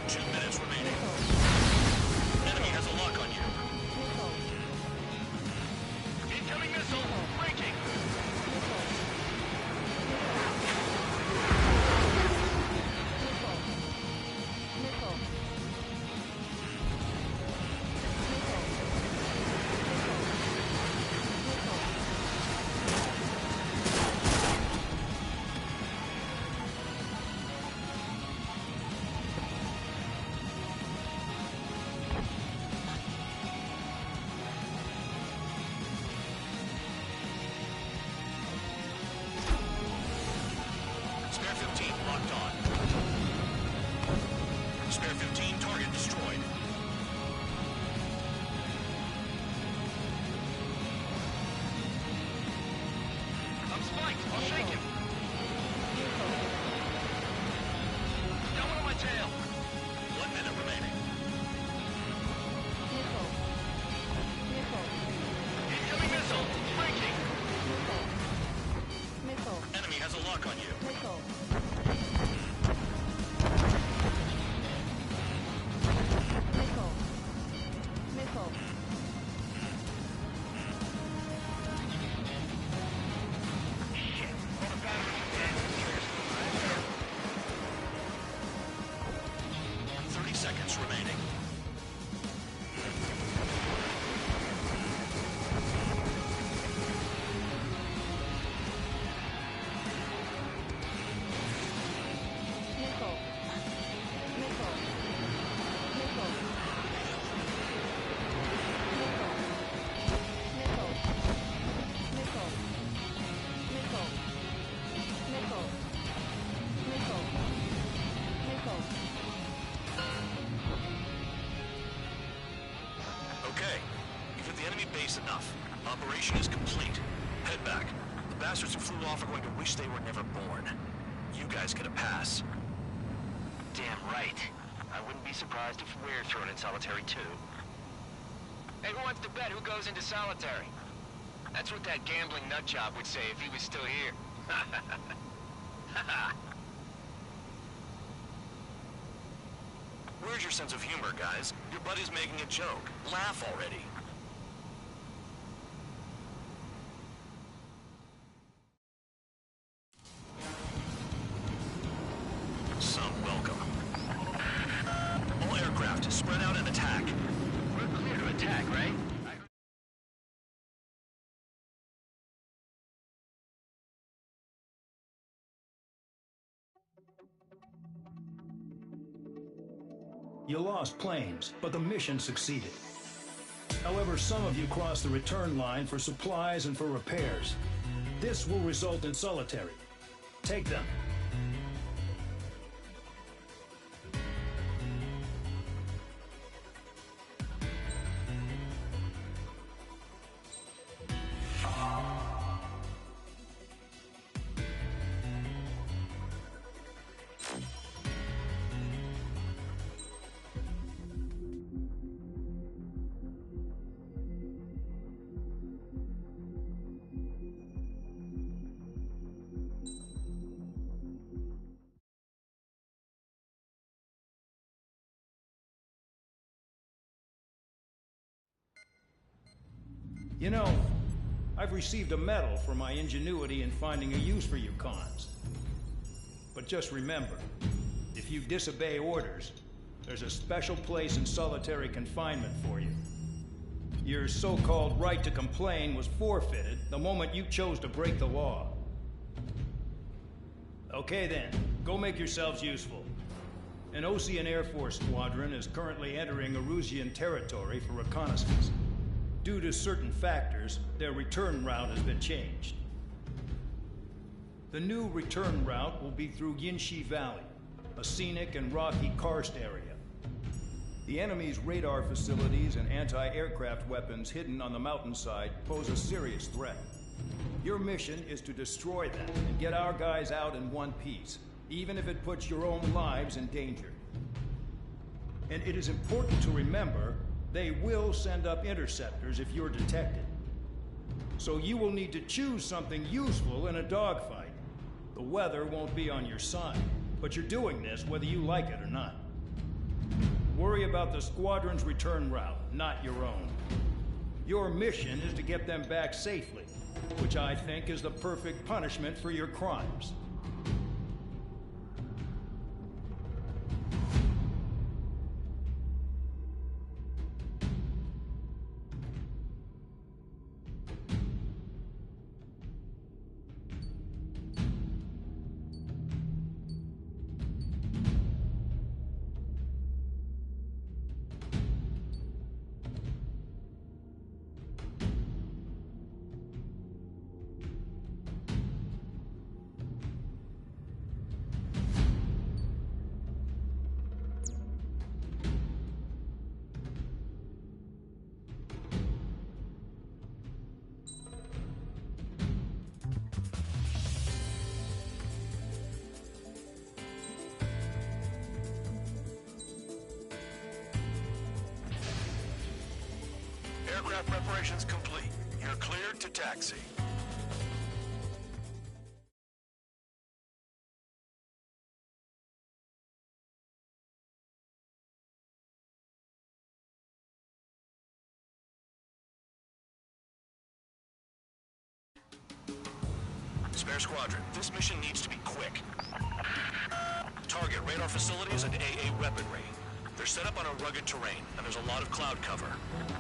2 minutes remaining. Enemy has a lock on you. Incoming missile. Breaking. Spare 15 locked on. Spare 15, target destroyed. I'm spiked. I'll shake him. Got one on my tail. 1 minute remaining. Incoming missile. Breaking. Enemy has a lock on you. Shit. All the batteries are dead. 30 seconds remaining. Okay, you've hit the enemy base enough. Operation is complete. Head back. The bastards who flew off are going to wish they were never born. You guys get a pass. Damn right. I wouldn't be surprised if we're thrown in solitary too. Hey, who wants to bet who goes into solitary? That's what that gambling nutjob would say if he was still here. Where's your sense of humor, guys? Your buddy's making a joke. Laugh already. Some welcome. All aircraft, spread out and attack. We're clear to attack, right? You lost planes, but the mission succeeded. However, some of you crossed the return line for supplies and for repairs. This will result in solitary. Take them. You know, I've received a medal for my ingenuity in finding a use for you cons. But just remember, if you disobey orders, there's a special place in solitary confinement for you. Your so-called right to complain was forfeited the moment you chose to break the law. Okay then, go make yourselves useful. An Osean Air Force squadron is currently entering Erusian territory for reconnaissance. Due to certain factors, their return route has been changed. The new return route will be through Yinshi Valley, a scenic and rocky karst area. The enemy's radar facilities and anti-aircraft weapons hidden on the mountainside pose a serious threat. Your mission is to destroy them and get our guys out in one piece, even if it puts your own lives in danger. And it is important to remember, they will send up interceptors if you're detected. So you will need to choose something useful in a dogfight. The weather won't be on your side, but you're doing this whether you like it or not. Worry about the squadron's return route, not your own. Your mission is to get them back safely, which I think is the perfect punishment for your crimes. Aircraft preparations complete. You're cleared to taxi. Spare Squadron, this mission needs to be quick. Target radar facilities and AA weaponry. They're set up on a rugged terrain, and there's a lot of cloud cover.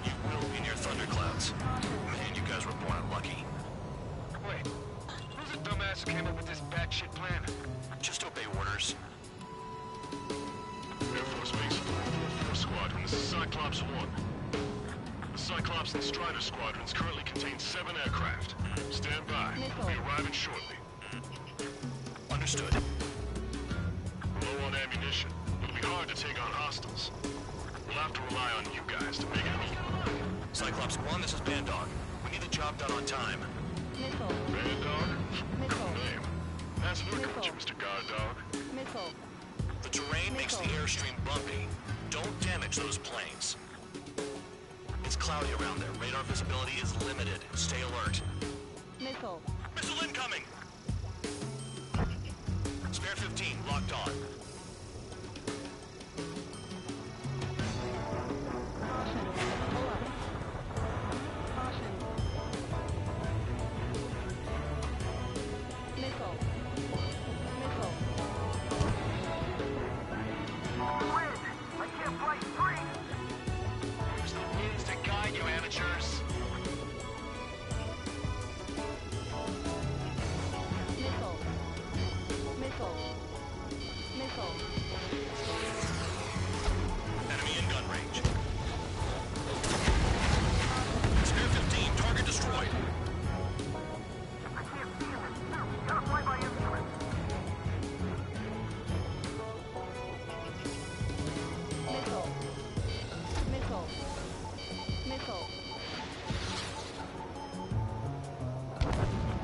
You will be near thunderclouds. Man, you guys were born unlucky. Wait, who's the dumbass who came up with this batshit plan? Just obey orders. Air Force Base 444 Squadron, this is Cyclops 1. The Cyclops and Strider squadrons currently contain 7 aircraft. Stand by. We'll be arriving shortly. Understood. Low on ammunition. It'll be hard to take on hostiles. We'll have to rely on you guys to make it meet. Cyclops 1, this is Bandog. We need the job done on time. Missile. Bandog? Missile. Cool name. Pass it look at you, Mr. Guard Dog. Missile. The terrain makes the airstream bumpy. Don't damage those planes. It's cloudy around there. Radar visibility is limited. Stay alert. Missile. Missile incoming! Spare 15, locked on.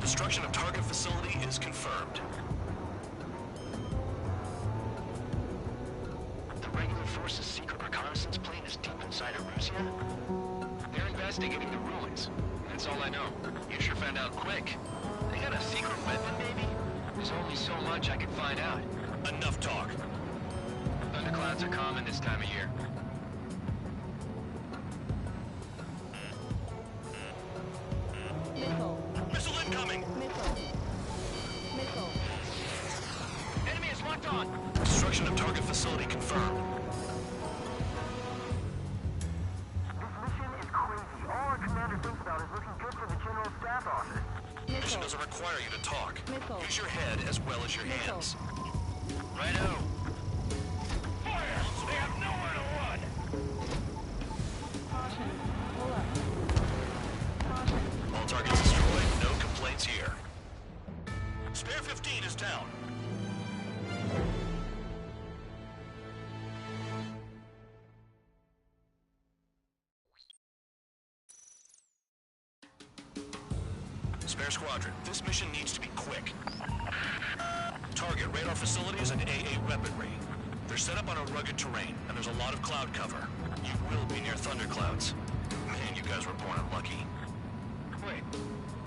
Destruction of target facility is confirmed. The regular force's secret reconnaissance plane is deep inside Erusia? They're investigating the ruins. That's all I know. You sure found out quick. They got a secret weapon, maybe? There's only so much I can find out. Enough talk. Thunderclouds are common this time of year. mission doesn't require you to talk. Use your head as well as your hands. Righto. Fire! They have nowhere to run! Caution. Pull up. Caution. All targets destroyed, no complaints here. Spare 15 is down. Spare Squadron, this mission needs to be quick. Target radar facilities and AA weaponry. They're set up on a rugged terrain, and there's a lot of cloud cover. You will be near thunderclouds. Man, you guys were born unlucky. Wait,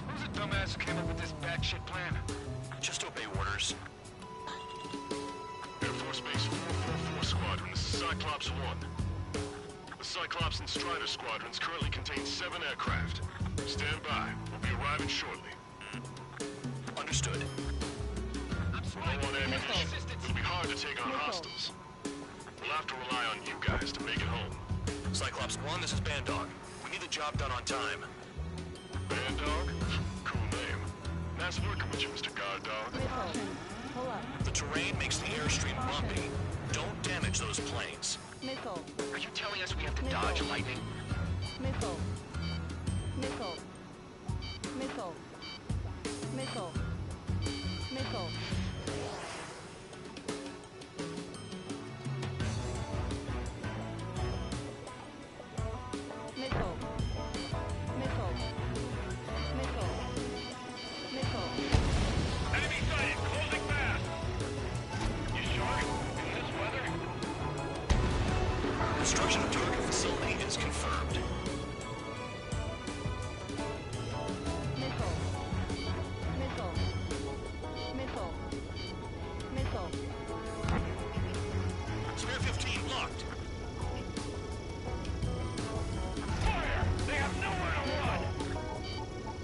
who's the dumbass who came up with this batshit plan? Just obey orders. Air Force Base 444 Squadron, this is Cyclops 1. The Cyclops and Strider squadrons currently contain 7 aircraft. Stand by. We'll be arriving shortly. Understood. We're low on ammunition. It'll be hard to take on hostiles. We'll have to rely on you guys to make it home. Cyclops 1, this is Bandog. We need the job done on time. Bandog? Cool name. Nice working with you, Mr. Guard Dog. Pull up. The terrain makes the airstream bumpy. Don't damage those planes. Missile. Are you telling us we have to dodge lightning? Missile. Missile. Missile. Missile. Missile. Missile. Missile. Missile. Missile. Enemy sighted! Closing fast! You sure? In this weather? Destruction of target facility is confirmed. Missile. Missile. Missile. Missile. Spare 15 locked. Fire! They have nowhere to run!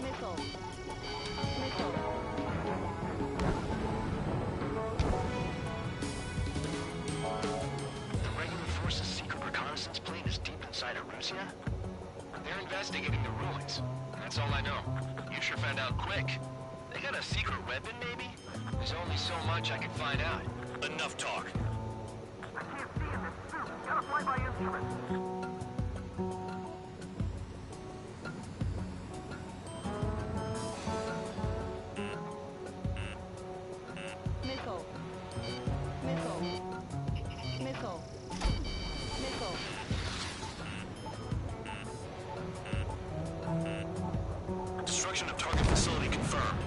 Missile. Missile. The regular force's secret reconnaissance plane is deep inside Erusea? They're investigating the ruins. That's all I know. You sure found out quick. They got a secret weapon, maybe? There's only so much I can find out. Enough talk. I can't see in this suit. Gotta fly by instrument. Missile. Missile. Missile. Missile. Destruction of target facility confirmed.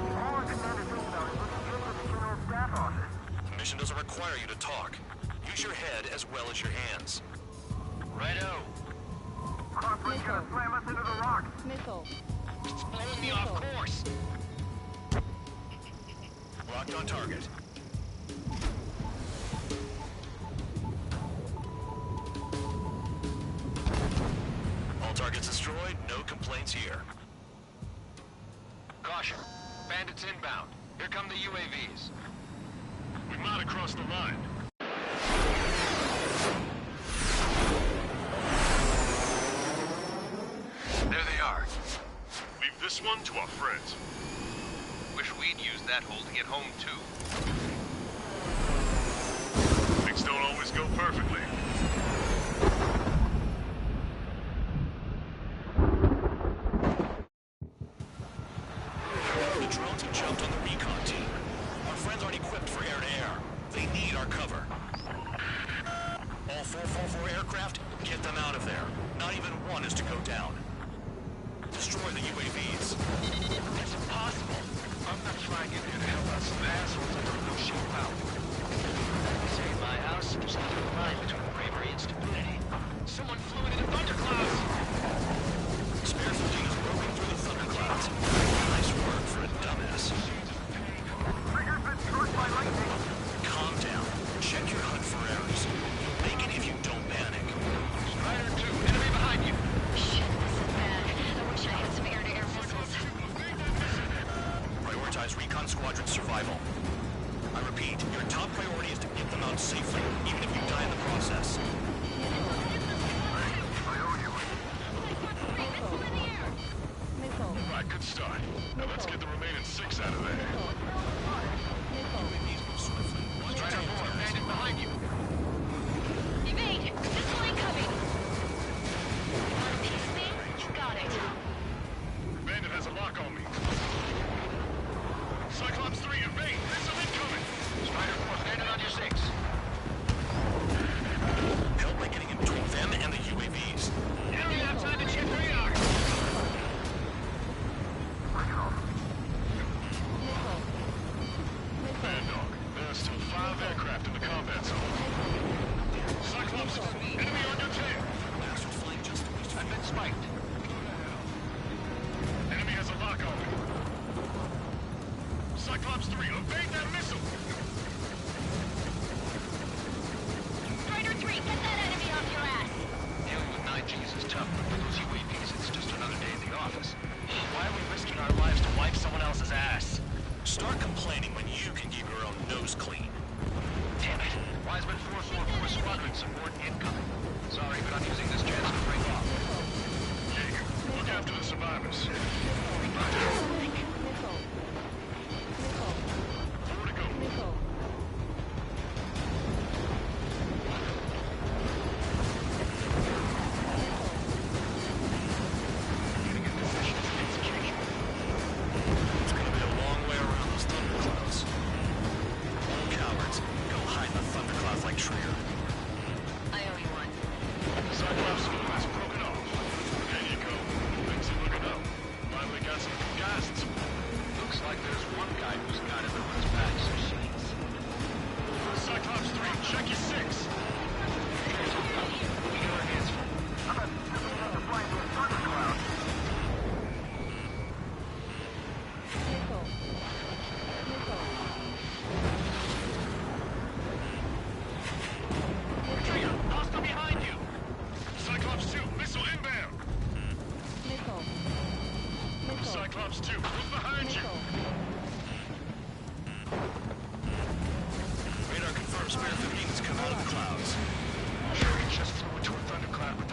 All our commander's inbound is looking good for the General Staff Office. The mission doesn't require you to talk. Use your head as well as your hands. Righto. Crosswind's gonna slam us into the rock. Missile. It's blowing me off course. Locked on target. All targets destroyed, no complaints here. Caution. Bandits inbound. Here come the UAVs. We might have crossed the line. There they are. Leave this one to our friends. Wish we'd used that hole to get home, too. Things don't always go perfectly. The drones have jumped on the recon team. Our friends aren't equipped for air-to-air. They need our cover. All 444 aircraft, get them out of there. Not even one is to go down. Destroy the UAVs. That's impossible. I'm not flying in here to help out some assholes that don't know shit about. Say, in my house, there's not a line between bravery and stupidity. Someone flew into the thunderclouds! Spare 15 is broken through the thunderclouds. Nice work for a dumbass. Trigger's been struck by lightning. Calm down. Check your HUD for errors. You'll make it if you don't panic. Strider 2, enemy behind you! Shit, this is bad. I wish I had some air-to-air missiles. Prioritize recon squadron survival. I repeat, your top priority is to get them out safely, even if you die in the process. I owe you.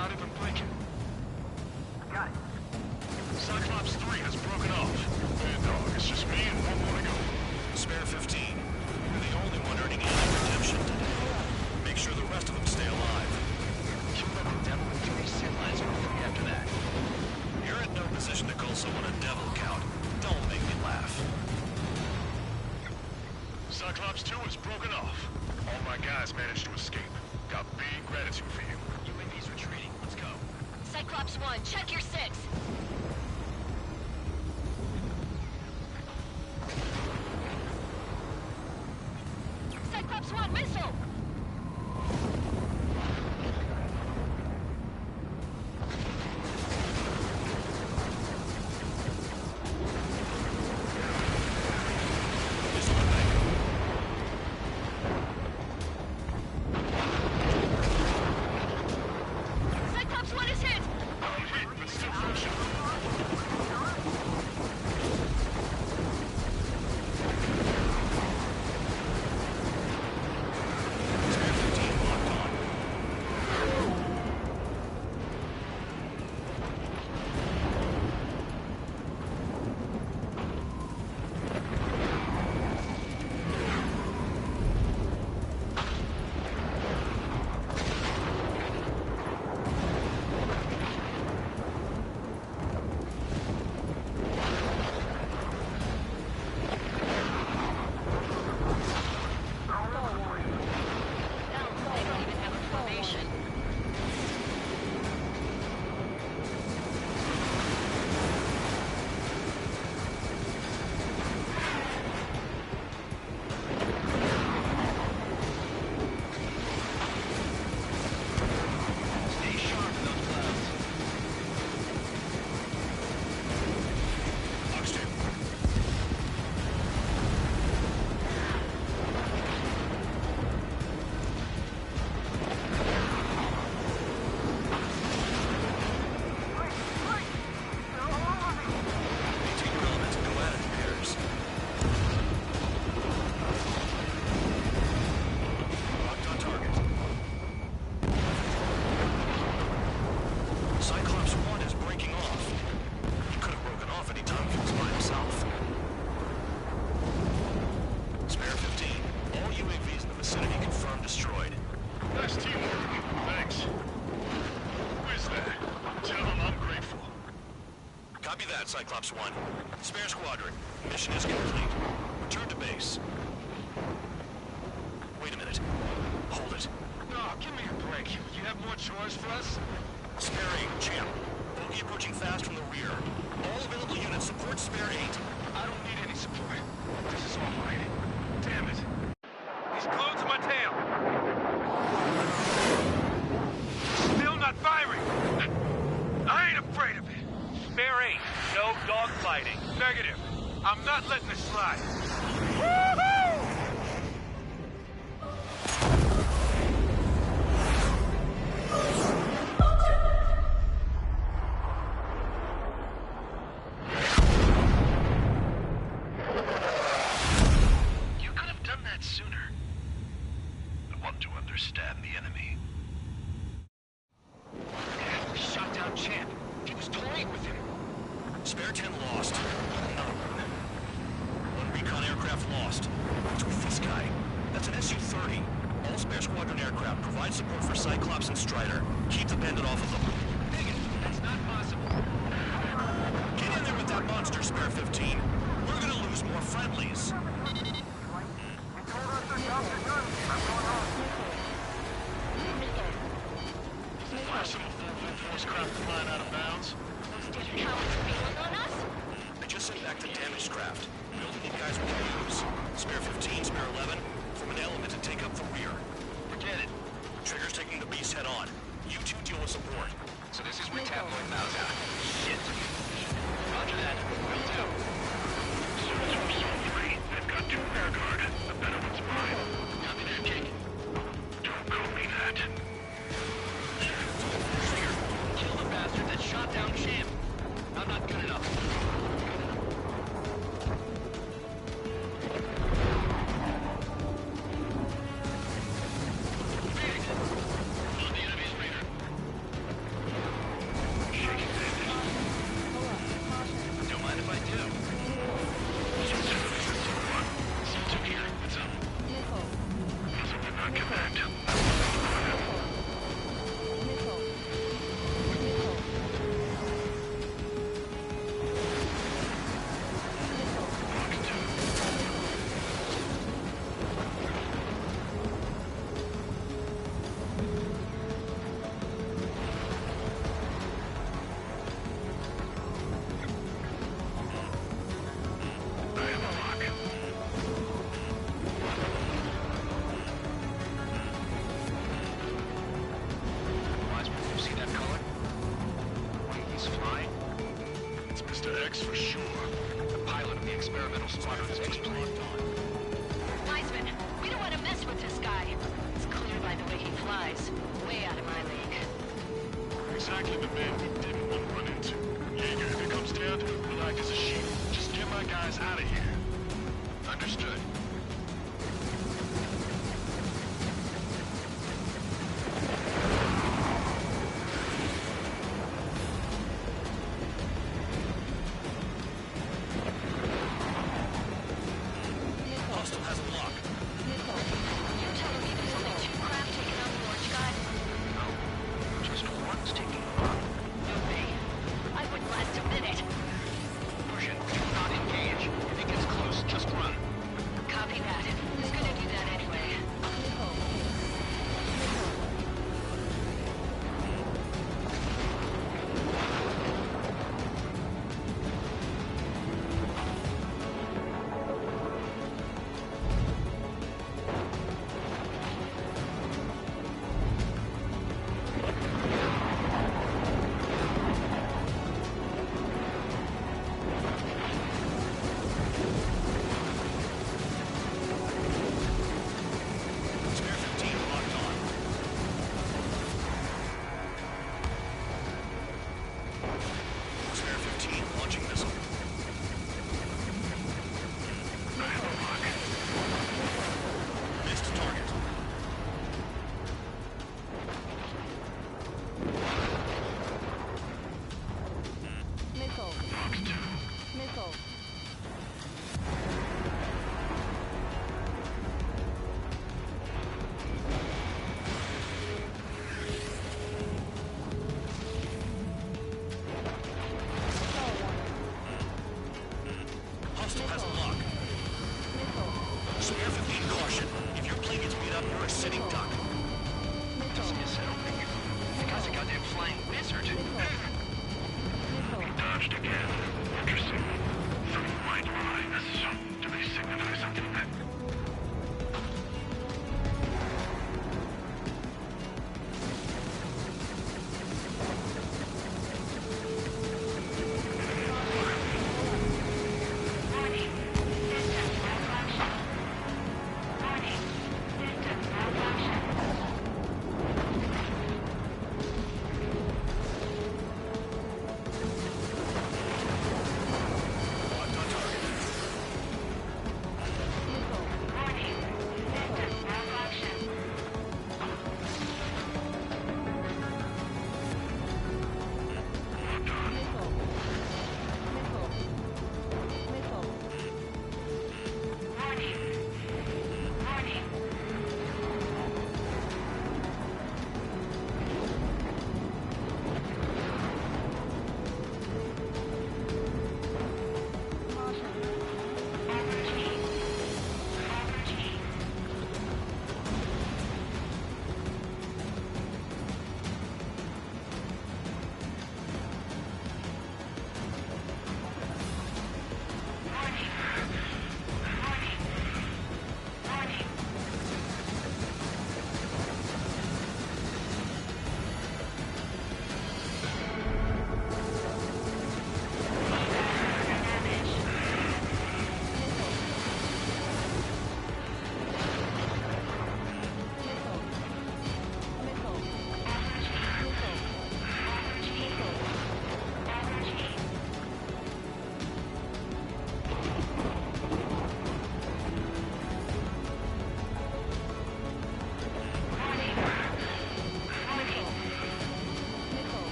without even blinking. Got it. Cyclops 3 has broken off. Hey, dog, it's just me and one more to go. Spare 15. You're the only one earning any redemption today. Make sure the rest of them stay alive. Killed up the devil with 3 sin lines for free after that. You're in no position to call someone a devil, Count. Don't make me laugh. Cyclops 2 is broken off. All my guys managed to escape. Got big gratitude for you. UAV's retreating. Let's go. Cyclops 1, check your 6. Cyclops 1, missile! Cyclops 1 is hit! I'm hit, but still pushing. Cyclops 1. Spare Squadron. Mission is complete. Return to base. Wait a minute. Hold it. No, give me a break. You have more chores for us? Spare 8, Champ. Bogey approaching fast from the rear. All available units support Spare 8. I don't need any support. This is all mine. Damn it. He's glued to my tail. Still not firing. I ain't afraid of it. Spare 8. No dogfighting. Negative. I'm not letting this slide. Woohoo! You could have done that sooner. I want to understand the enemy. We shot down Champ. He was toying with him. Spare 10 lost. Another one. One recon aircraft lost. What's with this guy? That's an Su-30. All Spare Squadron aircraft provide support for Cyclops and Strider. Keep the bandit off of them. Dang it, that's not possible. Get in there with that monster, Spare 15. We're gonna lose more friendlies. Flash some full force craft flying out of bounds. I just sent back the damaged craft. We only need guys we can use. Spare 15, Spare 11, form an element to take up the rear. Forget it. Trigger's taking the beast head on. You two deal with support. So this is where Tabloid bows out. Shit. Roger that. Will do. I've got 2 rear guard. The better one's mine. Copy that, Jake. Don't call me that. Kill the bastard that shot down Champ. I'm not good enough.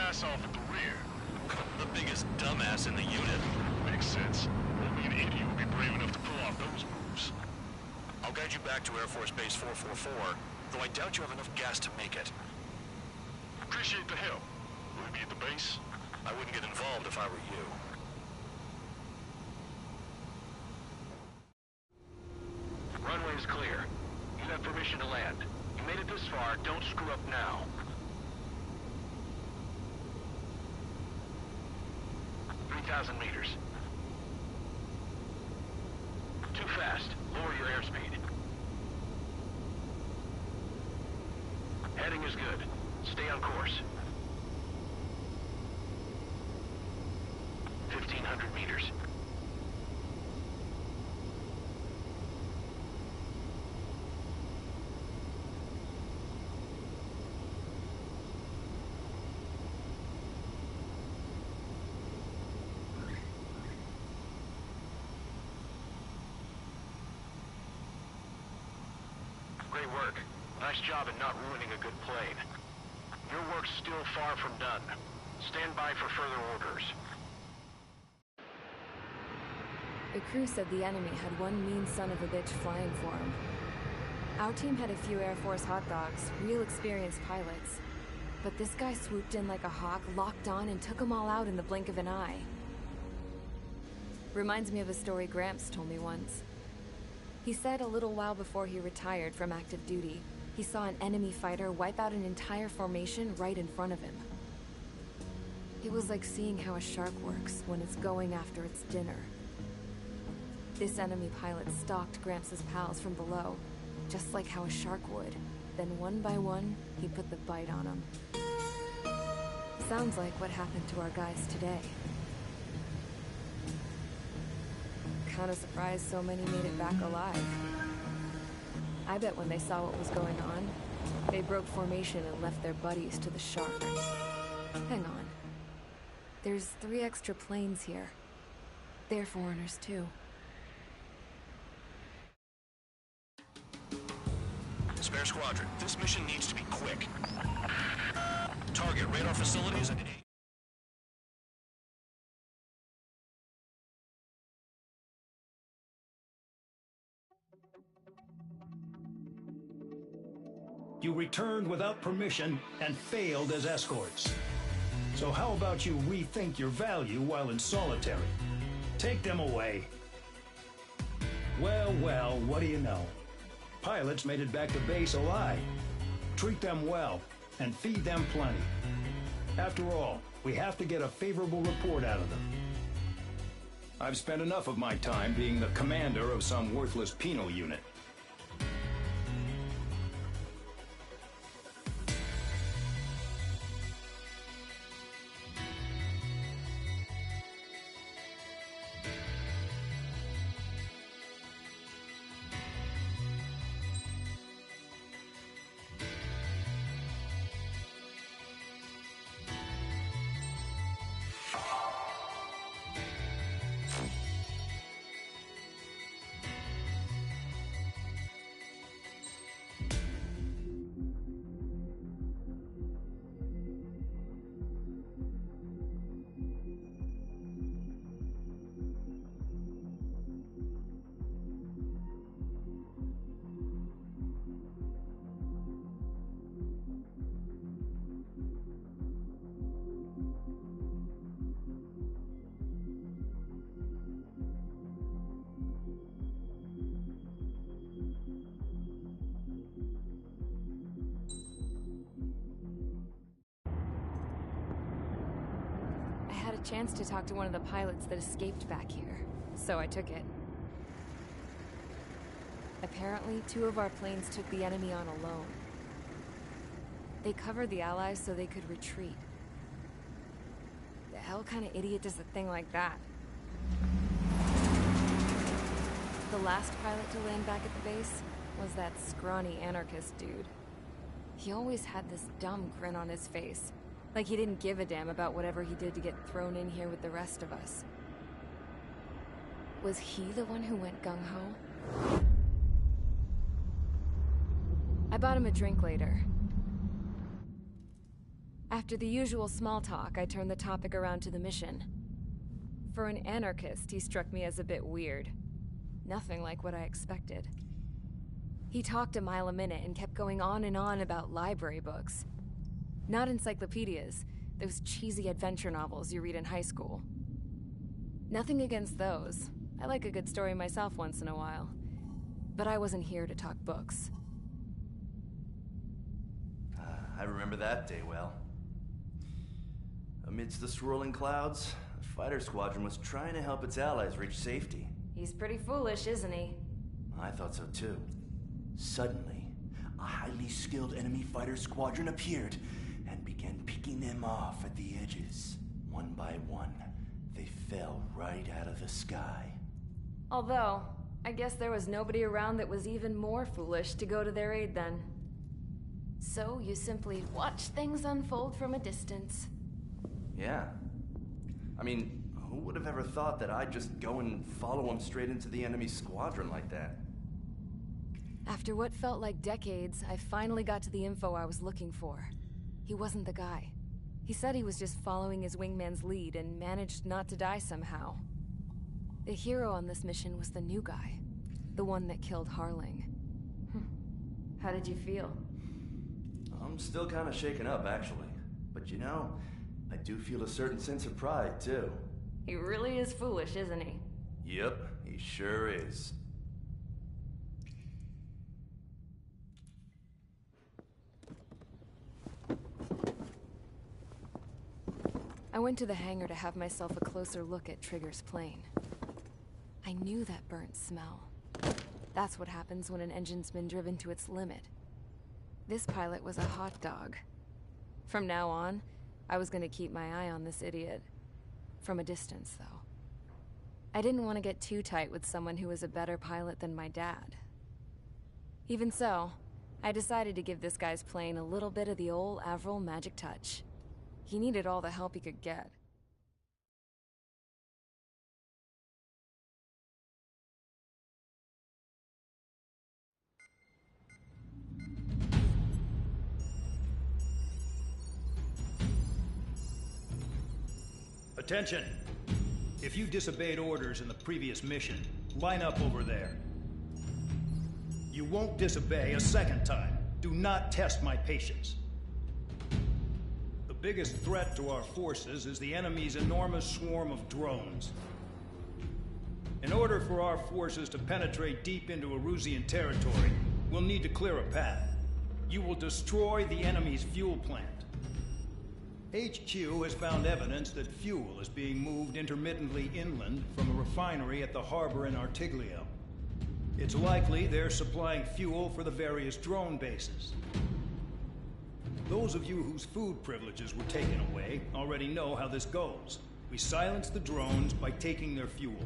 ass off at the rear. The biggest dumbass in the unit. Makes sense. Only an idiot would be brave enough to pull off those moves. I'll guide you back to Air Force Base 444, though I doubt you have enough gas to make it. Appreciate the help. Will you be at the base? I wouldn't get involved if I were you. Runway is clear. You have permission to land. You made it this far, don't screw up now. .3,000 meters. Too fast. Lower your airspeed. Heading is good. Stay on course. 1,500 meters. Great work. Nice job in not ruining a good plane. Your work's still far from done. Stand by for further orders. The crew said the enemy had one mean son of a bitch flying for him. Our team had a few Air Force hot dogs, real experienced pilots. But this guy swooped in like a hawk, locked on, and took them all out in the blink of an eye. Reminds me of a story Gramps told me once. He said a little while before he retired from active duty, he saw an enemy fighter wipe out an entire formation right in front of him. It was like seeing how a shark works when it's going after its dinner. This enemy pilot stalked Gramps' pals from below, just like how a shark would. Then one by one, he put the bite on them. Sounds like what happened to our guys today. Kinda surprised so many made it back alive. I bet when they saw what was going on, they broke formation and left their buddies to the shark. Hang on. There's 3 extra planes here. They're foreigners too. Spare Squadron, this mission needs to be quick. Target radar facilities and... You returned without permission and failed as escorts. So how about you rethink your value while in solitary? Take them away. Well, well, what do you know? Pilots made it back to base alive. Treat them well and feed them plenty. After all, we have to get a favorable report out of them. I've spent enough of my time being the commander of some worthless penal unit. Chance to talk to one of the pilots that escaped back here, so I took it. Apparently, 2 of our planes took the enemy on alone. They covered the Allies so they could retreat. The hell kind of idiot does a thing like that? The last pilot to land back at the base was that scrawny anarchist dude. He always had this dumb grin on his face. Like he didn't give a damn about whatever he did to get thrown in here with the rest of us. Was he the one who went gung-ho? I bought him a drink later. After the usual small talk, I turned the topic around to the mission. For an anarchist, he struck me as a bit weird. Nothing like what I expected. He talked a mile a minute and kept going on and on about library books. Not encyclopedias, those cheesy adventure novels you read in high school. Nothing against those. I like a good story myself once in a while. But I wasn't here to talk books. I remember that day well. Amidst the swirling clouds, a fighter squadron was trying to help its allies reach safety. He's pretty foolish, isn't he? I thought so too. Suddenly, a highly skilled enemy fighter squadron appeared and began picking them off at the edges. One by one, they fell right out of the sky. Although, I guess there was nobody around that was even more foolish to go to their aid then. So you simply watch things unfold from a distance. Yeah. I mean, who would have ever thought that I'd just go and follow him straight into the enemy squadron like that? After what felt like decades, I finally got to the info I was looking for. He wasn't the guy. He said he was just following his wingman's lead and managed not to die somehow. The hero on this mission was the new guy. The one that killed Harling. How did you feel? I'm still kind of shaken up, actually. But you know, I do feel a certain sense of pride, too. He really is foolish, isn't he? Yep, he sure is. I went to the hangar to have myself a closer look at Trigger's plane. I knew that burnt smell. That's what happens when an engine's been driven to its limit. This pilot was a hot dog. From now on, I was gonna keep my eye on this idiot. From a distance, though. I didn't want to get too tight with someone who was a better pilot than my dad. Even so, I decided to give this guy's plane a little bit of the old Avril magic touch. He needed all the help he could get. Attention! If you disobeyed orders in the previous mission, line up over there. You won't disobey a second time. Do not test my patience. The biggest threat to our forces is the enemy's enormous swarm of drones. In order for our forces to penetrate deep into Erusian territory, we'll need to clear a path. You will destroy the enemy's fuel plant. HQ has found evidence that fuel is being moved intermittently inland from a refinery at the harbor in Artiglio. It's likely they're supplying fuel for the various drone bases. Those of you whose food privileges were taken away already know how this goes. We silence the drones by taking their fuel.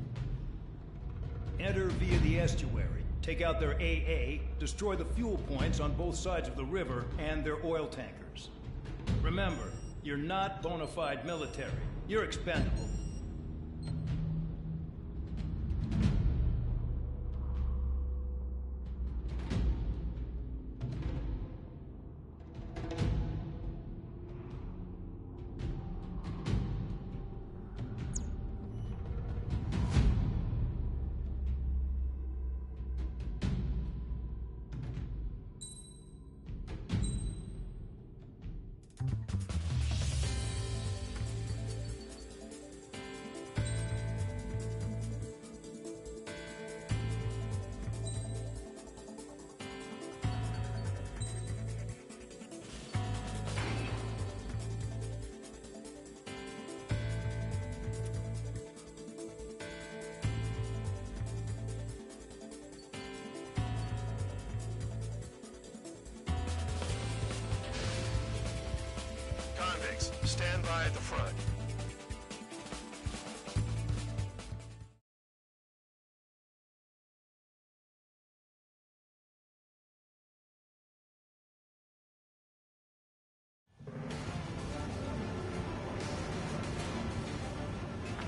Enter via the estuary, take out their AA, destroy the fuel points on both sides of the river and their oil tankers. Remember, you're not bona fide military. You're expendable. Stand by at the front.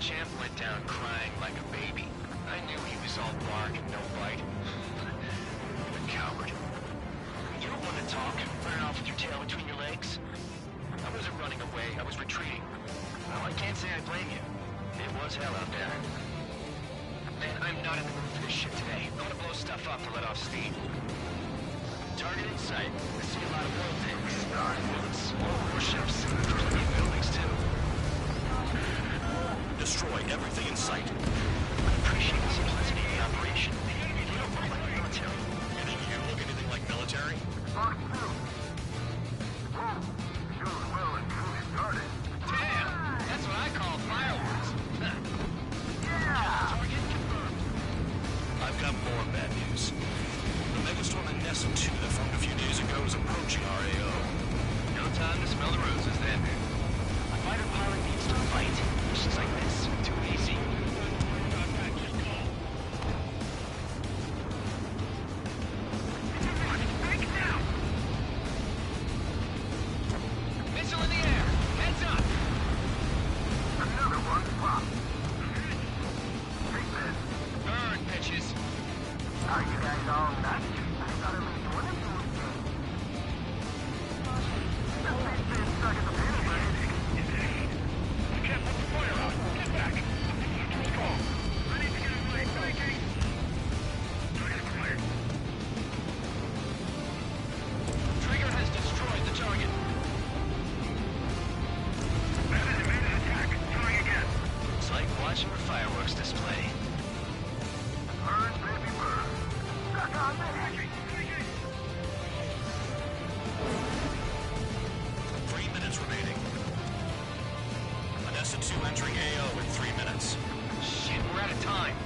Champ went down crying like a baby. I knew he was all bark and no bite. The coward. You don't want to talk, running off with your tail between your legs? I wasn't running I was retreating. Well, I can't say I blame you. It was hell out there. Man, I'm not in the mood for this shit today. I want to blow stuff up to let off steam. Target in sight. I see a lot of world things. Starfields, more warships, plenty of buildings too. Destroy everything in sight. I appreciate the simplicity of the operation. You don't look like the military. You think you look anything like military? Mark 2. Whoa. Doing well and truly started. Damn! That's what I call fireworks. Yeah! Target confirmed. I've got more bad news. The megastorm in Nest 2 that formed a few days ago is approaching our AO. No time to smell the roses then. A fighter pilot needs to fight. Missions like this, too easy. Missile in the air! Heads up! Another one popped. Take this. Burn, bitches! Are you guys all nuts? I thought at least one of you was gay. That thing's been stuck in the middle, man. You can't put the fire out. Get back. Too strong. I need to get away. Target acquired. Trigger has destroyed the target. Made an attack. Trying again. It's like watching a fireworks display. Burn, baby, burn. Suck on this. 3 minutes remaining. Anessa 2 entering AO in 3 minutes. Shit, we're out of time.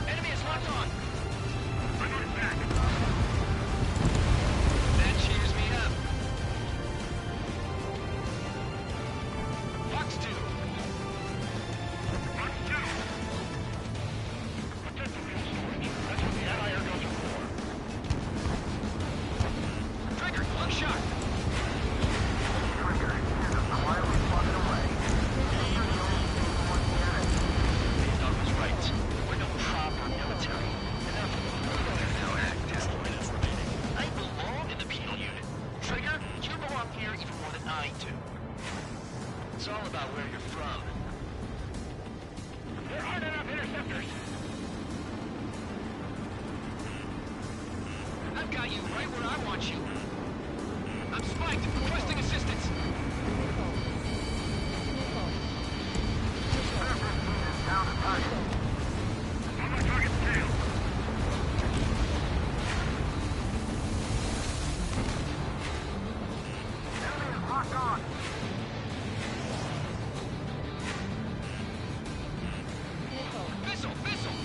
Enemy is locked on. That cheers me up. Fox 2. Fox 2. Protect the fuel storage. That's what the anti-air guns are for. Trigger, look sharp. Trigger, you're just quietly walking away. You're the only people who want to hear it. Dog was right. We're no proper military. Enough of no actors. 4 minutes remaining. I belong in the penal unit. Trigger, you belong here even more than I do. It's all about where you're from. There aren't enough interceptors. I've got you right where I want you. I'm spiked, requesting assistance. Down to target. On my target's tail. Enemy is locked on. Missile, missile.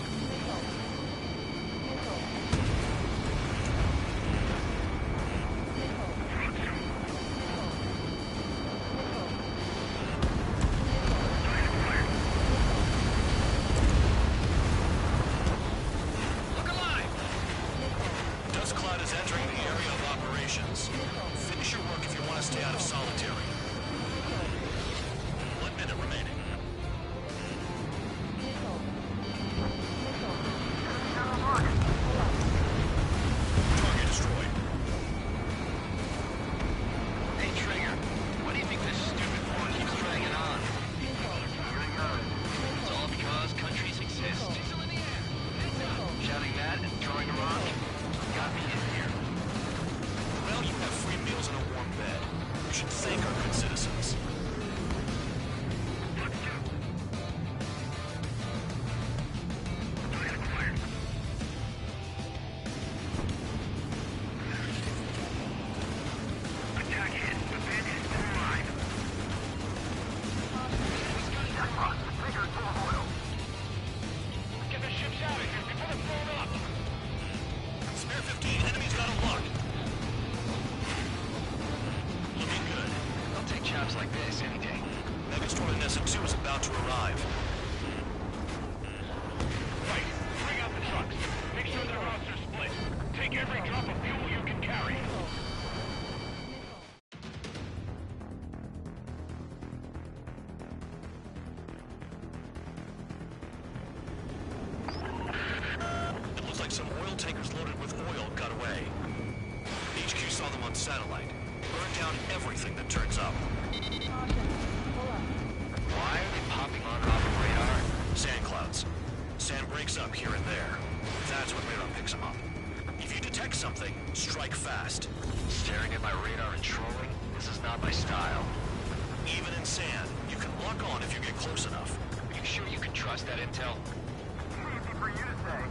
tankers loaded with oil got away. HQ saw them on satellite. Burned down everything that turns up. Why are they popping on and off of radar? Sand clouds. Sand breaks up here and there. That's when radar picks them up. If you detect something, strike fast. Staring at my radar and trolling? This is not my style. Even in sand, you can lock on if you get close enough. Are you sure you can trust that intel? Easy for you to say.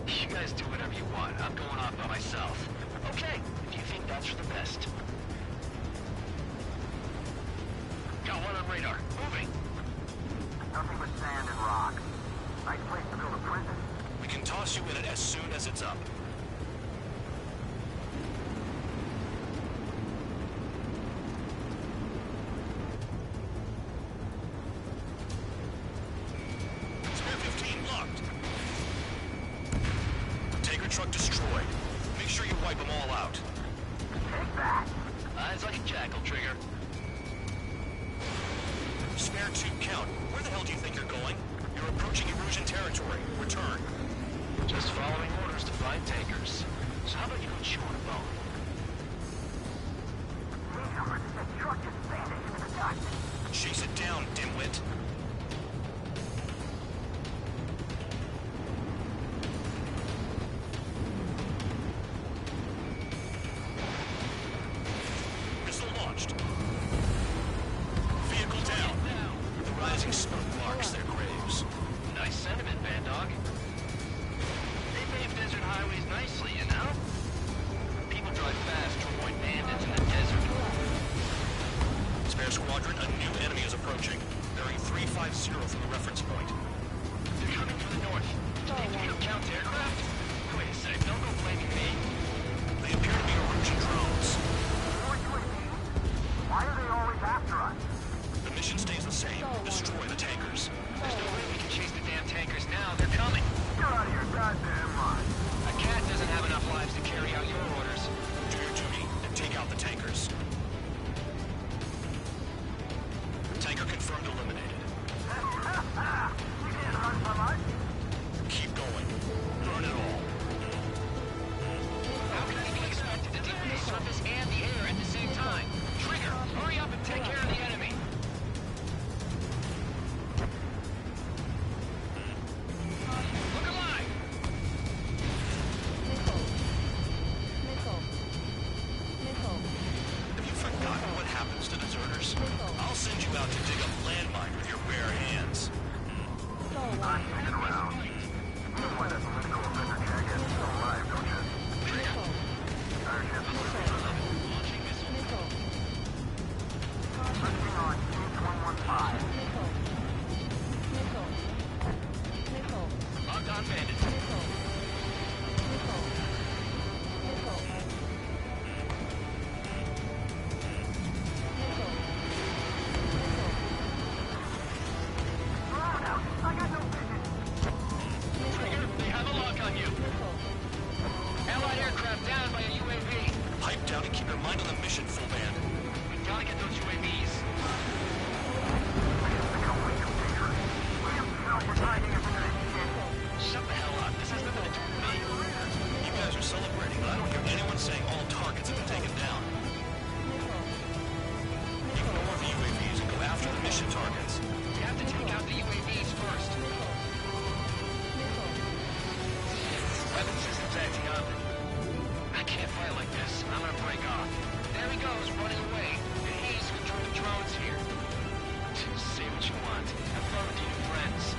You guys do whatever you want. I'm going off by myself. Okay, if you think that's for the best. Got one on radar. Moving. Nothing but sand and rock. Nice place to build a prison. We can toss you in it as soon as it's up. Spare 15 locked. Tanker truck destroyed. Make sure you wipe them all out. Take that. Eyes like a jackal, Trigger. Spare 2 count. Where the hell do you think you're going? You're approaching Erusian territory. Return. Just following orders to find tankers. So how about you go chew on a bone? That truck just vanished in the dust. Chase it down, dimwit. Missile launched. Vehicle down. The rising smoke marks their graves. Nice sentiment, Bandog. They pave desert highways nicely, you know? People drive fast to avoid bandits in the desert. Spare squadron, a new enemy is approaching. Bearing 350 from the reference point. They're coming from the north. Do they feel counter aircraft? Wait a sec, don't go blaming me. They appear to be Erusian drones. Why are they always after us? The mission stays the same. Destroy the tankers. There's no way we can chase the damn tankers now. They're coming. Get out of your goddamn mind. A cat doesn't have enough lives to carry out your orders. Do your duty and take out the tankers. Tanker confirmed eliminated. You can't run from us. Keep going. Burn it all. How can they be expected to deal with the surface and the air at the same time? Trigger, hurry up and take care of the enemy. Look alive! Have you forgotten what happens to deserters? I'll send you out to dig up landmine with your bare hands. I'm sticking around. You know why that political offender jackass is still alive, don't you? Our ship's listing on H115. Locked on bandits. Trigger, they have a lock on you. Allied aircraft down by a UAV. Pipe down and keep your mind on the mission, full band. We gotta get those UAVs. Shut the hell up. This has nothing to do with me. You guys are celebrating, but I don't hear anyone saying all targets have been taken down. Ignore the UAVs and go after the mission targets. We have to take out the UAVs first. Weapon systems acting up. I can't fight like this. I'm gonna break off. There he goes, running away. And he's controlling drones here. Say what you want. Have fun with your friends.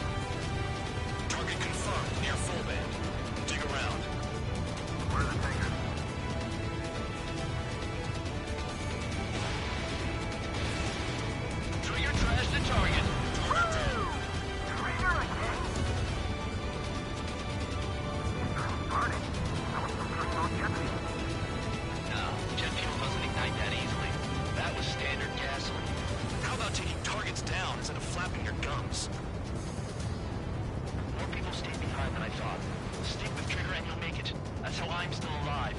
Target confirmed near full band. Dig around. Where are the tankers? Trigger trash the target. Trigger again? Burning. That was some pretty low jeopardy. No, jet fuel doesn't ignite that easily. That was standard gasoline. How about taking targets down instead of flapping your gums? More people stayed behind than I thought. Stick with Trigger and you'll make it. That's how I'm still alive.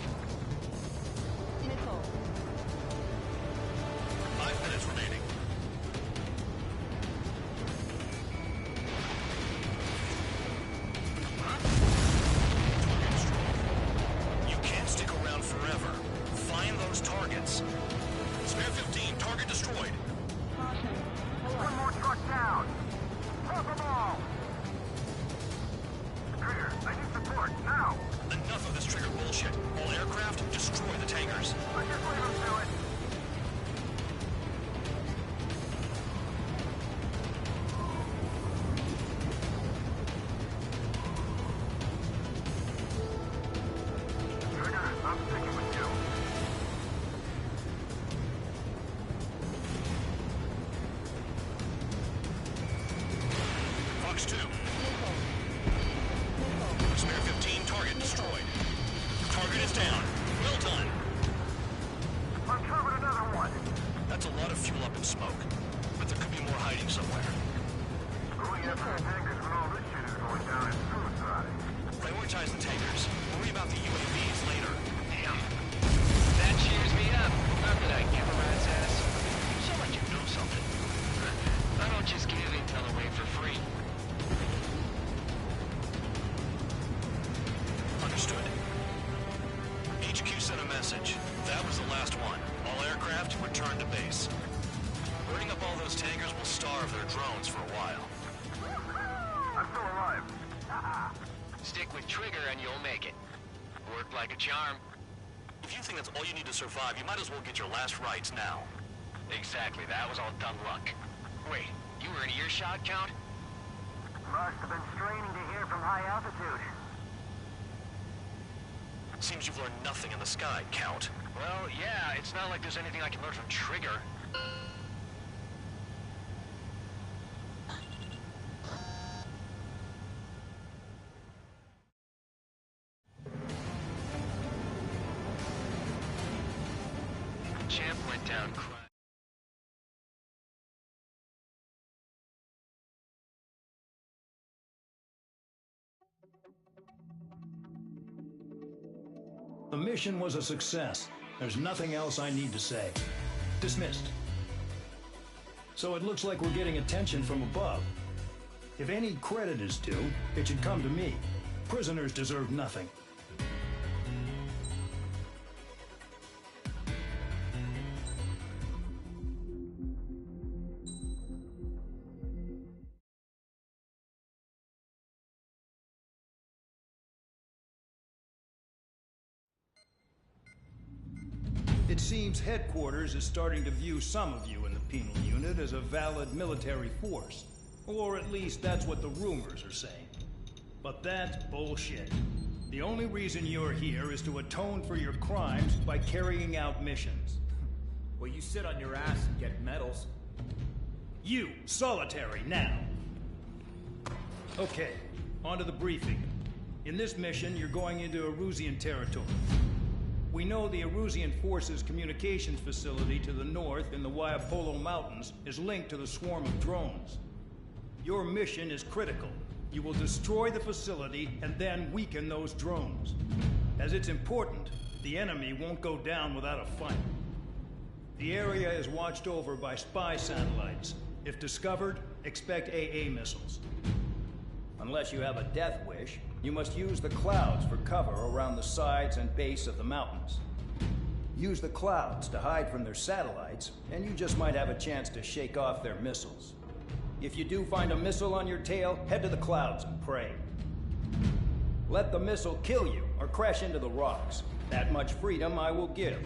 5 minutes remaining. fuel up and smoke. But there could be more hiding somewhere. Going after the tankers when all this shit is going down is suicide. Prioritize the tankers. Worry about the UAVs later. Damn. That cheers me up. Not that I give a rat's ass. You sound like you know something. I don't just give intel away for free. Understood. HQ sent a message. That was the last one. All aircraft return to base. Burning up all those tankers will starve their drones for a while. I'm still alive. Stick with Trigger and you'll make it. Work like a charm. If you think that's all you need to survive, you might as well get your last rites now. Exactly, that was all dumb luck. Wait, you were in earshot, Count? Must have been straining to hear from high altitude. Seems you've learned nothing in the sky, Count. Well, yeah, it's not like there's anything I can learn from Trigger. Champ went down crying. The mission was a success. There's nothing else I need to say. Dismissed. So it looks like we're getting attention from above. If any credit is due, it should come to me. Prisoners deserve nothing. It seems headquarters is starting to view some of you in the penal unit as a valid military force. Or at least that's what the rumors are saying. But that's bullshit. The only reason you're here is to atone for your crimes by carrying out missions. Well, you sit on your ass and get medals. You, Solitary, now. Okay, on to the briefing. In this mission, you're going into Erusian territory. We know the Erusian Forces communications facility to the north in the Waiapolo Mountains is linked to the swarm of drones. Your mission is critical. You will destroy the facility and then weaken those drones. As it's important, the enemy won't go down without a fight. The area is watched over by spy satellites. If discovered, expect AA missiles. Unless you have a death wish, you must use the clouds for cover around the sides and base of the mountains. Use the clouds to hide from their satellites, and you just might have a chance to shake off their missiles. If you do find a missile on your tail, head to the clouds and pray. Let the missile kill you or crash into the rocks. That much freedom I will give.